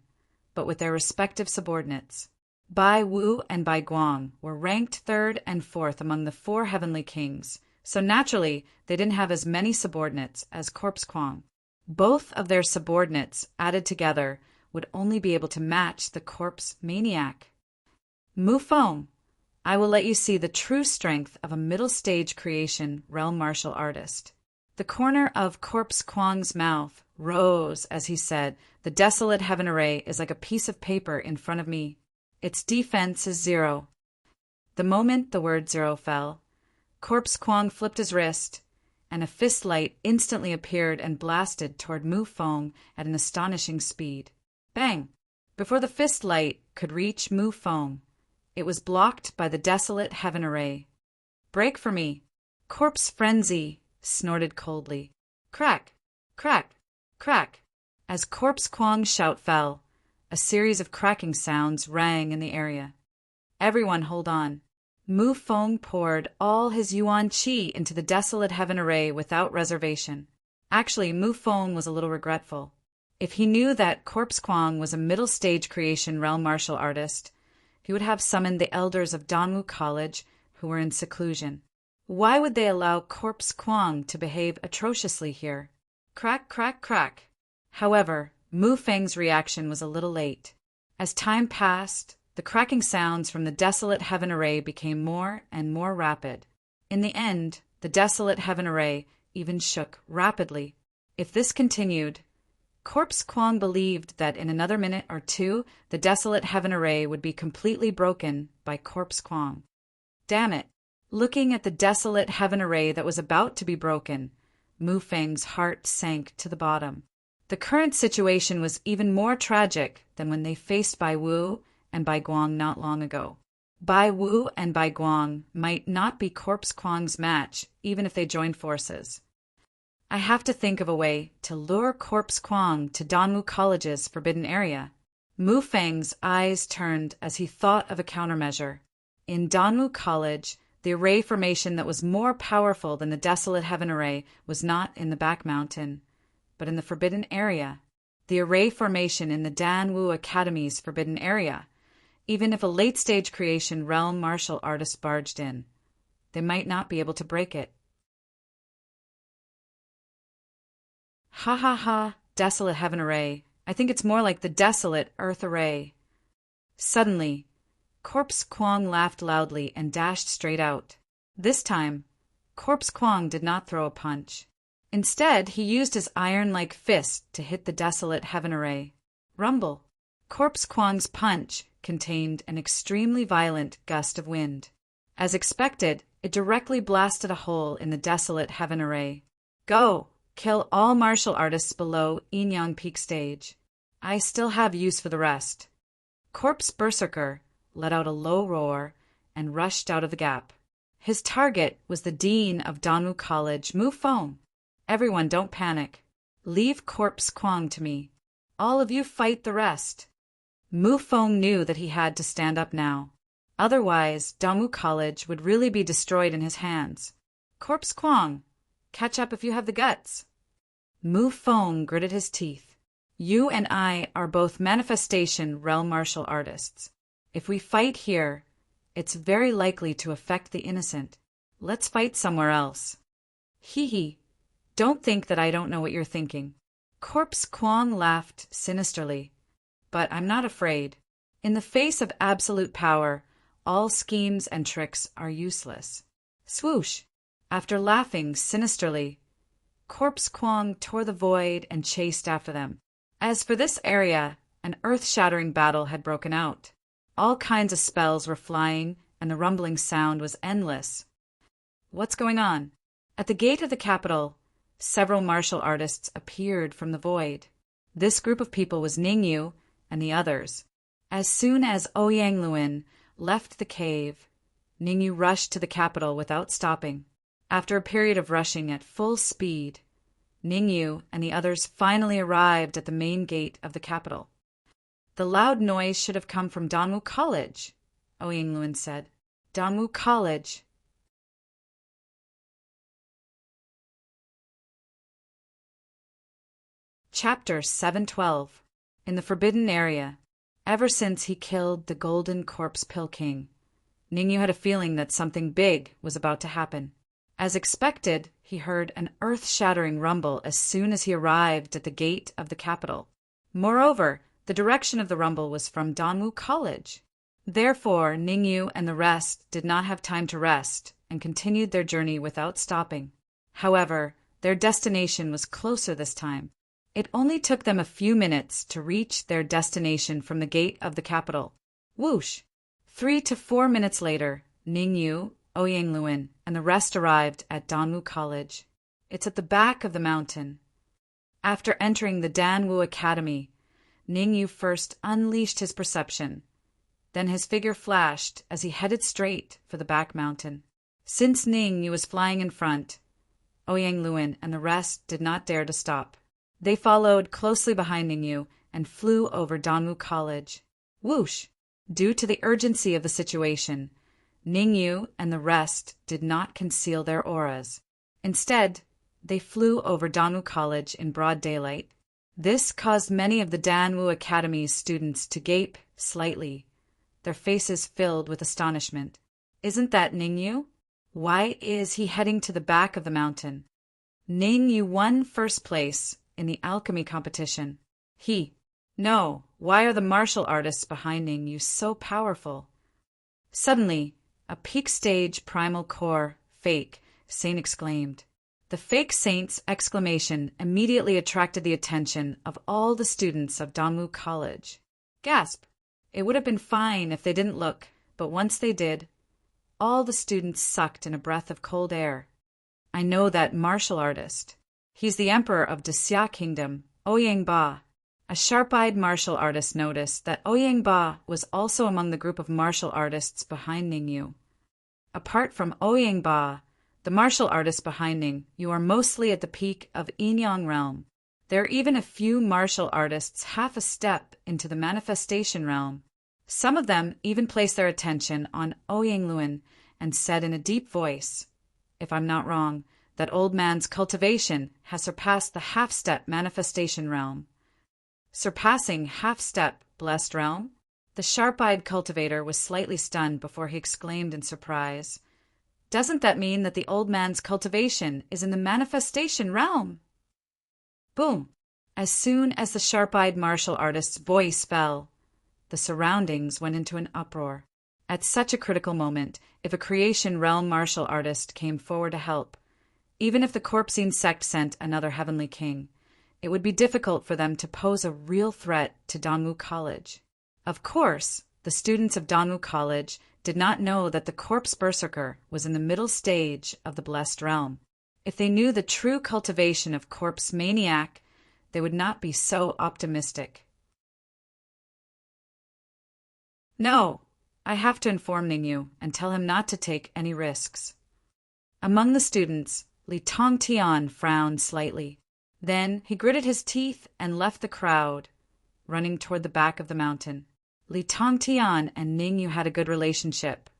but with their respective subordinates. Bai Wu and Bai Guang were ranked 3rd and 4th among the 4 heavenly kings, so naturally they didn't have as many subordinates as Corpse Kwang. Both of their subordinates added together would only be able to match the Corpse Maniac. Mu Feng, I will let you see the true strength of a middle-stage creation realm martial artist. The corner of Corpse Kwang's mouth rose as he said, "The desolate heaven array is like a piece of paper in front of me. Its defense is 0. The moment the word 0 fell, Corpse Kwang flipped his wrist, and a fist light instantly appeared and blasted toward Mu Feng at an astonishing speed. Bang! Before the fist light could reach Mu Feng, it was blocked by the desolate heaven array. "Break for me!" Corpse Frenzy snorted coldly. Crack! Crack! Crack! As Corpse Kwang's shout fell, a series of cracking sounds rang in the area. Everyone hold on. Mu Feng poured all his yuan qi into the desolate heaven array without reservation. Actually, Mu Feng was a little regretful. If he knew that Corpse Kwang was a middle-stage creation realm martial artist, he would have summoned the elders of Danwu College who were in seclusion. Why would they allow Corpse Kwang to behave atrociously here? Crack, crack, crack. However, Mu Feng's reaction was a little late. As time passed, the cracking sounds from the desolate heaven array became more and more rapid. In the end, the desolate heaven array even shook rapidly. If this continued, Corpse Kwang believed that in another minute or 2, the desolate heaven array would be completely broken by Corpse Kwang. Damn it! Looking at the desolate heaven array that was about to be broken, Mu Feng's heart sank to the bottom. The current situation was even more tragic than when they faced Bai Wu and Bai Guang not long ago. Bai Wu and Bai Guang might not be Corpse Kwang's match, even if they joined forces. I have to think of a way to lure Corpse Kwang to Danwu College's forbidden area. Mu Fang's eyes turned as he thought of a countermeasure. In Danwu College, the array formation that was more powerful than the Desolate Heaven Array was not in the back mountain, but in the forbidden area. The array formation in the Danwu Academy's forbidden area. Even if a late-stage creation realm martial artist barged in, they might not be able to break it. Ha ha ha, Desolate Heaven Array. I think it's more like the Desolate Earth Array. Suddenly, Corpse Kwang laughed loudly and dashed straight out. This time, Corpse Kwang did not throw a punch. Instead, he used his iron-like fist to hit the Desolate Heaven Array. Rumble. Corpse Kwang's punch contained an extremely violent gust of wind. As expected, it directly blasted a hole in the Desolate Heaven Array. Go! Kill all martial artists below Yinyang Peak Stage. I still have use for the rest. Corpse Berserker let out a low roar and rushed out of the gap. His target was the Dean of Danwu College, Mu Feng. Everyone don't panic. Leave Corpse Kwang to me. All of you fight the rest. Mu Feng knew that he had to stand up now. Otherwise, Danwu College would really be destroyed in his hands. Corpse Kwang, catch up if you have the guts. Mu Feng gritted his teeth. You and I are both manifestation realm martial artists. If we fight here, it's very likely to affect the innocent. Let's fight somewhere else. Hee hee. Don't think that I don't know what you're thinking. Corpse Kwang laughed sinisterly. But I'm not afraid. In the face of absolute power, all schemes and tricks are useless. Swoosh! After laughing sinisterly, Corpse Kwang tore the void and chased after them. As for this area, an earth-shattering battle had broken out. All kinds of spells were flying, and the rumbling sound was endless. What's going on? At the gate of the capital, several martial artists appeared from the void. This group of people was Ningyu and the others. As soon as Ouyang Luin left the cave, Ningyu rushed to the capital without stopping. After a period of rushing at full speed, Ningyu and the others finally arrived at the main gate of the capital. The loud noise should have come from Danwu College, Ouyang Luin said. Danwu College. Chapter 712. In the Forbidden Area. Ever since he killed the Golden Corpse Pill King, Ningyu had a feeling that something big was about to happen. As expected, he heard an earth-shattering rumble as soon as he arrived at the gate of the capital. Moreover, the direction of the rumble was from Danwu College. Therefore, Ningyu and the rest did not have time to rest and continued their journey without stopping. However, their destination was closer this time. It only took them a few minutes to reach their destination from the gate of the capital. Whoosh! 3 to 4 minutes later, Ningyu, Ouyang Luin, and the rest arrived at Danwu College. It's at the back of the mountain. After entering the Danwu Academy, Ningyu first unleashed his perception. Then his figure flashed as he headed straight for the back mountain. Since Ningyu was flying in front, Ouyang Luin and the rest did not dare to stop. They followed closely behind Ningyu and flew over Danwu College. Whoosh! Due to the urgency of the situation, Ningyu and the rest did not conceal their auras. Instead, they flew over Danwu College in broad daylight. This caused many of the Danwu Academy's students to gape slightly, their faces filled with astonishment. Isn't that Ningyu? Why is he heading to the back of the mountain? Ningyu won first place in the alchemy competition. No, why are the martial artists behind Ningyu so powerful? Suddenly, a peak stage primal core, fake, saint exclaimed. The fake saint's exclamation immediately attracted the attention of all the students of Danwu College. Gasp! It would have been fine if they didn't look, but once they did, all the students sucked in a breath of cold air. I know that martial artist. He's the emperor of the Xia Kingdom, Ouyang Ba. A sharp-eyed martial artist noticed that Ouyang Ba was also among the group of martial artists behind Ningyu. Apart from Ouyang Ba, the martial artists behind Ningyu are mostly at the peak of Inyang realm. There are even a few martial artists half a step into the manifestation realm. Some of them even place their attention on Ouyang Luan and said in a deep voice, "If I'm not wrong, that old man's cultivation has surpassed the half-step manifestation realm." Surpassing half-step blessed realm? The sharp-eyed cultivator was slightly stunned before he exclaimed in surprise, "Doesn't that mean that the old man's cultivation is in the manifestation realm?" Boom! As soon as the sharp-eyed martial artist's voice fell, the surroundings went into an uproar. At such a critical moment, if a creation realm martial artist came forward to help, even if the Corpsine sect sent another heavenly king, it would be difficult for them to pose a real threat to Danwu College. Of course, the students of Danwu College did not know that the Corpse Berserker was in the middle stage of the Blessed Realm. If they knew the true cultivation of Corpse Maniac, they would not be so optimistic. "No, I have to inform Ningyu and tell him not to take any risks." Among the students, Li Tongtian frowned slightly. Then he gritted his teeth and left the crowd, running toward the back of the mountain. Li Tongtian and Ningyu had a good relationship,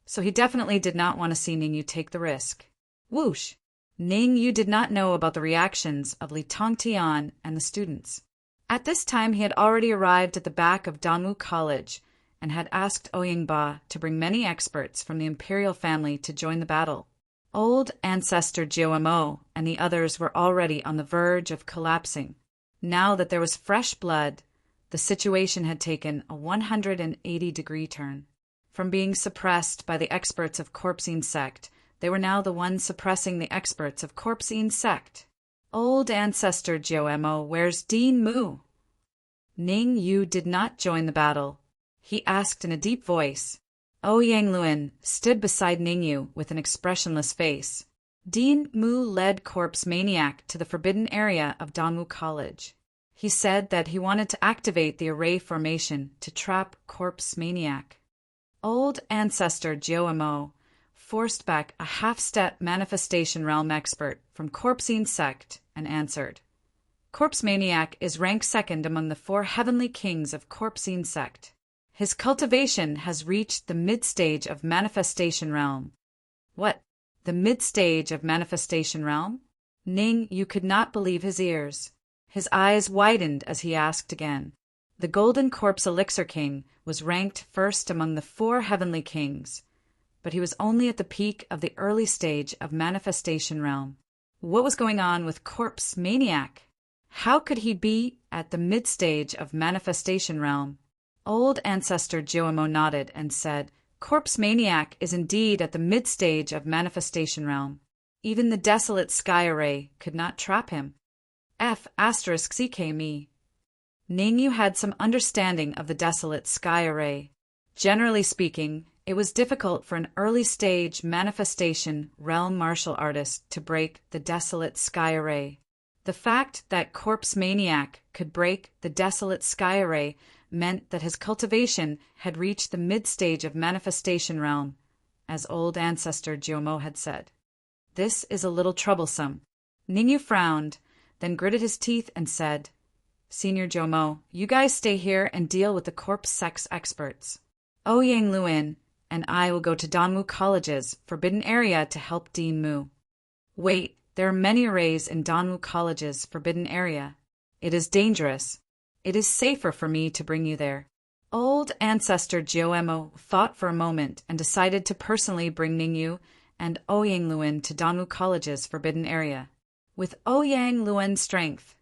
so he definitely did not want to see Ningyu take the risk. Whoosh! Ningyu did not know about the reactions of Li Tongtian and the students. At this time he had already arrived at the back of Danwu College and had asked Ouyang Ba to bring many experts from the imperial family to join the battle. Old ancestor Jomo and the others were already on the verge of collapsing. Now that there was fresh blood, the situation had taken a 180-degree turn. From being suppressed by the experts of Corpsine sect, they were now the ones suppressing the experts of Corpsine sect. Old ancestor Jomo, where's Dean Mu? Ningyu did not join the battle. He asked in a deep voice. Ouyang Luan stood beside Ningyu with an expressionless face. Dean Mu led Corpse Maniac to the forbidden area of Danwu College. He said that he wanted to activate the array formation to trap Corpse Maniac. Old ancestor Jomo forced back a half-step manifestation realm expert from Corpsine sect and answered, "Corpse Maniac is ranked second among the 4 heavenly kings of Corpsine sect. His cultivation has reached the mid-stage of manifestation realm." What? The mid-stage of manifestation realm? Ningyu could not believe his ears. His eyes widened as he asked again. The Golden Corpse Elixir King was ranked first among the 4 heavenly kings, but he was only at the peak of the early stage of manifestation realm. What was going on with Corpse Maniac? How could he be at the mid-stage of manifestation realm? Old ancestor Jomo nodded and said, "Corpse Maniac is indeed at the mid-stage of manifestation realm. Even the desolate sky array could not trap him." CK. Ningyu had some understanding of the desolate sky array. Generally speaking, it was difficult for an early-stage manifestation realm martial artist to break the desolate sky array. The fact that Corpse Maniac could break the desolate sky array meant that his cultivation had reached the mid-stage of manifestation realm, as old ancestor Jomo had said. This is a little troublesome. Ningyu frowned, then gritted his teeth and said, "Senior Jomo, you guys stay here and deal with the corpse sex experts. Ouyang Luan and I will go to Danwu College's forbidden area to help Dean Mu." "Wait, there are many arrays in Danwu College's forbidden area. It is dangerous. It is safer for me to bring you there." Old ancestor Jomo thought for a moment and decided to personally bring Ningyu and Ouyang Luan to Danwu College's forbidden area. With Ouyang Luan's strength,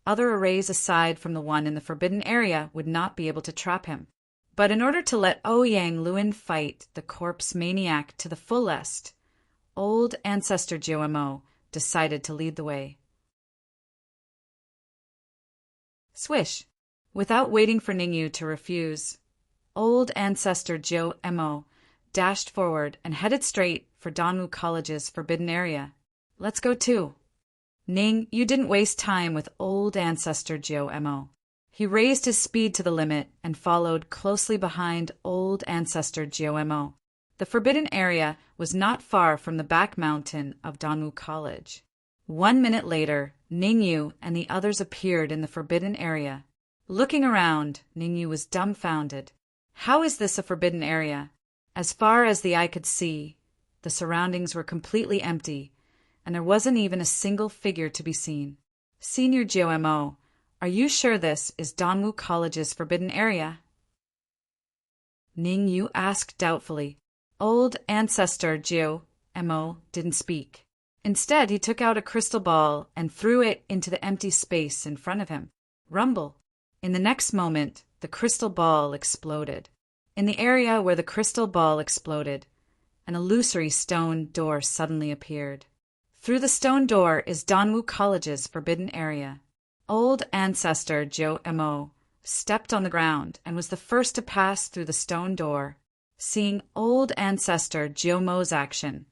other arrays aside from the one in the forbidden area would not be able to trap him. But in order to let Ouyang Luan fight the Corpse Maniac to the fullest, old ancestor Jomo decided to lead the way. Swish! Without waiting for Ningyu to refuse, old ancestor Jomo dashed forward and headed straight for Danwu College's forbidden area. "Let's go too." Ning, you didn't waste time with old ancestor Jomo. He raised his speed to the limit and followed closely behind old ancestor Giomo. The forbidden area was not far from the back mountain of Danwu College. 1 minute later, Ningyu and the others appeared in the forbidden area. Looking around, Ningyu was dumbfounded. How is this a forbidden area? As far as the eye could see, the surroundings were completely empty, and there wasn't even a single figure to be seen. Senior Giomo, are you sure this is Danwu College's forbidden area? Ningyu asked doubtfully. Old ancestor Giomo didn't speak. Instead, he took out a crystal ball and threw it into the empty space in front of him. Rumble. In the next moment, the crystal ball exploded. In the area where the crystal ball exploded, an illusory stone door suddenly appeared. Through the stone door is Danwu College's forbidden area. Old ancestor Giomo stepped on the ground and was the first to pass through the stone door. Seeing old ancestor Giomo's action,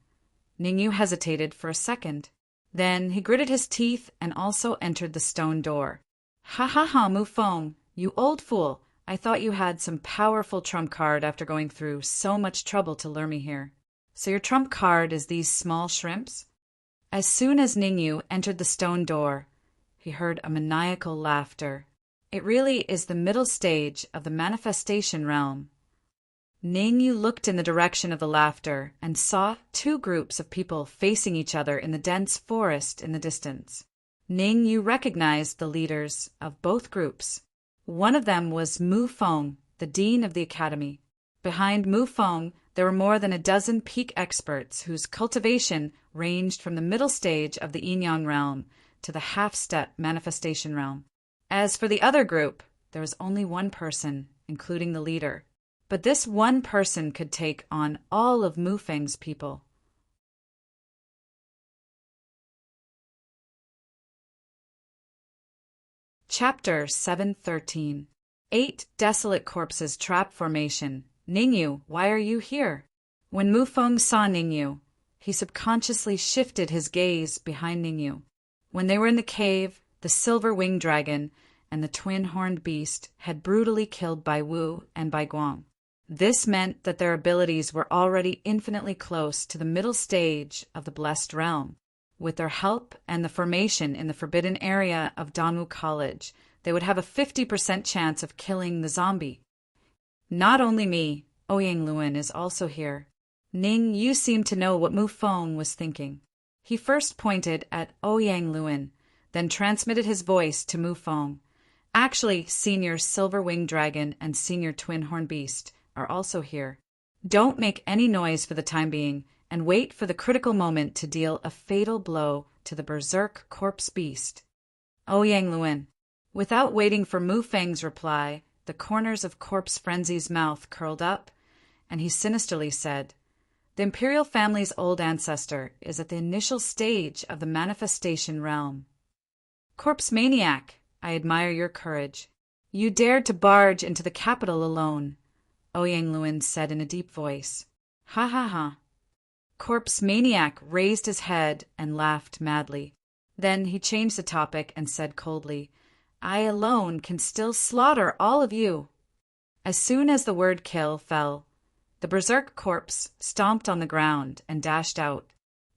Ningyu hesitated for a second. Then he gritted his teeth and also entered the stone door. Ha ha ha, Mufeng, you old fool. I thought you had some powerful trump card after going through so much trouble to lure me here. So your trump card is these small shrimps? As soon as Ningyu entered the stone door, he heard a maniacal laughter. It really is the middle stage of the manifestation realm. Ningyu looked in the direction of the laughter and saw 2 groups of people facing each other in the dense forest in the distance. Ningyu recognized the leaders of both groups. One of them was Mufeng, the dean of the academy. Behind Mufeng, there were more than a dozen peak experts whose cultivation ranged from the middle stage of the Yin-Yang realm to the half-step manifestation realm. As for the other group, there was only one person, including the leader. But this one person could take on all of Mufeng's people. Chapter 713. 8 Desolate Corpses Trap Formation. Ningyu, why are you here? When Mufeng saw Ningyu, he subconsciously shifted his gaze behind Ningyu. When they were in the cave, the silver-winged dragon and the twin-horned beast had brutally killed Bai Wu and Bai Guang. This meant that their abilities were already infinitely close to the middle stage of the Blessed Realm. With their help and the formation in the forbidden area of Danwu College, they would have a 50% chance of killing the zombie. Not only me, Ouyang Luan is also here. Ning, you seem to know what Mufeng was thinking. He first pointed at Ouyang Luan, then transmitted his voice to Mufeng. Actually, Senior Silver-Winged Dragon and Senior Twin-Horned Beast are also here. Don't make any noise for the time being, and wait for the critical moment to deal a fatal blow to the Berserk Corpse Beast. Ouyang Luan. Without waiting for Mufeng's reply, the corners of Corpse Frenzy's mouth curled up, and he sinisterly said, The Imperial family's old ancestor is at the initial stage of the manifestation realm. Corpse Maniac, I admire your courage. You dared to barge into the capital alone, Ouyang Luan said in a deep voice. Ha ha ha. Corpse Maniac raised his head and laughed madly. Then he changed the topic and said coldly, I alone can still slaughter all of you. As soon as the word kill fell, the berserk corpse stomped on the ground and dashed out.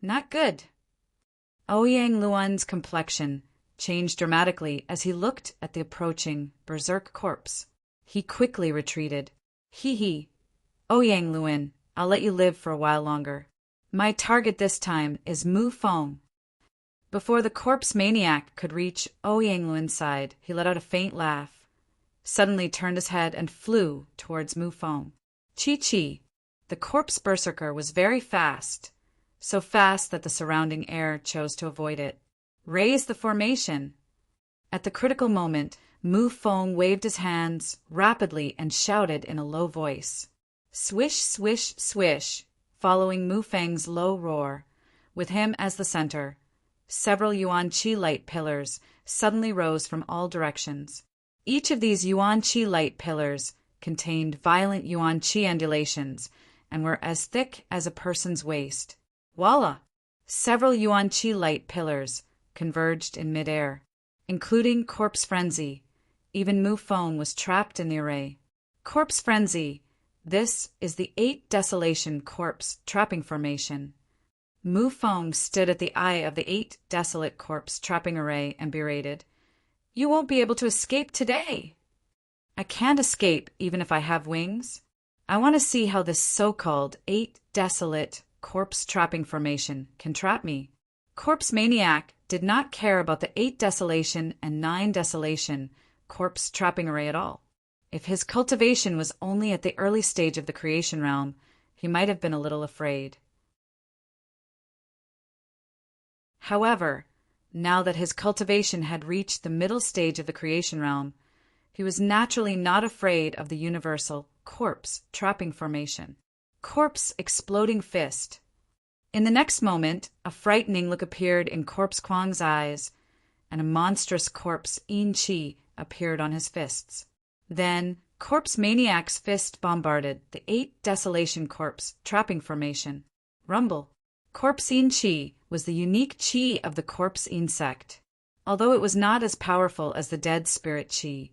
Not good. Ouyang Luan's complexion changed dramatically as he looked at the approaching berserk corpse. He quickly retreated. Hee. Ouyang Luan, I'll let you live for a while longer. My target this time is Mufeng. Before the corpse maniac could reach Ouyang Luan's side, he let out a faint laugh, suddenly turned his head and flew towards Mufeng. Chi. The corpse berserker was very fast, so fast that the surrounding air chose to avoid it. Raise the formation. At the critical moment, Mufeng waved his hands rapidly and shouted in a low voice. Swish, swish, swish, following Mufeng's low roar, with him as the center. Several Yuan Qi light pillars suddenly rose from all directions. Each of these Yuan Qi light pillars contained violent Yuan Qi undulations and were as thick as a person's waist. Voila! Several Yuan Qi light pillars converged in midair, including Corpse Frenzy, Even Mu Feng was trapped in the array. Corpse Frenzy. This is the 8 Desolation Corpse Trapping Formation. Mu Feng stood at the eye of the 8 Desolate Corpse Trapping Array and berated, "You won't be able to escape today." "I can't escape even if I have wings. I want to see how this so-called 8 Desolate Corpse Trapping Formation can trap me." Corpse Maniac did not care about the 8 Desolation and 9 Desolation Corpse Trapping Array at all. If his cultivation was only at the early stage of the creation realm, he might have been a little afraid. However, now that his cultivation had reached the middle stage of the creation realm, he was naturally not afraid of the universal Corpse Trapping Formation. Corpse Exploding Fist. In the next moment, a frightening look appeared in Corpse Kwang's eyes, and a monstrous Corpse Yin Chi appeared on his fists. Then, Corpse Maniac's fist bombarded the 8 Desolation Corpse Trapping Formation. Rumble. Corpse Yin Chi was the unique Chi of the Corpse Yin sect. Although it was not as powerful as the Dead Spirit Chi,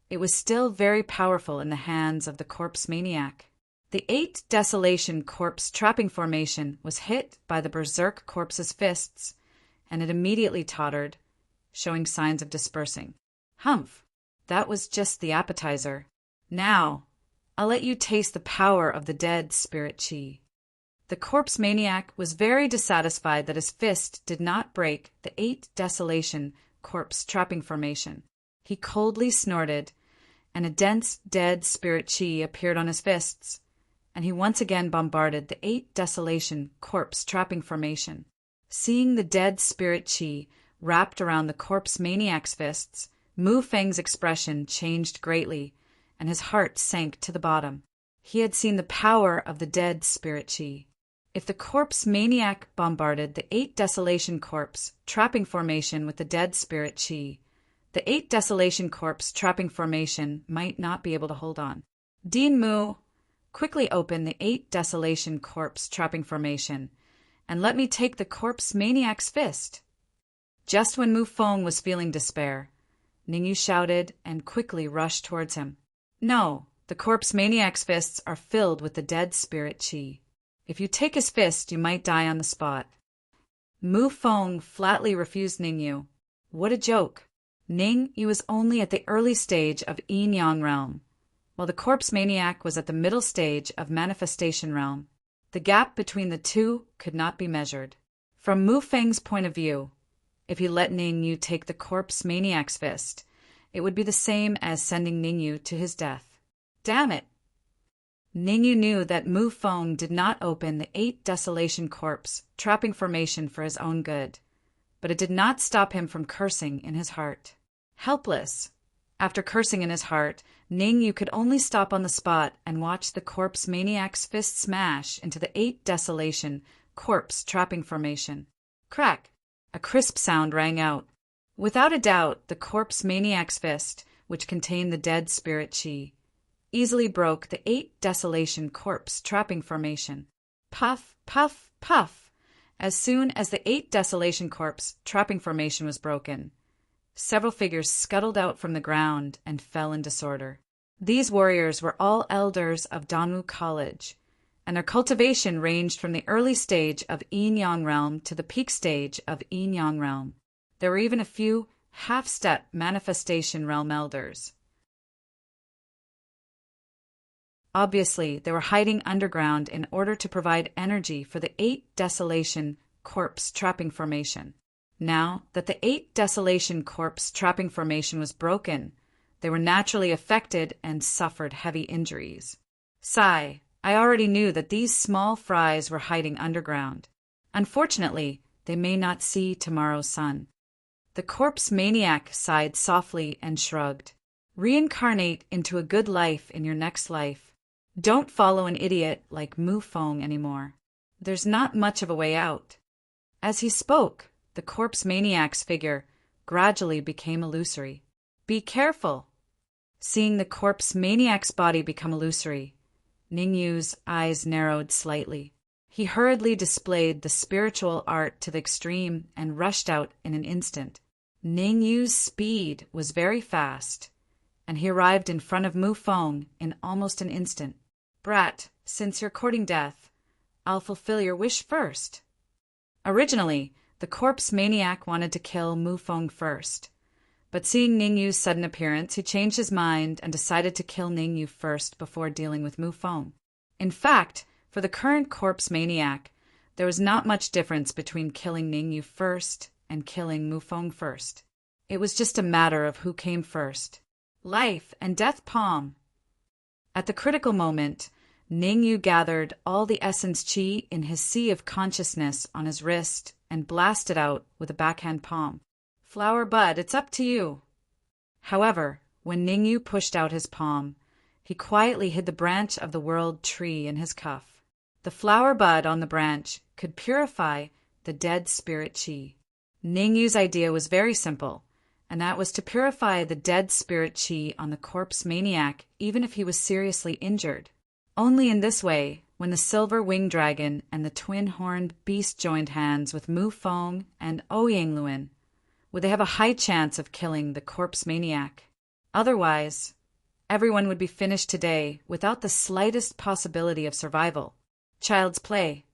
it was still very powerful in the hands of the Corpse Maniac. The 8 Desolation Corpse Trapping Formation was hit by the Berserk Corpse's fists, and it immediately tottered, showing signs of dispersing. Humph! That was just the appetizer. Now, I'll let you taste the power of the Dead Spirit Chi. The Corpse Maniac was very dissatisfied that his fist did not break the 8 Desolation Corpse Trapping Formation. He coldly snorted, and a dense Dead Spirit Chi appeared on his fists, and he once again bombarded the 8 Desolation Corpse Trapping Formation. Seeing the Dead Spirit Chi wrapped around the Corpse Maniac's fists, Mu Feng's expression changed greatly, and his heart sank to the bottom. He had seen the power of the Dead Spirit Chi. If the Corpse Maniac bombarded the 8 Desolation Corpse Trapping Formation with the Dead Spirit Chi, the 8 Desolation Corpse Trapping Formation might not be able to hold on. Dean Mu, quickly open the 8 Desolation Corpse Trapping Formation, and let me take the Corpse Maniac's fist. Just when Mu Feng was feeling despair, Ningyu shouted and quickly rushed towards him. "No, the Corpse Maniac's fists are filled with the Dead Spirit Chi. If you take his fist, you might die on the spot." Mu Feng flatly refused Ningyu. What a joke! Ningyu was only at the early stage of Yin-Yang realm, while the Corpse Maniac was at the middle stage of Manifestation realm. The gap between the two could not be measured. From Mu Feng's point of view, if he let Ningyu take the Corpse Maniac's fist, it would be the same as sending Ningyu to his death. Damn it! Ningyu knew that Mu Feng did not open the 8 Desolation Corpse Trapping Formation for his own good, but it did not stop him from cursing in his heart. Helpless. After cursing in his heart, Ningyu could only stop on the spot and watch the Corpse Maniac's fist smash into the 8 Desolation Corpse Trapping Formation. Crack! A crisp sound rang out. Without a doubt, the Corpse Maniac's fist, which contained the Dead Spirit Chi, easily broke the 8 Desolation Corpse Trapping Formation. Puff, puff, puff! As soon as the 8 Desolation Corpse Trapping Formation was broken, several figures scuttled out from the ground and fell in disorder. These warriors were all elders of Danwu College, and their cultivation ranged from the early stage of Yin-Yang realm to the peak stage of Yin-Yang realm. There were even a few half-step Manifestation realm elders. Obviously, they were hiding underground in order to provide energy for the 8 Desolation Corpse Trapping Formation. Now that the 8 Desolation Corpse Trapping Formation was broken, they were naturally affected and suffered heavy injuries. Sigh. I already knew that these small fries were hiding underground. Unfortunately, they may not see tomorrow's sun. The Corpse Maniac sighed softly and shrugged. Reincarnate into a good life in your next life. Don't follow an idiot like Mu Feng anymore. There's not much of a way out. As he spoke, the Corpse Maniac's figure gradually became illusory. Be careful! Seeing the Corpse Maniac's body become illusory, Ningyu's eyes narrowed slightly. He hurriedly displayed the spiritual art to the extreme and rushed out in an instant. Ningyu's speed was very fast, and he arrived in front of Mu Feng in almost an instant. "Brat, since you're courting death, I'll fulfill your wish first." Originally, the corpse maniac wanted to kill Mu Feng first, but seeing Ningyu's sudden appearance, he changed his mind and decided to kill Ningyu first before dealing with Mu Feng. In fact, for the current corpse maniac, there was not much difference between killing Ningyu first and killing Mu Feng first. It was just a matter of who came first. Life and death palm. At the critical moment, Ningyu gathered all the essence chi in his sea of consciousness on his wrist and blasted out with a backhand palm. "Flower bud, it's up to you." However, when Ningyu pushed out his palm, he quietly hid the branch of the world tree in his cuff. The flower bud on the branch could purify the dead spirit chi. Ningyu's idea was very simple, and that was to purify the dead spirit chi on the corpse maniac even if he was seriously injured. Only in this way, when the silver winged dragon and the twin-horned beast joined hands with Mu Feng and Ouyang would they have a high chance of killing the corpse maniac. Otherwise, everyone would be finished today without the slightest possibility of survival. Child's play.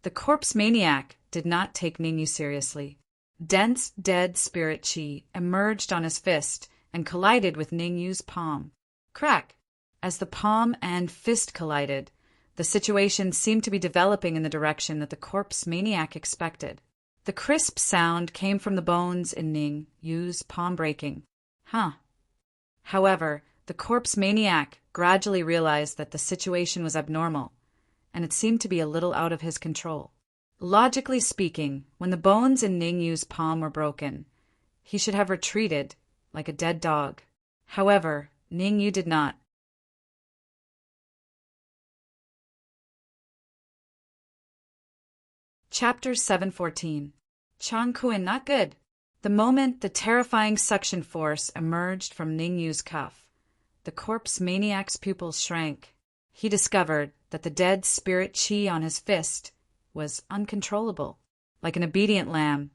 The corpse maniac did not take Ningyu seriously. Dense, dead spirit chi emerged on his fist and collided with Ningyu's palm. Crack! As the palm and fist collided, the situation seemed to be developing in the direction that the corpse maniac expected. The crisp sound came from the bones in Ningyu's palm breaking. However, the corpse maniac gradually realized that the situation was abnormal, and it seemed to be a little out of his control. Logically speaking, when the bones in Ningyu's palm were broken, he should have retreated like a dead dog. However, Ningyu did not. Chapter 714. Changquan not good. The moment the terrifying suction force emerged from Ningyu's cuff, the corpse maniac's pupils shrank. He discovered that the dead spirit chi on his fist was uncontrollable. Like an obedient lamb,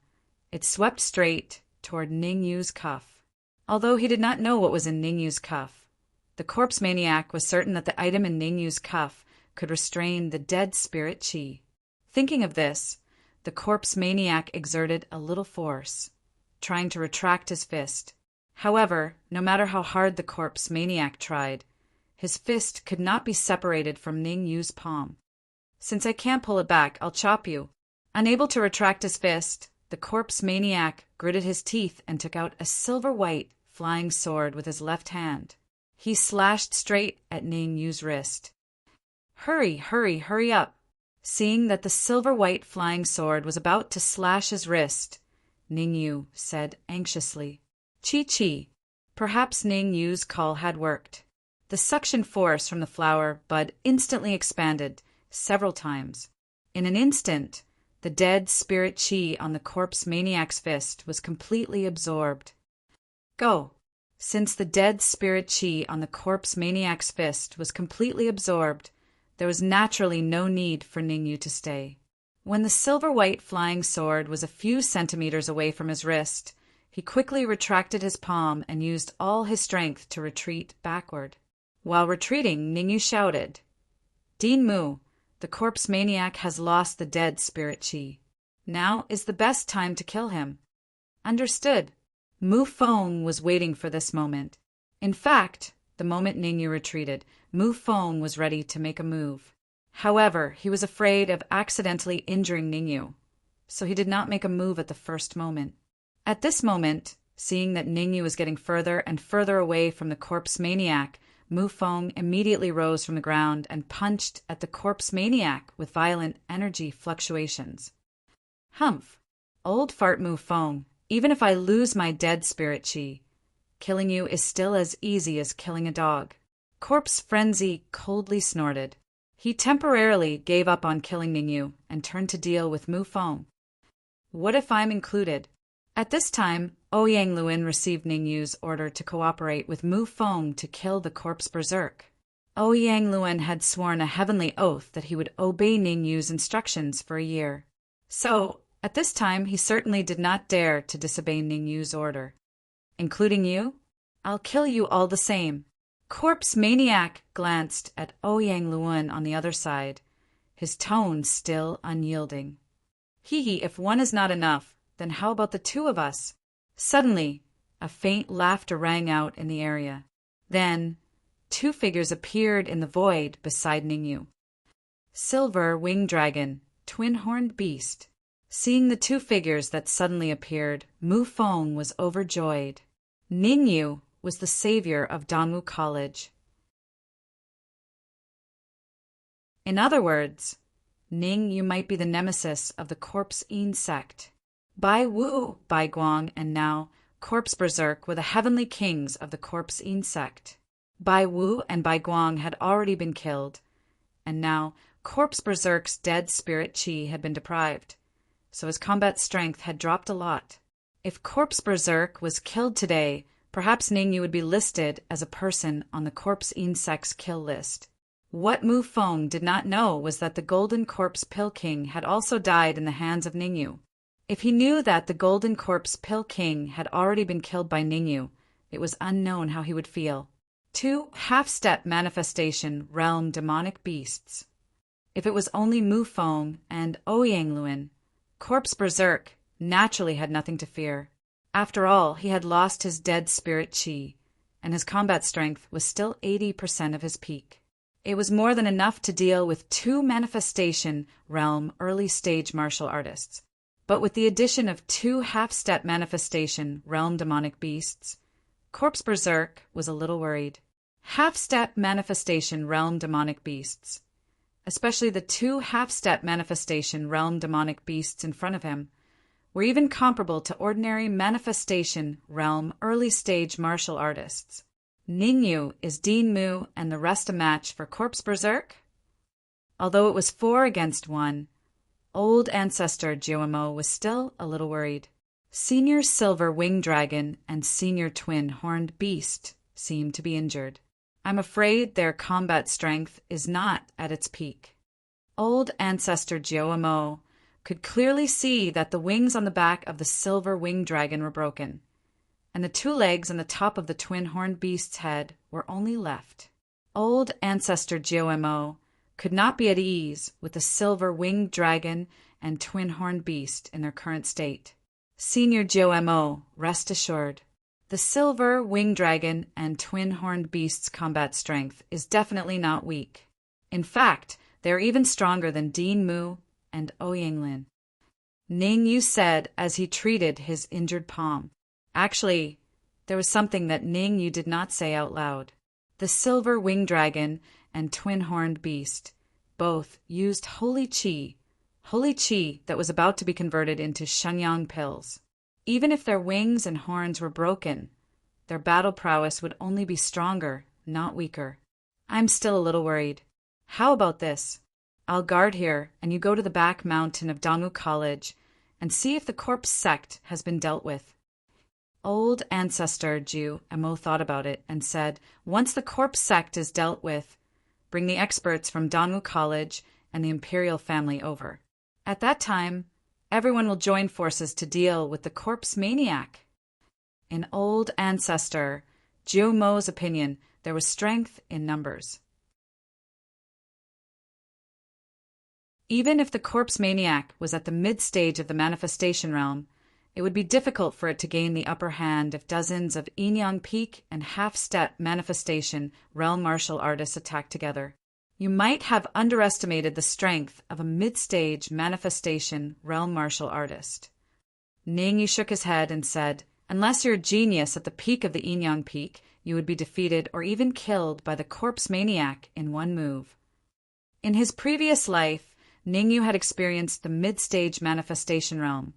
it swept straight toward Ningyu's cuff. Although he did not know what was in Ningyu's cuff, the corpse maniac was certain that the item in Ningyu's cuff could restrain the dead spirit chi. Thinking of this, the corpse maniac exerted a little force, trying to retract his fist. However, no matter how hard the corpse maniac tried, his fist could not be separated from Ningyu's palm. "Since I can't pull it back, I'll chop you." Unable to retract his fist, the corpse maniac gritted his teeth and took out a silver-white flying sword with his left hand. He slashed straight at Ningyu's wrist. "Hurry, hurry, hurry up!" Seeing that the silver-white flying sword was about to slash his wrist, Ningyu said anxiously. "Chi-chi." Perhaps Ningyu's call had worked. The suction force from the flower bud instantly expanded several times. In an instant, the dead spirit chi on the corpse maniac's fist was completely absorbed. Go! Since the dead spirit chi on the corpse maniac's fist was completely absorbed, there was naturally no need for Ningyu to stay. When the silver-white flying sword was a few centimeters away from his wrist, he quickly retracted his palm and used all his strength to retreat backward. While retreating, Ningyu shouted, "Din Mu, the corpse maniac has lost the dead spirit chi. Now is the best time to kill him." Understood. Mu Feng was waiting for this moment. In fact, the moment Ningyu retreated, Mu Feng was ready to make a move. However, he was afraid of accidentally injuring Ningyu, so he did not make a move at the first moment. At this moment, seeing that Ningyu was getting further and further away from the corpse maniac, Mu Feng immediately rose from the ground and punched at the corpse maniac with violent energy fluctuations. "Humph! Old fart Mu Feng, even if I lose my dead spirit chi, killing you is still as easy as killing a dog." Corpse Frenzy coldly snorted. He temporarily gave up on killing Ningyu and turned to deal with Mu Feng. "What if I'm included?" At this time, Ouyang received Ningyu's order to cooperate with Mu Feng to kill the corpse berserk. Ouyang had sworn a heavenly oath that he would obey Ningyu's instructions for a year. So, at this time, he certainly did not dare to disobey Ningyu's order. "Including you?" I'll kill you all the same. Corpse Maniac glanced at Ouyang Luan on the other side, his tone still unyielding. Hee, if one is not enough, then how about the two of us? Suddenly, a faint laughter rang out in the area. Then, two figures appeared in the void beside Ningyu. Silver Winged Dragon, Twin-Horned Beast. Seeing the two figures that suddenly appeared, Mu Feng was overjoyed. Ningyu was the savior of Danwu College. In other words, Ningyu might be the nemesis of the Corpse Yin sect. Bai Wu, Bai Guang, and now Corpse Berserk were the heavenly kings of the Corpse Yin sect. Bai Wu and Bai Guang had already been killed, and now Corpse Berserk's dead spirit chi had been deprived, so his combat strength had dropped a lot. If Corpse Berserk was killed today, perhaps Ningyu would be listed as a person on the Corpse Yin sect's kill list. What Mu Feng did not know was that the Golden Corpse Pill King had also died in the hands of Ningyu. If he knew that the Golden Corpse Pill King had already been killed by Ningyu, it was unknown how he would feel. Two half-step manifestation realm demonic beasts. If it was only Mu Feng and Ouyang Luan, Corpse Berserk naturally had nothing to fear. After all, he had lost his dead spirit chi, and his combat strength was still 80% of his peak. It was more than enough to deal with two manifestation realm early-stage martial artists. But with the addition of two half-step manifestation realm demonic beasts, Corpse Berserk was a little worried. Half-step manifestation realm demonic beasts, especially the two half-step manifestation realm demonic beasts in front of him, were even comparable to ordinary manifestation realm early-stage martial artists. Ningyu, is Dean Mu and the rest a match for Corpse Berserk? Although it was 4 against 1, old ancestor Jiuemo was still a little worried. Senior Silver Winged Dragon and Senior Twin-Horned Beast seemed to be injured. I'm afraid their combat strength is not at its peak. Old ancestor Jiuemo could clearly see that the wings on the back of the Silver Winged Dragon were broken, and the two legs on the top of the Twin-Horned Beast's head were only left. Old ancestor Jiuemo could not be at ease with the Silver Winged Dragon and Twin-Horned Beast in their current state. Senior Jiuemo, rest assured, the Silver Winged Dragon and Twin-Horned Beast's combat strength is definitely not weak. In fact, they are even stronger than Dean Mu and Ouyang Lin. Ningyu said as he treated his injured palm. Actually, there was something that Ningyu did not say out loud. The Silver Winged Dragon and Twin-Horned Beast both used holy chi that was about to be converted into Shenyang pills. Even if their wings and horns were broken, their battle prowess would only be stronger, not weaker. I'm still a little worried. How about this? I'll guard here, and you go to the back mountain of Danwu College and see if the corpse sect has been dealt with. Old ancestor Jiuemo thought about it and said, once the corpse sect is dealt with, bring the experts from Danwu College and the imperial family over. At that time, everyone will join forces to deal with the corpse maniac. In old ancestor Jiuemo's opinion, there was strength in numbers. Even if the corpse maniac was at the mid-stage of the manifestation realm, it would be difficult for it to gain the upper hand if dozens of Yin-Yang Peak and half-step manifestation realm martial artists attacked together. You might have underestimated the strength of a mid-stage manifestation realm martial artist. Ningyu shook his head and said, unless you're a genius at the peak of the Yin-Yang Peak, you would be defeated or even killed by the corpse maniac in one move. In his previous life, Ningyu had experienced the mid-stage manifestation realm,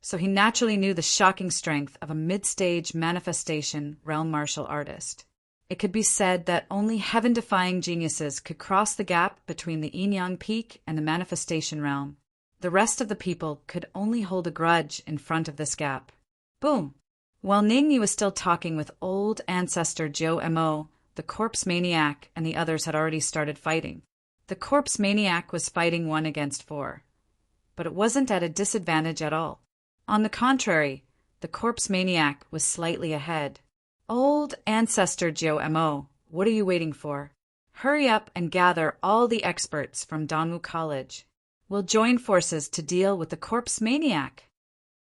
so he naturally knew the shocking strength of a mid-stage manifestation realm martial artist. It could be said that only heaven-defying geniuses could cross the gap between the Yin-Yang Peak and the manifestation realm. The rest of the people could only hold a grudge in front of this gap. Boom! While Ningyu was still talking with old ancestor Jiuemo, the corpse maniac and the others had already started fighting. The corpse maniac was fighting 1 against 4, but it wasn't at a disadvantage at all. On the contrary, the corpse maniac was slightly ahead. Old Ancestor Mo, what are you waiting for? Hurry up and gather all the experts from Danwu College. We'll join forces to deal with the corpse maniac.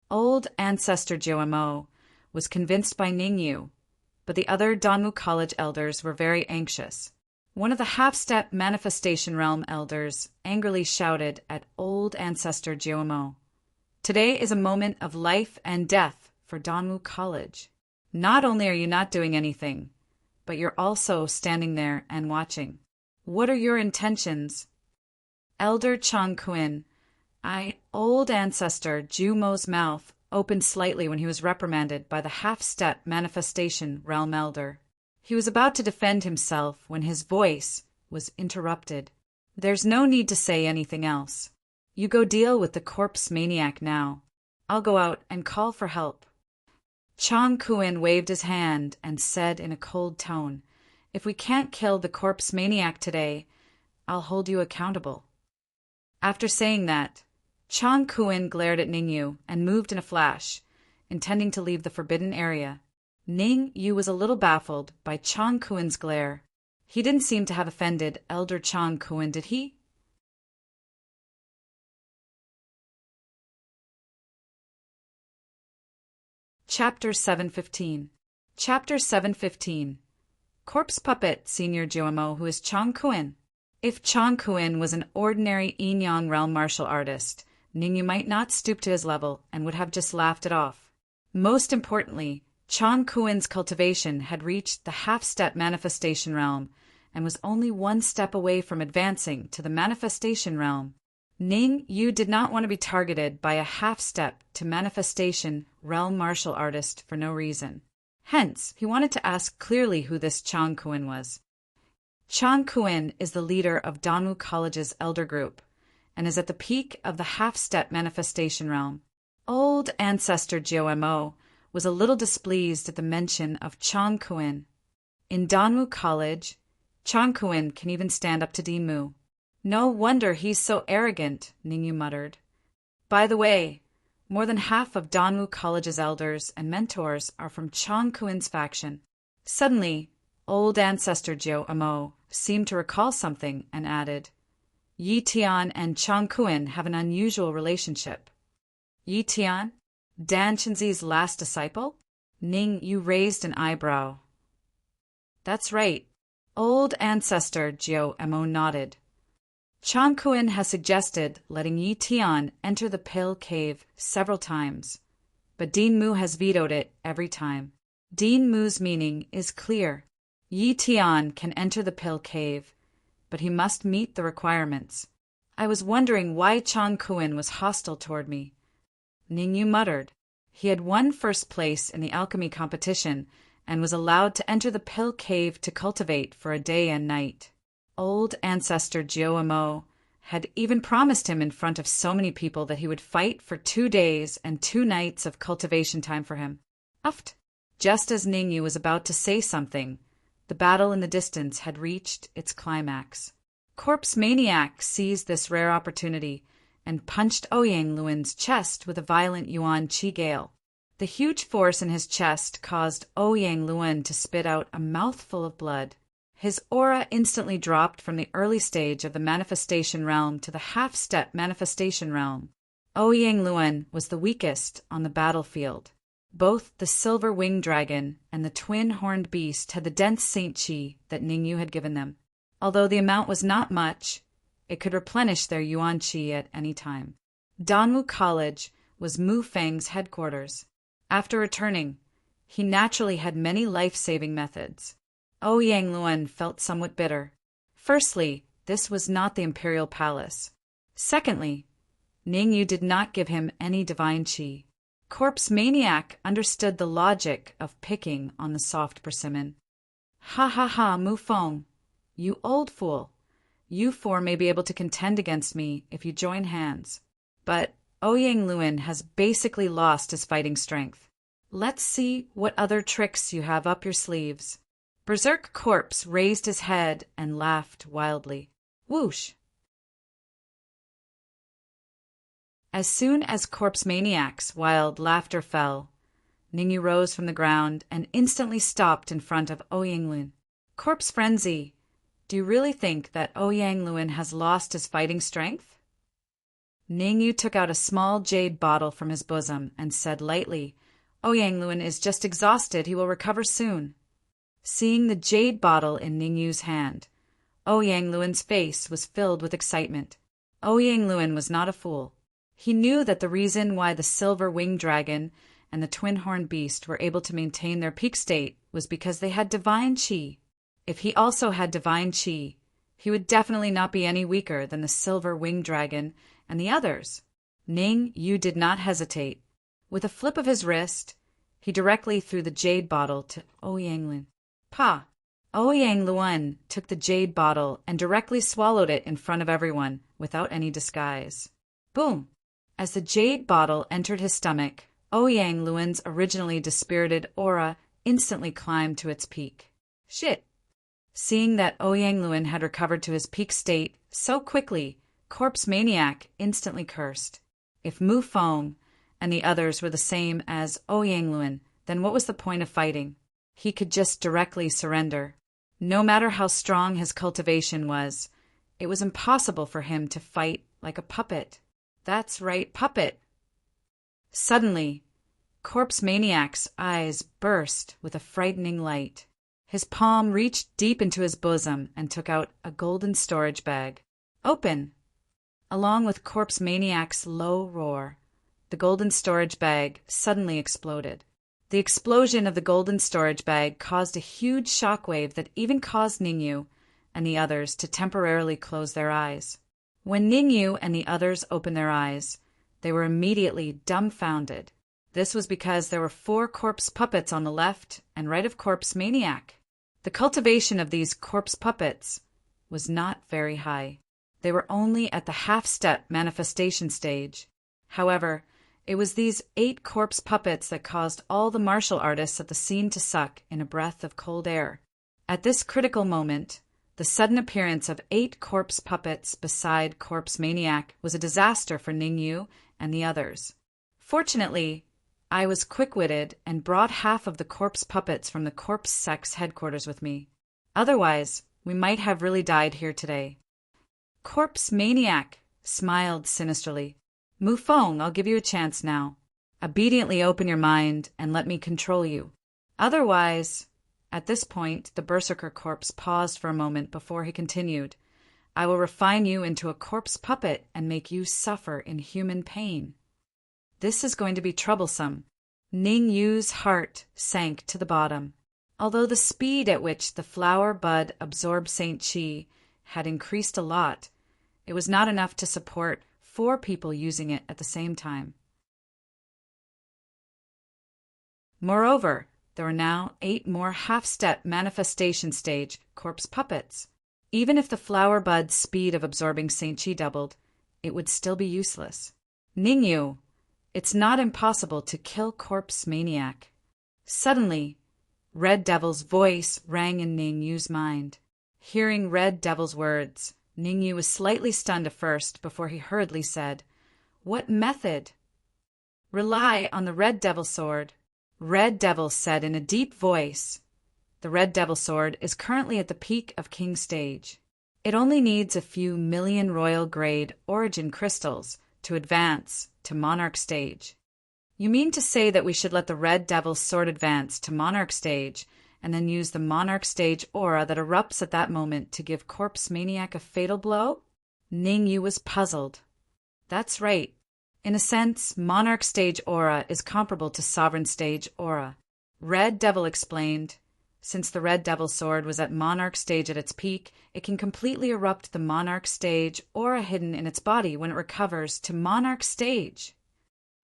Old Ancestor Mo was convinced by Ningyu, but the other Danwu College elders were very anxious. One of the half-step manifestation realm elders angrily shouted at Old Ancestor Mo, "Today is a moment of life and death for Danwu College. Not only are you not doing anything, but you're also standing there and watching. What are your intentions?" Elder Chang Kuin, Old Ancestor Jumo's mouth opened slightly when he was reprimanded by the half-step manifestation realm elder. He was about to defend himself when his voice was interrupted. "There's no need to say anything else. You go deal with the corpse maniac now. I'll go out and call for help." Chang Kuin waved his hand and said in a cold tone, "If we can't kill the corpse maniac today, I'll hold you accountable." After saying that, Chang Kuin glared at Ningyu and moved in a flash, intending to leave the forbidden area. Ningyu was a little baffled by Chang Kuin's glare. He didn't seem to have offended Elder Chang Kuin, did he? Chapter 715. Chapter 715. Corpse Puppet Senior Jomo, who is Chang Kuin. If Chang Kuin was an ordinary Yinyang realm martial artist, Ningyu might not stoop to his level and would have just laughed it off. Most importantly, Chang Kuin's cultivation had reached the half-step manifestation realm and was only one step away from advancing to the manifestation realm. Ningyu did not want to be targeted by a half-step to manifestation realm martial artist for no reason. Hence, he wanted to ask clearly who this Chang Kuin was. Chang Kuin is the leader of Danwu College's elder group and is at the peak of the half-step manifestation realm. Old Ancestor Mo was a little displeased at the mention of Chang Kuin. In Danwu College, Chang Kuin can even stand up to Dinmu. "No wonder he's so arrogant," Ningyu muttered. By the way, more than half of Danwu College's elders and mentors are from Chang Kuin's faction. Suddenly, Old Ancestor Mo seemed to recall something and added, "Yi Tian and Chang Kuin have an unusual relationship." Yi Tian? Dan Chenzi's last disciple? Ningyu raised an eyebrow. "That's right." Old Ancestor Mo nodded. Chang Kuin has suggested letting Yi Tian enter the Pale Cave several times, but Dean Mu has vetoed it every time. Dean Mu's meaning is clear. Yi Tian can enter the Pale Cave, but he must meet the requirements. I was wondering why Chang Kuin was hostile toward me. Ningyu muttered. He had won first place in the alchemy competition and was allowed to enter the Pale Cave to cultivate for a day and night. Old Ancestor Mo had even promised him in front of so many people that he would fight for 2 days and 2 nights of cultivation time for him. Uft! Just as Ningyu was about to say something, the battle in the distance had reached its climax. Corpse Maniac seized this rare opportunity and punched Ouyang Luan's chest with a violent Yuan Qi gale. The huge force in his chest caused Ouyang Luan to spit out a mouthful of blood. His aura instantly dropped from the early stage of the manifestation realm to the half-step manifestation realm. Ouyang Luan was the weakest on the battlefield. Both the silver winged dragon and the twin-horned beast had the dense Saint Qi that Ningyu had given them. Although the amount was not much, it could replenish their Yuan Qi at any time. Danwu College was Mu Feng's headquarters. After returning, he naturally had many life-saving methods. Ouyang Luan felt somewhat bitter. Firstly, this was not the imperial palace. Secondly, Ningyu did not give him any divine qi. Corpse Maniac understood the logic of picking on the soft persimmon. "Ha ha ha, Mu Feng, you old fool. You 4 may be able to contend against me if you join hands. But Ouyang Luan has basically lost his fighting strength. Let's see what other tricks you have up your sleeves." Berserk Corpse raised his head and laughed wildly. Whoosh! As soon as Corpse Maniac's wild laughter fell, Ningyu rose from the ground and instantly stopped in front of Ouyang Corpse frenzy. Do you really think that Ouyang has lost his fighting strength? Ningyu took out a small jade bottle from his bosom and said lightly, Ouyang is just exhausted. He will recover soon. Seeing the jade bottle in Ningyu's hand, Ouyang face was filled with excitement. Ouyang was not a fool. He knew that the reason why the silver winged dragon and the twin-horned beast were able to maintain their peak state was because they had divine qi. If he also had divine qi, he would definitely not be any weaker than the silver winged dragon and the others. Ningyu did not hesitate. With a flip of his wrist, he directly threw the jade bottle to Ouyang Pa! Ouyang took the jade bottle and directly swallowed it in front of everyone, without any disguise. Boom! As the jade bottle entered his stomach, Ouyang originally dispirited aura instantly climbed to its peak. Shit! Seeing that Ouyang had recovered to his peak state so quickly, Corpse Maniac instantly cursed. If Mu Feng and the others were the same as Ouyang then what was the point of fighting? He could just directly surrender. No matter how strong his cultivation was, it was impossible for him to fight like a puppet. That's right, puppet. Suddenly, Corpse Maniac's eyes burst with a frightening light. His palm reached deep into his bosom and took out a golden storage bag. Open! Along with Corpse Maniac's low roar, the golden storage bag suddenly exploded. The explosion of the golden storage bag caused a huge shockwave that even caused Ningyu and the others to temporarily close their eyes. When Ningyu and the others opened their eyes, they were immediately dumbfounded. This was because there were 4 corpse puppets on the left and right of Corpse Maniac. The cultivation of these corpse puppets was not very high. They were only at the half-step manifestation stage. However, it was these 8 corpse puppets that caused all the martial artists at the scene to suck in a breath of cold air. At this critical moment, the sudden appearance of 8 corpse puppets beside Corpse Maniac was a disaster for Ningyu and the others. Fortunately, I was quick-witted and brought half of the corpse puppets from the corpse sect's headquarters with me. Otherwise, we might have really died here today. Corpse Maniac smiled sinisterly. Mu Feng, I'll give you a chance now. Obediently open your mind and let me control you. Otherwise, at this point, the Berserker corpse paused for a moment before he continued, I will refine you into a corpse puppet and make you suffer in human pain. This is going to be troublesome. Ningyu's heart sank to the bottom. Although the speed at which the flower bud absorbed Saint Chi had increased a lot, it was not enough to support 4 people using it at the same time. Moreover, there were now 8 more half-step manifestation stage corpse puppets. Even if the flower bud's speed of absorbing Saint Chi doubled, it would still be useless. Ningyu, it's not impossible to kill Corpse Maniac. Suddenly, Red Devil's voice rang in Ningyu's mind. Hearing Red Devil's words, Ningyu was slightly stunned at first before he hurriedly said, What method? Rely on the Red Devil sword. Red Devil said in a deep voice. The Red Devil sword is currently at the peak of King Stage. It only needs a few million royal grade origin crystals to advance to Monarch Stage. You mean to say that we should let the Red Devil's sword advance to Monarch Stage and then use the Monarch Stage aura that erupts at that moment to give Corpse Maniac a fatal blow? Ningyu was puzzled. That's right. In a sense, Monarch Stage aura is comparable to Sovereign Stage aura. Red Devil explained. Since the Red Devil sword was at Monarch Stage at its peak, it can completely erupt the Monarch Stage aura hidden in its body when it recovers to Monarch Stage.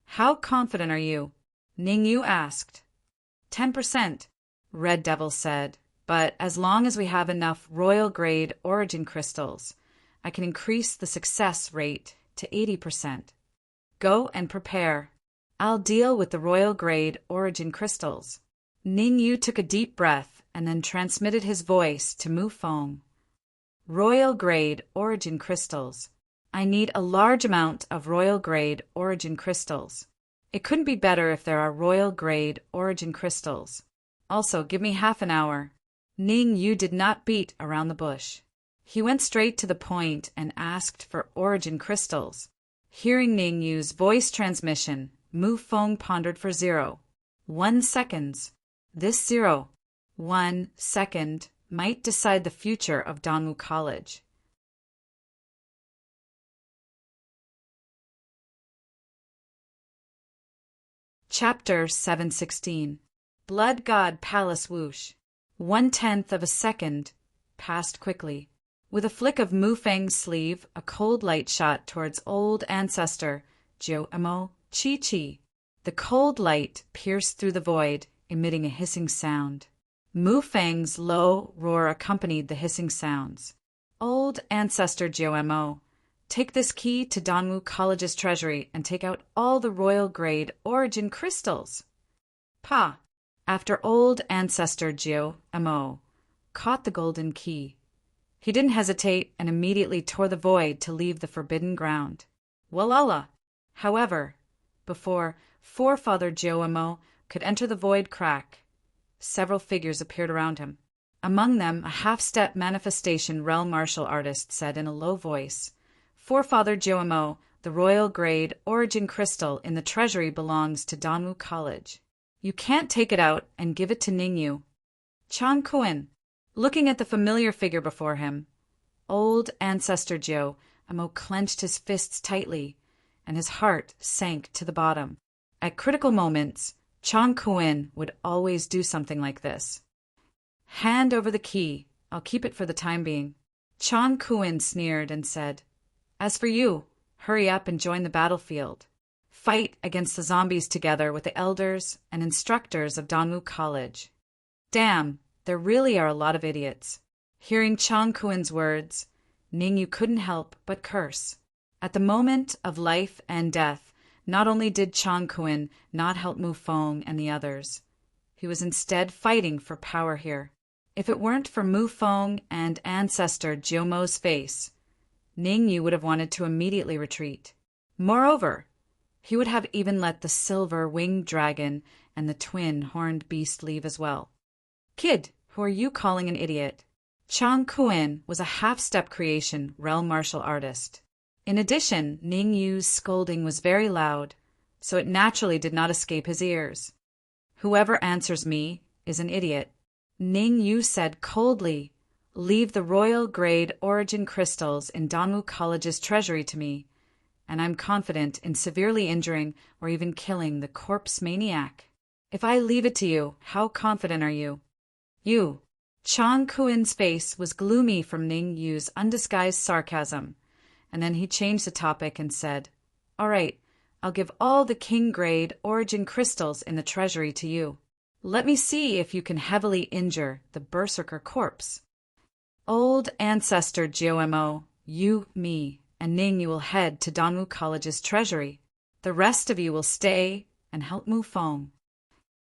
How confident are you? Ningyu asked. 10%, Red Devil said, but as long as we have enough royal grade origin crystals, I can increase the success rate to 80%. Go and prepare. I'll deal with the royal grade origin crystals. Ningyu took a deep breath and then transmitted his voice to Mu Feng. Royal grade origin crystals. I need a large amount of royal grade origin crystals. It couldn't be better if there are royal-grade origin crystals. Also, give me half an hour. Ning Yu did not beat around the bush. He went straight to the point and asked for origin crystals. Hearing Ning Yu's voice transmission, Mu Feng pondered for 0.1 seconds. This 0.1 second might decide the future of Danwu College. Chapter 716. Blood God Palace Whoosh. 1/10 of a second passed quickly. With a flick of Mu Feng's sleeve, a cold light shot towards old ancestor Jiu Emo Chi Chi. The cold light pierced through the void, emitting a hissing sound. Mu Feng's low roar accompanied the hissing sounds. Old ancestor Jiu Emo, take this key to Danwu College's treasury and take out all the royal-grade origin crystals. Pa, after old ancestor Jiu Emo caught the golden key, he didn't hesitate and immediately tore the void to leave the forbidden ground. Walala! However, before forefather Jiu Emo could enter the void crack, several figures appeared around him. Among them, a half-step manifestation realm martial artist said in a low voice, Forefather Jiu Emo, the royal-grade origin crystal in the treasury belongs to Danwu College. You can't take it out and give it to Ningyu. Chan Kuan, looking at the familiar figure before him, old ancestor Jiu Emo clenched his fists tightly, and his heart sank to the bottom. At critical moments, Chan Kuan would always do something like this. Hand over the key. I'll keep it for the time being. Chan Kuan sneered and said, As for you, hurry up and join the battlefield. Fight against the zombies together with the elders and instructors of Danwu College. Damn, there really are a lot of idiots. Hearing Chan Kuan's words, Ningyu couldn't help but curse. At the moment of life and death, not only did Chan Kuan not help Mu Feng and the others, he was instead fighting for power here. If it weren't for Mu Feng and ancestor Jiu Mo's face, Ningyu would have wanted to immediately retreat. Moreover, he would have even let the silver winged dragon and the twin horned beast leave as well. Kid, who are you calling an idiot? Chan Kuan was a half-step creation realm martial artist. In addition, Ningyu's scolding was very loud, so it naturally did not escape his ears. Whoever answers me is an idiot. Ningyu said coldly, Leave the royal-grade origin crystals in Danwu College's treasury to me, and I'm confident in severely injuring or even killing the corpse maniac. If I leave it to you, how confident are you? You. Chan Kuan's face was gloomy from Ningyu's undisguised sarcasm, and then he changed the topic and said, All right, I'll give all the king-grade origin crystals in the treasury to you. Let me see if you can heavily injure the berserker corpse. Old ancestor Jiu Mo, you, me, and Ningyu will head to Danwu College's treasury. The rest of you will stay and help Mu Feng.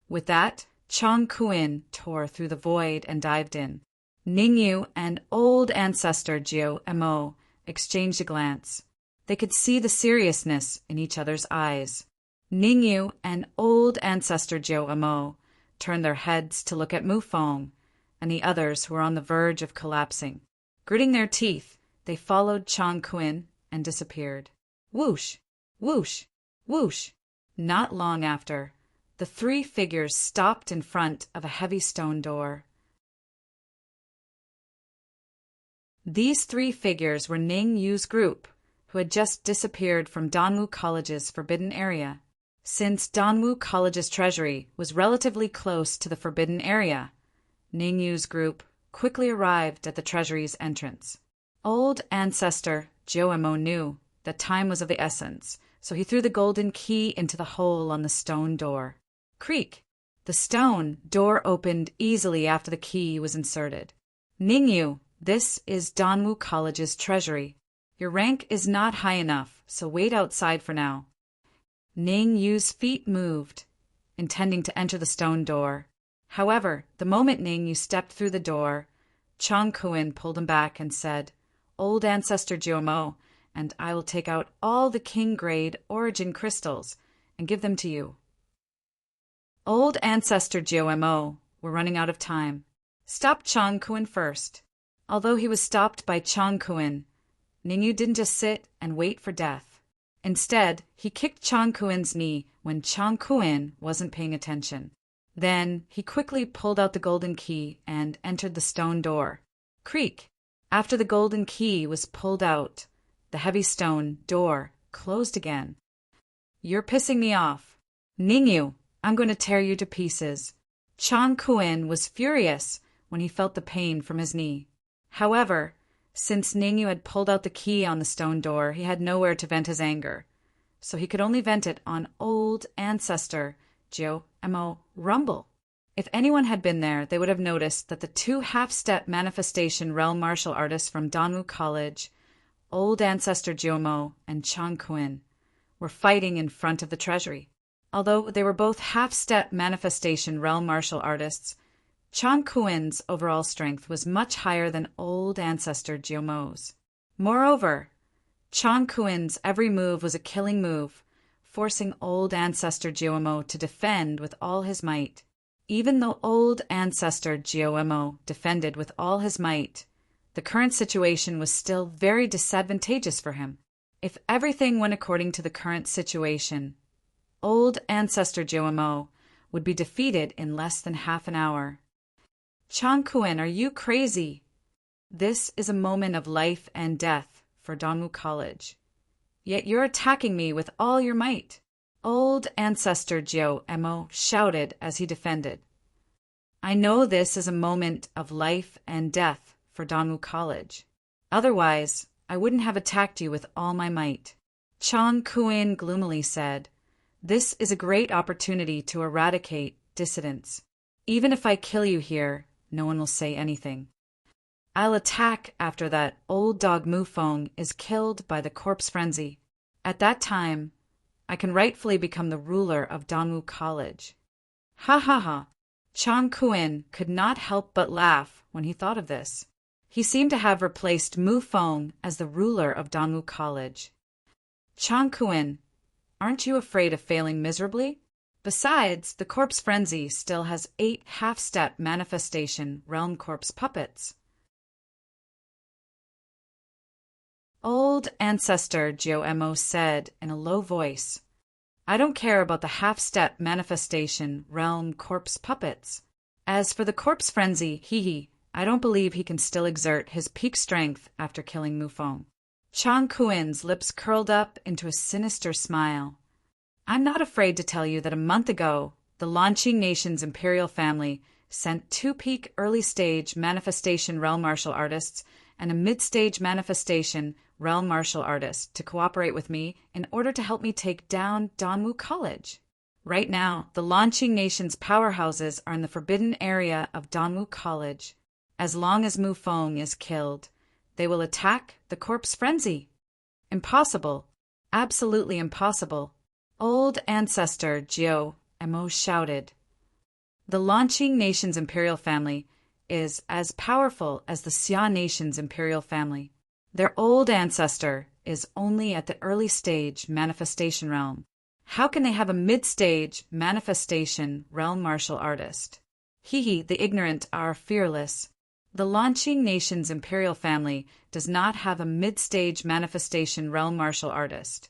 With that, Chan Kuan tore through the void and dived in. Ningyu and old ancestor Jiu Mo exchanged a glance. They could see the seriousness in each other's eyes. Ningyu and old ancestor Jiu Mo turned their heads to look at Mu Feng and the others who were on the verge of collapsing. Gritting their teeth, they followed Chan Kuan and disappeared. Whoosh, whoosh, whoosh. Not long after, the three figures stopped in front of a heavy stone door. These three figures were Ning Yu's group, who had just disappeared from Danwu College's forbidden area. Since Danwu College's treasury was relatively close to the forbidden area, Ning Yu's group quickly arrived at the treasury's entrance. Old ancestor Jiu Mo knew that time was of the essence, so he threw the golden key into the hole on the stone door. Creak! The stone door opened easily after the key was inserted. Ningyu, this is Danwu College's treasury. Your rank is not high enough, so wait outside for now. Ningyu's feet moved, intending to enter the stone door. However, the moment Ningyu stepped through the door, Chan Kuan pulled him back and said, Old ancestor Jiu Mo, and I will take out all the king-grade origin crystals and give them to you. Old ancestor Jomo were running out of time. Stop Chang Kuan first. Although he was stopped by Chang Kuan, Ningyu didn't just sit and wait for death. Instead, he kicked Chang Kuan's knee when Chang Kuan wasn't paying attention. Then he quickly pulled out the golden key and entered the stone door. Creak! After the golden key was pulled out, the heavy stone door closed again. You're pissing me off. Ningyu, I'm going to tear you to pieces. Chang Kuan was furious when he felt the pain from his knee. However, since Ningyu had pulled out the key on the stone door, he had nowhere to vent his anger, so he could only vent it on old ancestor Jomo Rumble. If anyone had been there, they would have noticed that the two half-step manifestation realm martial artists from Danwu College, old ancestor Jomo and Chang Kuan, were fighting in front of the treasury. Although they were both half-step manifestation realm martial artists, Chang Kuan's overall strength was much higher than old ancestor Jomo's. Moreover, Chang Kuan's every move was a killing move, forcing old ancestor Jomo to defend with all his might. Even though old ancestor Jomo defended with all his might, the current situation was still very disadvantageous for him. If everything went according to the current situation, old ancestor Jomo would be defeated in less than half an hour. Chang Kuan, are you crazy? This is a moment of life and death for Danwu College. Yet you're attacking me with all your might. Old ancestor Jomo shouted as he defended. I know this is a moment of life and death for Danwu College. Otherwise, I wouldn't have attacked you with all my might. Chang Kuan gloomily said, This is a great opportunity to eradicate dissidents. Even if I kill you here, no one will say anything. I'll attack after that old dog Mufeng is killed by the corpse frenzy. At that time, I can rightfully become the ruler of Danwu College. Ha ha ha! Chang Kuan could not help but laugh when he thought of this. He seemed to have replaced Mufeng as the ruler of Danwu College. Chang Kuan, aren't you afraid of failing miserably? Besides, the corpse frenzy still has 8 half-step manifestation realm corpse puppets. Old ancestor Jomo said in a low voice, I don't care about the half-step manifestation realm corpse puppets. As for the corpse frenzy, I don't believe he can still exert his peak strength after killing Mufeng. Chang Kuan's lips curled up into a sinister smile. I'm not afraid to tell you that a month ago, the launching nation's imperial family sent 2 peak early-stage manifestation realm martial artists and a mid-stage manifestation realm martial artist to cooperate with me in order to help me take down Danwu College. Right now, the launching nation's powerhouses are in the forbidden area of Danwu College. As long as Mufeng is killed, they will attack the corpse frenzy. Impossible. Absolutely impossible. Old ancestor Jomo shouted. The launching nation's imperial family is as powerful as the Xia nation's imperial family. Their old ancestor is only at the early stage manifestation realm. How can they have a mid-stage manifestation realm martial artist? The ignorant are fearless. The launching nation's imperial family does not have a mid-stage manifestation realm martial artist,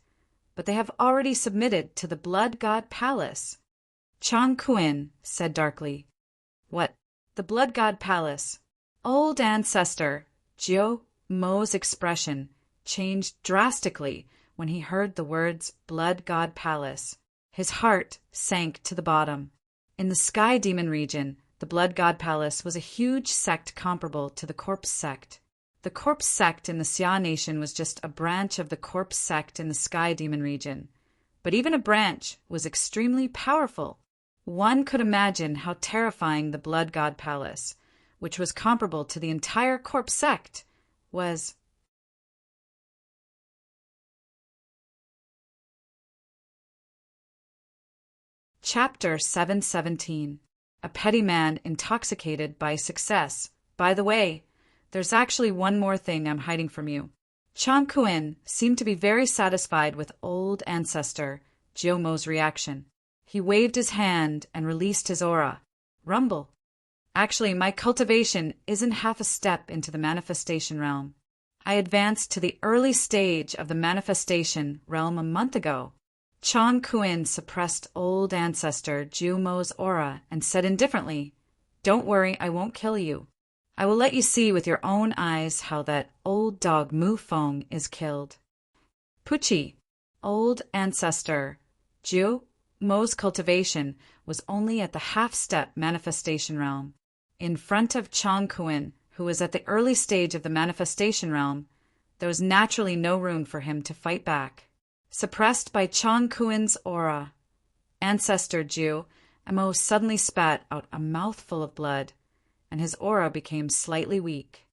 but they have already submitted to the Blood God Palace. Chang Kuan said darkly, What? The Blood God Palace? Old ancestor Jomo's expression changed drastically when he heard the words Blood God Palace. His heart sank to the bottom. In the Sky Demon region, the Blood God Palace was a huge sect comparable to the Corpse Sect. The Corpse Sect in the Xia Nation was just a branch of the Corpse Sect in the Sky Demon region. But even a branch was extremely powerful. One could imagine how terrifying the Blood God Palace, which was comparable to the entire Corpse Sect, was. Chapter 717. A petty man intoxicated by success. By the way, there's actually one more thing I'm hiding from you. Chang Kuan seemed to be very satisfied with old ancestor Jiumo's reaction. He waved his hand and released his aura. Rumble. Actually, my cultivation isn't half a step into the manifestation realm. I advanced to the early stage of the manifestation realm a month ago. Chang Kuin suppressed old ancestor Jiumo's aura and said indifferently, "Don't worry, I won't kill you. I will let you see with your own eyes how that old dog Mu Feng is killed." Puchi, old ancestor Jiumo's cultivation was only at the half-step manifestation realm. In front of Chang Kuin, who was at the early stage of the manifestation realm, there was naturally no room for him to fight back. Suppressed by Chang Kuin's aura, ancestor Jiumo suddenly spat out a mouthful of blood, and his aura became slightly weak.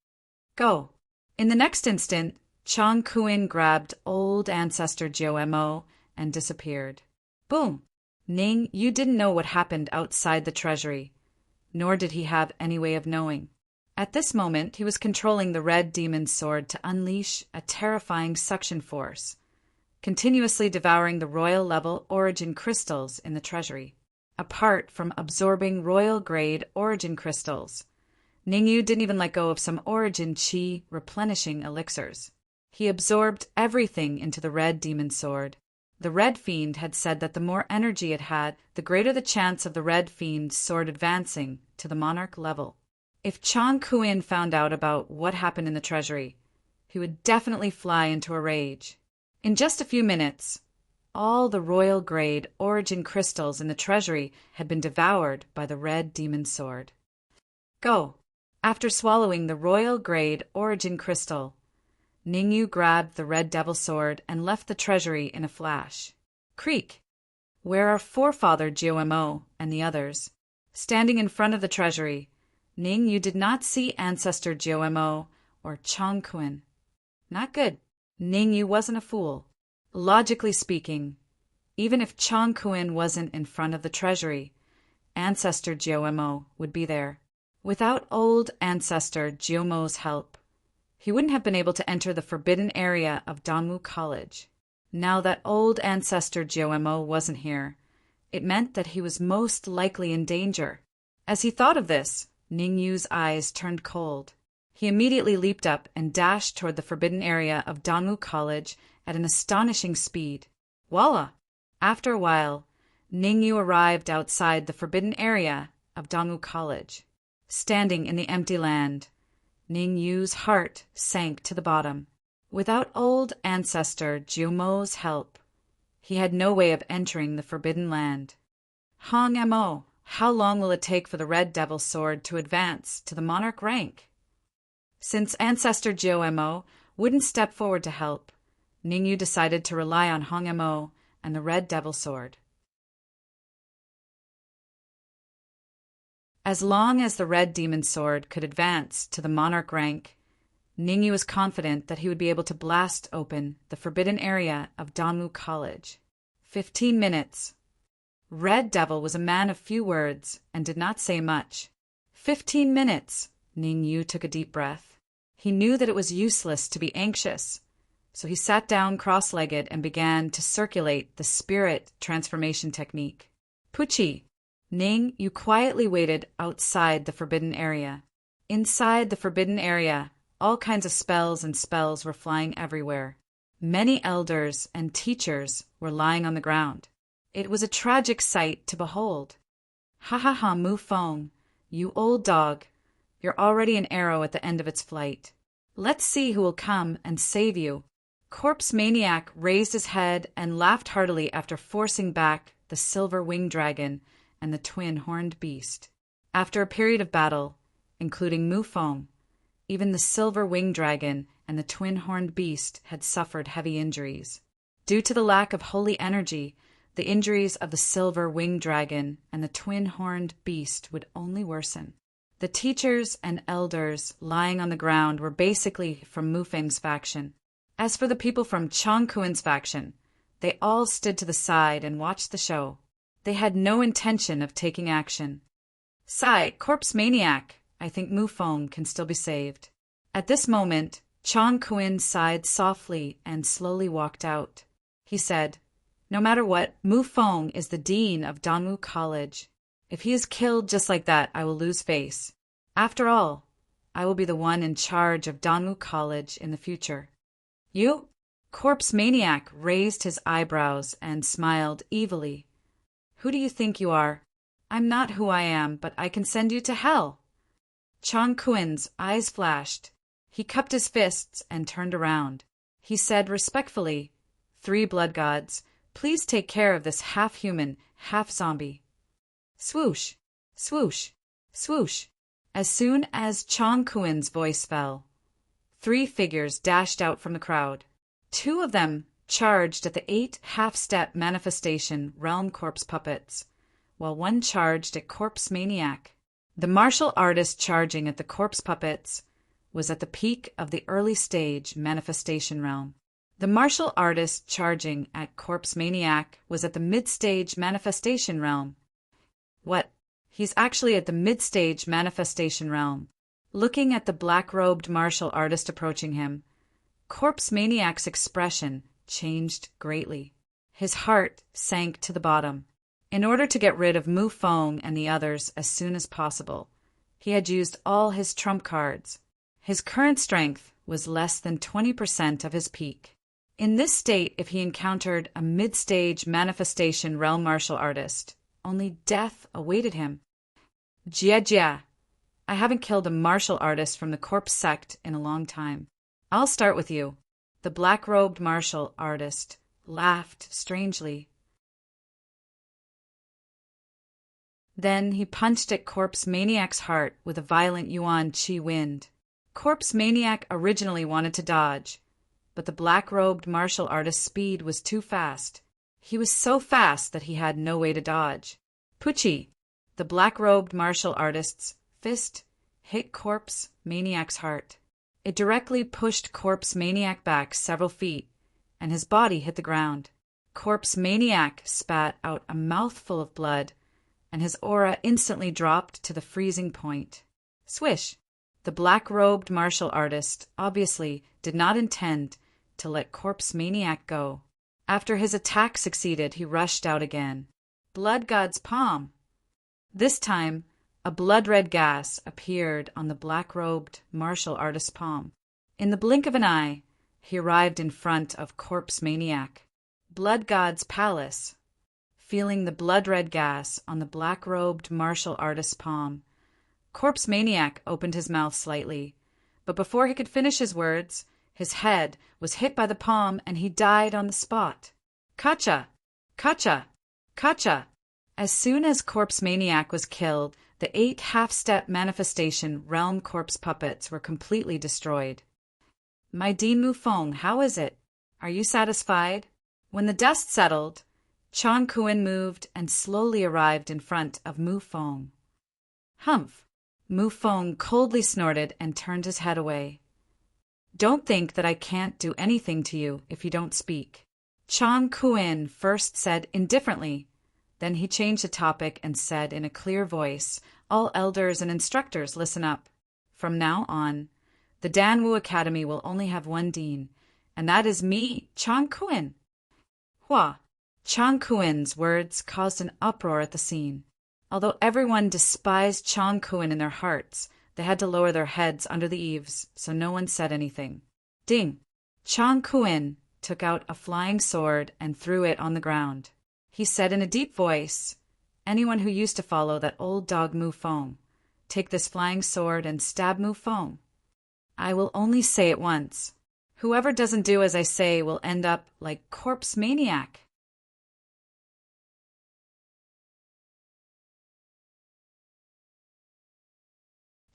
Go. In the next instant, Chang Kuin grabbed old ancestor Jiumo and disappeared. Boom! Ning, you didn't know what happened outside the treasury, nor did he have any way of knowing. At this moment, he was controlling the red demon's sword to unleash a terrifying suction force, continuously devouring the royal-level origin crystals in the treasury. Apart from absorbing royal-grade origin crystals, Ningyu didn't even let go of some origin chi replenishing elixirs. He absorbed everything into the red demon's sword. The Red Fiend had said that the more energy it had, the greater the chance of the Red Fiend's sword advancing to the monarch level. If Chang Kuin found out about what happened in the treasury, he would definitely fly into a rage. In just a few minutes, all the royal-grade origin crystals in the treasury had been devoured by the red demon sword. Go! After swallowing the royal-grade origin crystal, Ningyu grabbed the red devil sword and left the treasury in a flash. Creak! Where are forefather Jiumo and the others? Standing in front of the treasury, Ningyu did not see ancestor Jiumo or Chang Kuin. Not good. Ningyu wasn't a fool. Logically speaking, even if Chang Kuin wasn't in front of the treasury, ancestor Jiumo would be there. Without old ancestor Jiumo's help, he wouldn't have been able to enter the forbidden area of Danwu College. Now that old ancestor Jiumo wasn't here, it meant that he was most likely in danger. As he thought of this, Ningyu's eyes turned cold. He immediately leaped up and dashed toward the forbidden area of Danwu College at an astonishing speed. Voila! After a while, Ningyu arrived outside the forbidden area of Danwu College. Standing in the empty land, Ningyu's heart sank to the bottom. Without old ancestor Jiumo's help, he had no way of entering the forbidden land. Hong Mo, how long will it take for the red devil sword to advance to the monarch rank? Since ancestor Jiumo wouldn't step forward to help, Ningyu decided to rely on Hong Mo and the red devil sword. As long as the red demon sword could advance to the monarch rank, Ningyu was confident that he would be able to blast open the forbidden area of Danwu College. 15 minutes. Red Devil was a man of few words and did not say much. 15 minutes. Ningyu took a deep breath. He knew that it was useless to be anxious, so he sat down cross-legged and began to circulate the spirit transformation technique. Puchi. Ning, you quietly waited outside the forbidden area. Inside the forbidden area, all kinds of spells were flying everywhere. Many elders and teachers were lying on the ground. It was a tragic sight to behold. Ha ha ha, Mu Feng, you old dog. You're already an arrow at the end of its flight. Let's see who will come and save you. Corpse Maniac raised his head and laughed heartily after forcing back the silver winged dragon and the twin-horned beast. After a period of battle, including Mu Feng, even the silver winged dragon and the twin-horned beast had suffered heavy injuries. Due to the lack of holy energy, the injuries of the silver winged dragon and the twin-horned beast would only worsen. The teachers and elders lying on the ground were basically from Mu Feng's faction. As for the people from Chang Kuin's faction, they all stood to the side and watched the show. They had no intention of taking action. Sigh, Corpse Maniac, I think Mu Feng can still be saved. At this moment, Chang Kuin sighed softly and slowly walked out. He said, No matter what, Mu Feng is the dean of Danwu College. If he is killed just like that, I will lose face. After all, I will be the one in charge of Danwu College in the future. You? Corpse Maniac raised his eyebrows and smiled evilly. Who do you think you are? I'm not who I am, but I can send you to hell. Chang Kuen's eyes flashed. He cupped his fists and turned around. He said respectfully, 3 blood gods, please take care of this half-human, half-zombie. Swoosh, swoosh, swoosh. As soon as Chang Kuen's voice fell, 3 figures dashed out from the crowd. 2 of them charged at the 8 half-step manifestation realm corpse puppets, while 1 charged at Corpse Maniac. The martial artist charging at the corpse puppets was at the peak of the early stage manifestation realm. The martial artist charging at Corpse Maniac was at the mid-stage manifestation realm. What? He's actually at the mid-stage manifestation realm. Looking at the black-robed martial artist approaching him, Corpse Maniac's expression changed greatly. His heart sank to the bottom. In order to get rid of Mu Feng and the others as soon as possible, he had used all his trump cards. His current strength was less than 20% of his peak. In this state, if he encountered a mid-stage manifestation realm martial artist, only death awaited him. Jia, I haven't killed a martial artist from the corpse sect in a long time. I'll start with you. The black-robed martial artist laughed strangely. Then he punched at Corpse Maniac's heart with a violent Yuan Qi wind. Corpse Maniac originally wanted to dodge, but the black-robed martial artist's speed was too fast. He was so fast that he had no way to dodge. Pucci, the black-robed martial artist's fist, hit Corpse Maniac's heart. It directly pushed Corpse Maniac back several feet, and his body hit the ground. Corpse Maniac spat out a mouthful of blood, and his aura instantly dropped to the freezing point. Swish! The black-robed martial artist obviously did not intend to let Corpse Maniac go. After his attack succeeded, he rushed out again. Blood God's palm! This time, a blood-red gas appeared on the black-robed martial artist's palm. In the blink of an eye, he arrived in front of Corpse Maniac. Blood God's palace. Feeling the blood-red gas on the black-robed martial artist's palm, Corpse Maniac opened his mouth slightly, but before he could finish his words, his head was hit by the palm and he died on the spot. Kacha! Kacha! Kacha! As soon as Corpse Maniac was killed, the 8 half-step manifestation realm corpse puppets were completely destroyed. My Dean Mu Feng, how is it? Are you satisfied? When the dust settled, Chang Kuen moved and slowly arrived in front of Mu Feng. Humph! Mu Feng coldly snorted and turned his head away. Don't think that I can't do anything to you if you don't speak. Chang Kuen first said indifferently. Then he changed the topic and said in a clear voice, all elders and instructors listen up. From now on, the Danwu Academy will only have one dean, and that is me, Chang Kuen. Hua! Chang Kuen's words caused an uproar at the scene. Although everyone despised Chang Kuen in their hearts, they had to lower their heads under the eaves, so no one said anything. Ding! Chang Kuen took out a flying sword and threw it on the ground. He said in a deep voice, anyone who used to follow that old dog Mu Feng, take this flying sword and stab Mu Feng. I will only say it once. Whoever doesn't do as I say will end up like Corpse Maniac.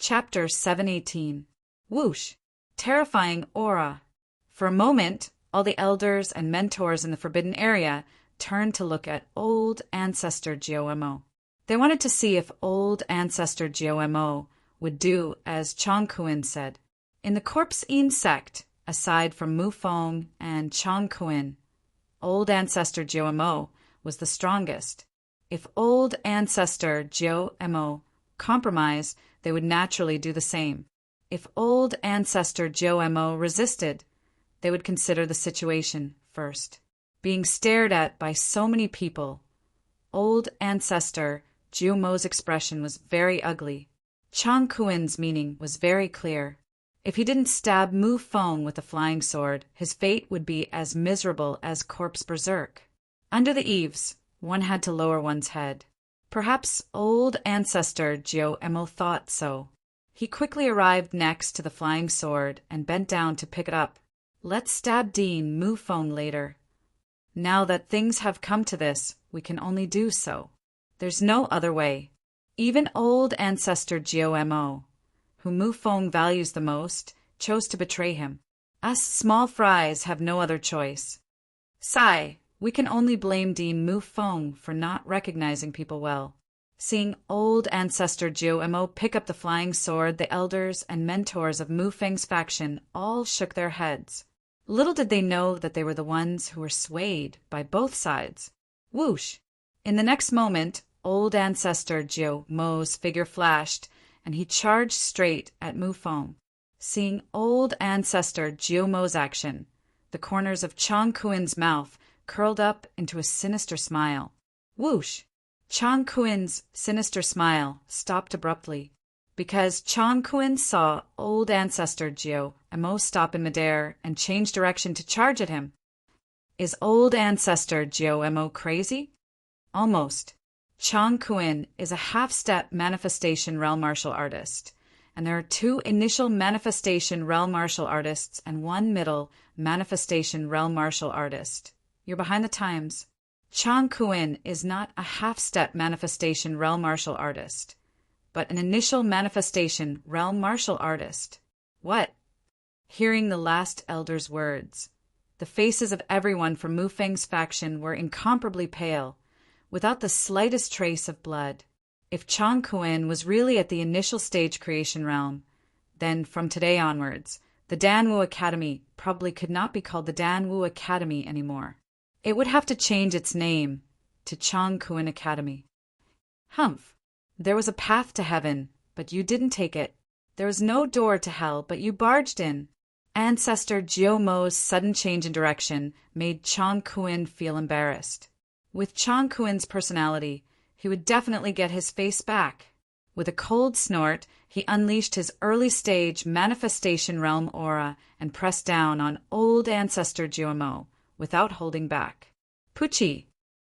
Chapter 718. Whoosh! Terrifying aura. For a moment, all the elders and mentors in the forbidden area turned to look at old ancestor Giomo. They wanted to see if old ancestor Giomo would do as Chang Kuen said. In the Corpse In sect, aside from Mu Feng and Chang Kuen, old ancestor Giomo was the strongest. If old ancestor Giomo compromised, they would naturally do the same. If old ancestor Giomo resisted, they would consider the situation first. being stared at by so many people. Old ancestor Jiumo's expression was very ugly. Chang Kuen's meaning was very clear. If he didn't stab Mu Feng with the flying sword, his fate would be as miserable as corpse berserk. Under the eaves, one had to lower one's head. Perhaps old ancestor Jiu Emo thought so. He quickly arrived next to the flying sword and bent down to pick it up. Let's stab Dean Mu Feng later. Now that things have come to this, we can only do so. There's no other way. Even old ancestor Jiu-Mo, who Mu Feng values the most, chose to betray him. Us small fries have no other choice. Sigh, we can only blame Dean Mu Feng for not recognizing people well. Seeing old ancestor Jiu-Mo pick up the flying sword, the elders and mentors of Mu Feng's faction all shook their heads. Little did they know that they were the ones who were swayed by both sides. Whoosh! In the next moment, old ancestor Jiu-Mo's figure flashed, and he charged straight at Mu Feng. Seeing old ancestor Jiu-Mo's action, the corners of Chang Kuen's mouth curled up into a sinister smile. Whoosh! Chang Kuen's sinister smile stopped abruptly, because Chang Kuen saw old ancestor Jiu-Mo stop in midair and change direction to charge at him. Is old ancestor Jiu-Mo crazy? Almost. Chang Kuen is a half-step manifestation realm martial artist, and there are 2 initial manifestation realm martial artists and 1 middle manifestation realm martial artist. You're behind the times. Chang Kuen is not a half-step manifestation realm martial artist, but an initial manifestation realm martial artist. What? Hearing the last elder's words, the faces of everyone from Mu Feng's faction were incomparably pale, without the slightest trace of blood. If Chang Kuen was really at the initial stage creation realm, then from today onwards, the Danwu Academy probably could not be called the Danwu Academy anymore. It would have to change its name to Chang Kuen Academy. Humph! There was a path to heaven, but you didn't take it. There was no door to hell, but you barged in. Ancestor Jiu-Mo's sudden change in direction made Chang Kuen feel embarrassed. With Chang Kuen's personality, he would definitely get his face back. With a cold snort, he unleashed his early-stage manifestation realm aura and pressed down on old ancestor Jiu-Mo without holding back. Pucci!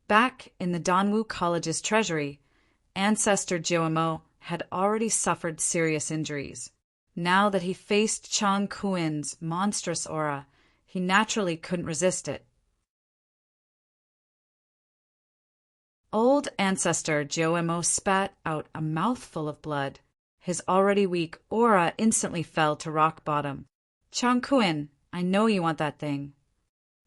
Back in the Danwu College's treasury, ancestor Jiu-Mo had already suffered serious injuries. Now that he faced Chang Kuen's monstrous aura, he naturally couldn't resist it. Old ancestor Jiu-Mo spat out a mouthful of blood. His already weak aura instantly fell to rock bottom. Chang Kuen, I know you want that thing.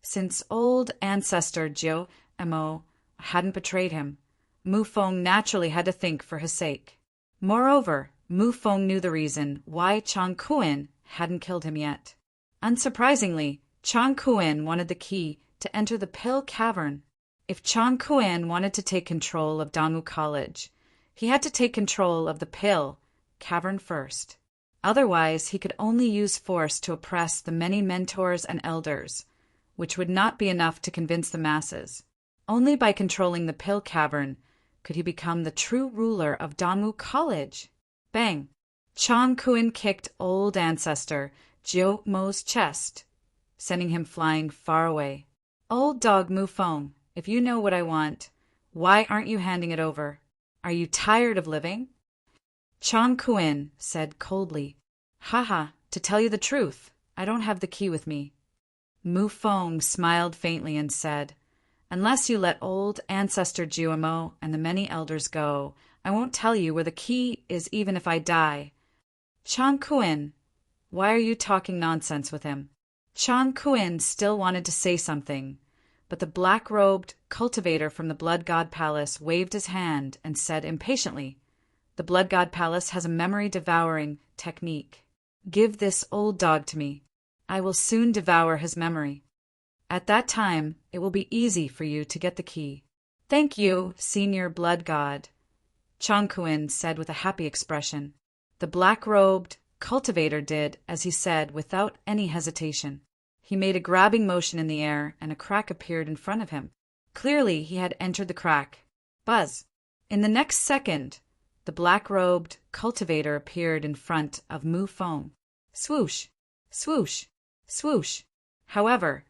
Since old ancestor Jiu-Mo hadn't betrayed him, Mu Feng naturally had to think for his sake. Moreover, Mu Feng knew the reason why Chang Kuen hadn't killed him yet. Unsurprisingly, Chang Kuen wanted the key to enter the Pill Cavern. If Chang Kuen wanted to take control of Danwu College, he had to take control of the Pill Cavern first. Otherwise, he could only use force to oppress the many mentors and elders, which would not be enough to convince the masses. Only by controlling the Pill Cavern could he become the true ruler of Danwu College. Bang! Chang Kuen kicked old ancestor Jiu-Mo's chest, sending him flying far away. Old dog Mu Feng, if you know what I want, why aren't you handing it over? Are you tired of living? Chang Kuen said coldly, Haha, to tell you the truth, I don't have the key with me. Mu Feng smiled faintly and said, Unless you let old ancestor Jiu-Mo and the many elders go, I won't tell you where the key is even if I die. Chang Kuen, why are you talking nonsense with him? Chang Kuen still wanted to say something, but the black-robed cultivator from the Blood God Palace waved his hand and said impatiently, The Blood God Palace has a memory-devouring technique. Give this old dog to me. I will soon devour his memory. At that time, it will be easy for you to get the key. Thank you, Senior Blood God, Chang Kuen said with a happy expression. The black-robed cultivator did as he said without any hesitation. He made a grabbing motion in the air, and a crack appeared in front of him. Clearly, he had entered the crack. Buzz! In the next second, the black-robed cultivator appeared in front of Mu Feng. Swoosh! Swoosh! Swoosh! However,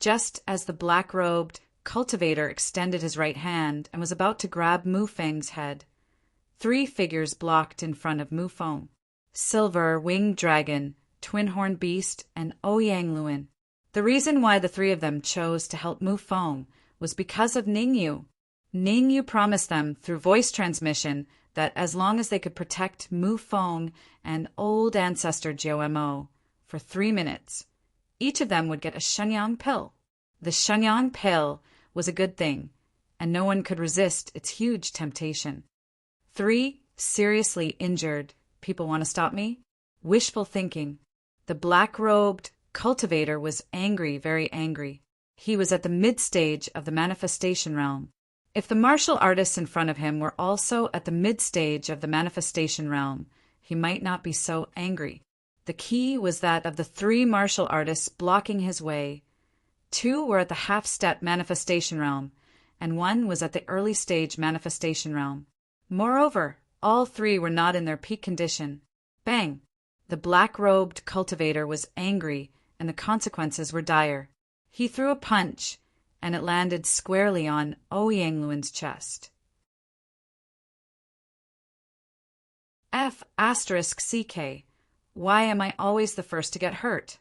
just as the black-robed cultivator extended his right hand and was about to grab Mu Feng's head, 3 figures blocked in front of Mu Feng: Silver Winged Dragon, Twin-Horned Beast, and Ouyang Luan. The reason why the 3 of them chose to help Mu Feng was because of Ningyu. Ningyu promised them through voice transmission that as long as they could protect Mu Feng and old ancestor Jiao for 3 minutes, each of them would get a Shenyang pill. The Shenyang pill was a good thing, and no one could resist its huge temptation. 3 seriously injured. People want to stop me? Wishful thinking. The black-robed cultivator was angry, very angry. He was at the mid-stage of the manifestation realm. If the martial artists in front of him were also at the mid-stage of the manifestation realm, he might not be so angry. The key was that of the 3 martial artists blocking his way, 2 were at the half-step manifestation realm, and 1 was at the early-stage manifestation realm. Moreover, all 3 were not in their peak condition. Bang! The black-robed cultivator was angry, and the consequences were dire. He threw a punch, and it landed squarely on Ouyang Luan's chest. F***CK. Why am I always the first to get hurt?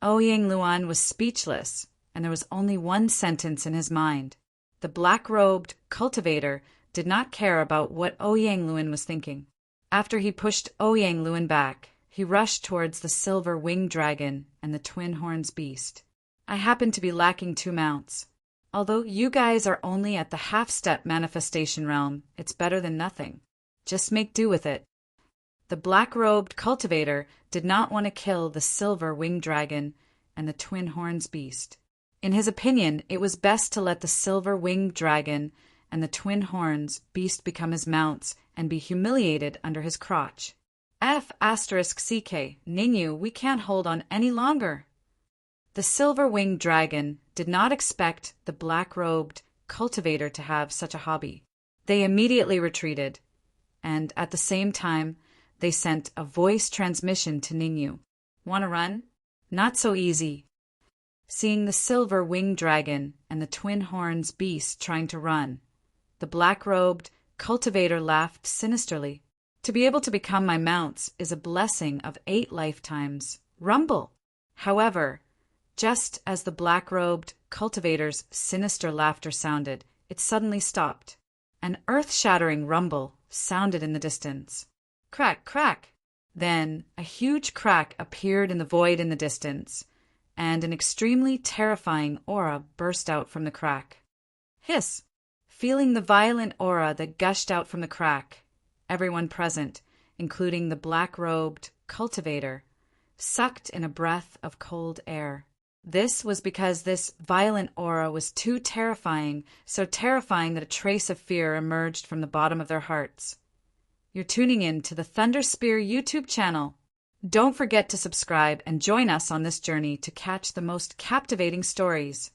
Ouyang Luan was speechless, and there was only one sentence in his mind. The black-robed cultivator did not care about what Ouyang Luan was thinking. After he pushed Ouyang Luan back, he rushed towards the silver winged dragon and the twin horns beast. I happen to be lacking 2 mounts. Although you guys are only at the half-step manifestation realm, it's better than nothing. Just make do with it. The black-robed cultivator did not want to kill the silver winged dragon and the twin horns beast. In his opinion, it was best to let the silver winged dragon and the twin horns beast become his mounts and be humiliated under his crotch. F***CK. Ningyu, we can't hold on any longer. The silver-winged dragon did not expect the black-robed cultivator to have such a hobby. They immediately retreated, and at the same time, they sent a voice transmission to Ningyu. Want to run? Not so easy. Seeing the silver-winged dragon and the twin horns beast trying to run, the black-robed cultivator laughed sinisterly. To be able to become my mounts is a blessing of 8 lifetimes. Rumble! However, just as the black-robed cultivator's sinister laughter sounded, it suddenly stopped. An earth-shattering rumble sounded in the distance. Crack, crack! Then a huge crack appeared in the void in the distance, and an extremely terrifying aura burst out from the crack. Hiss! Feeling the violent aura that gushed out from the crack, everyone present, including the black-robed cultivator, sucked in a breath of cold air. This was because this violent aura was too terrifying, so terrifying that a trace of fear emerged from the bottom of their hearts. You're tuning in to the Thunder Spear YouTube channel. Don't forget to subscribe and join us on this journey to catch the most captivating stories.